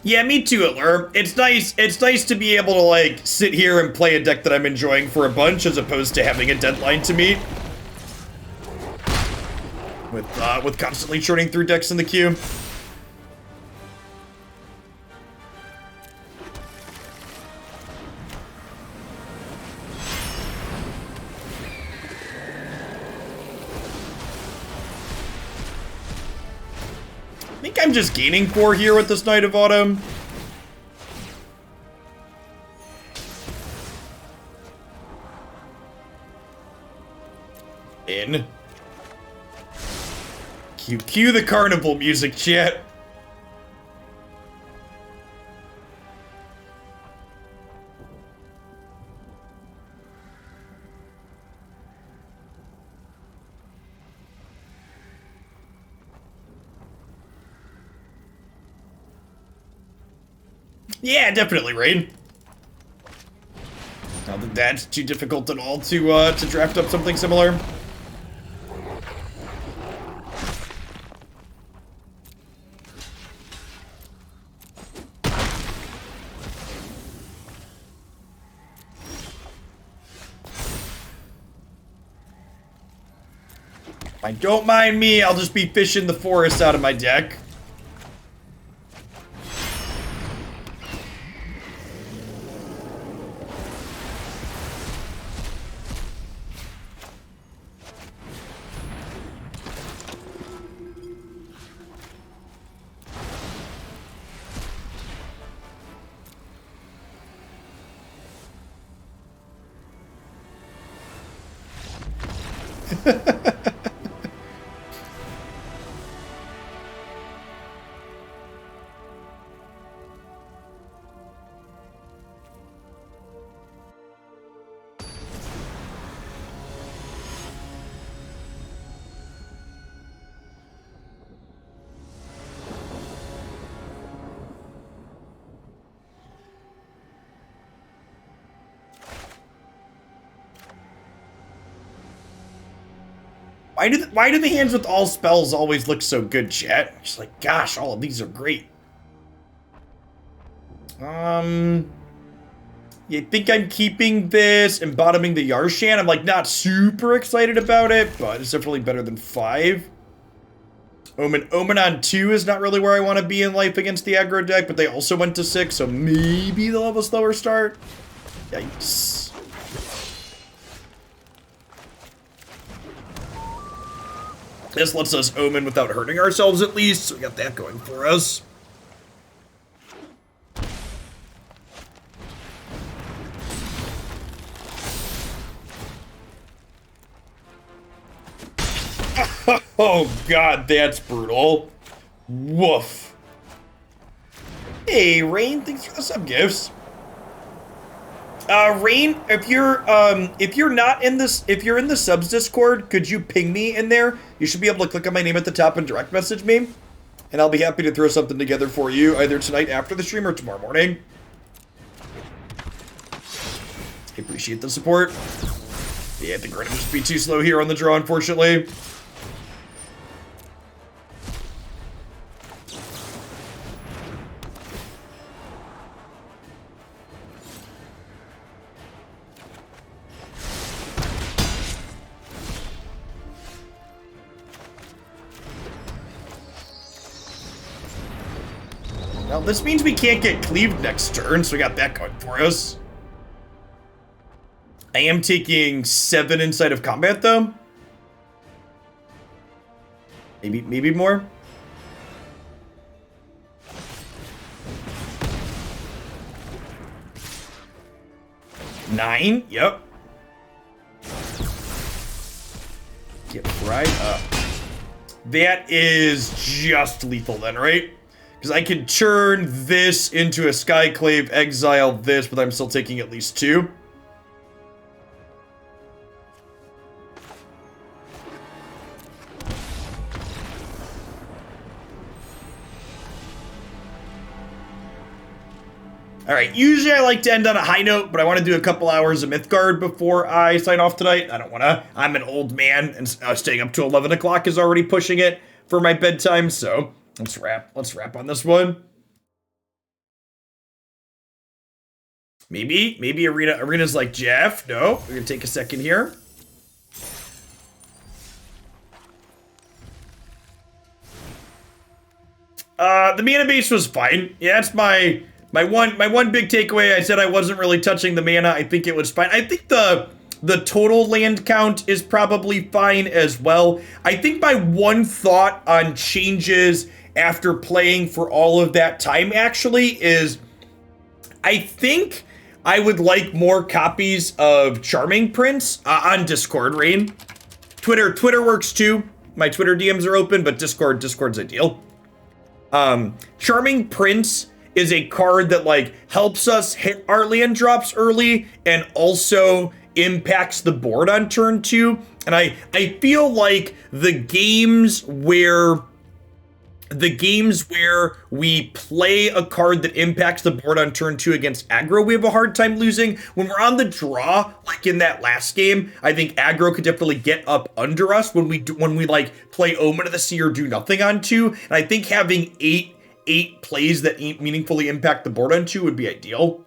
Yeah, me too, Alur. It's nice to be able to, like, sit here and play a deck that I'm enjoying for a bunch, as opposed to having a deadline to meet. With constantly churning through decks in the queue. I think I'm just gaining 4 here with this Knight of Autumn. In. Cue the carnival music, chat. Yeah, definitely, Rain. Not that that's too difficult at all to draft up something similar. Don't mind me, I'll just be fishing the forest out of my deck. Why do the hands with all spells always look so good, chat? Just like, gosh, all of these are great. You think I'm keeping this and bottoming the Yasharn? I'm like not super excited about it, but it's definitely better than 5. Omen on 2 is not really where I want to be in life against the aggro deck, but they also went to 6, so maybe they'll have a slower start. Yikes. This lets us Omen without hurting ourselves at least, so we got that going for us. Oh god, that's brutal. Woof. Hey, Rain, thanks for the sub gifts. Rain, if you're not in this, if you're in the subs Discord, could you ping me in there? You should be able to click on my name at the top and direct message me, and I'll be happy to throw something together for you either tonight after the stream or tomorrow morning. I appreciate the support. Yeah, I think we're gonna just be too slow here on the draw, unfortunately. Well, this means we can't get cleaved next turn, so we got that going for us. I am taking 7 inside of combat, though. Maybe more. Nine, yep. Get right up. That is just lethal then, right? Because I can turn this into a Skyclave, exile this, but I'm still taking at least 2. Alright, usually I like to end on a high note, but I want to do a couple hours of Mythgard before I sign off tonight. I don't want to. I'm an old man, and staying up to 11 o'clock is already pushing it for my bedtime, so let's wrap on this one. Maybe Arena's like, Jeff, no, we're gonna take a second here. The mana base was fine. Yeah, that's my one big takeaway. I said I wasn't really touching the mana. I think it was fine. I think the total land count is probably fine as well. I think my one thought on changes after playing for all of that time actually is I think I would like more copies of Charming Prince on Discord, Rain. Twitter works too. My Twitter DMs are open, but Discord's ideal. Charming Prince is a card that like helps us hit our land drops early and also impacts the board on turn 2. And I feel like the games where we play a card that impacts the board on turn 2 against aggro, we have a hard time losing. When we're on the draw, like in that last game, I think aggro could definitely get up under us when we like play Omen of the Sea or do nothing on 2. And I think having eight plays that meaningfully impact the board on 2 would be ideal.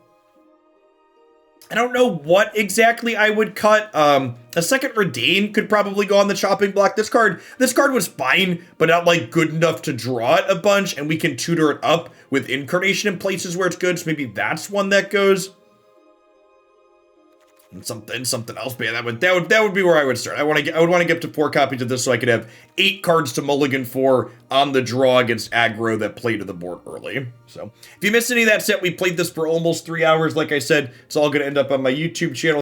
I don't know what exactly I would cut. A second Reidane could probably go on the chopping block. This card was fine, but not like good enough to draw it a bunch, and we can tutor it up with Incarnation in places where it's good, so maybe that's one that goes. And something else, man. That would be where I would start. I would want to get to 4 copies of this so I could have 8 cards to mulligan for on the draw against aggro that play to the board early. So if you missed any of that set, we played this for almost 3 hours. Like I said, it's all going to end up on my YouTube channel.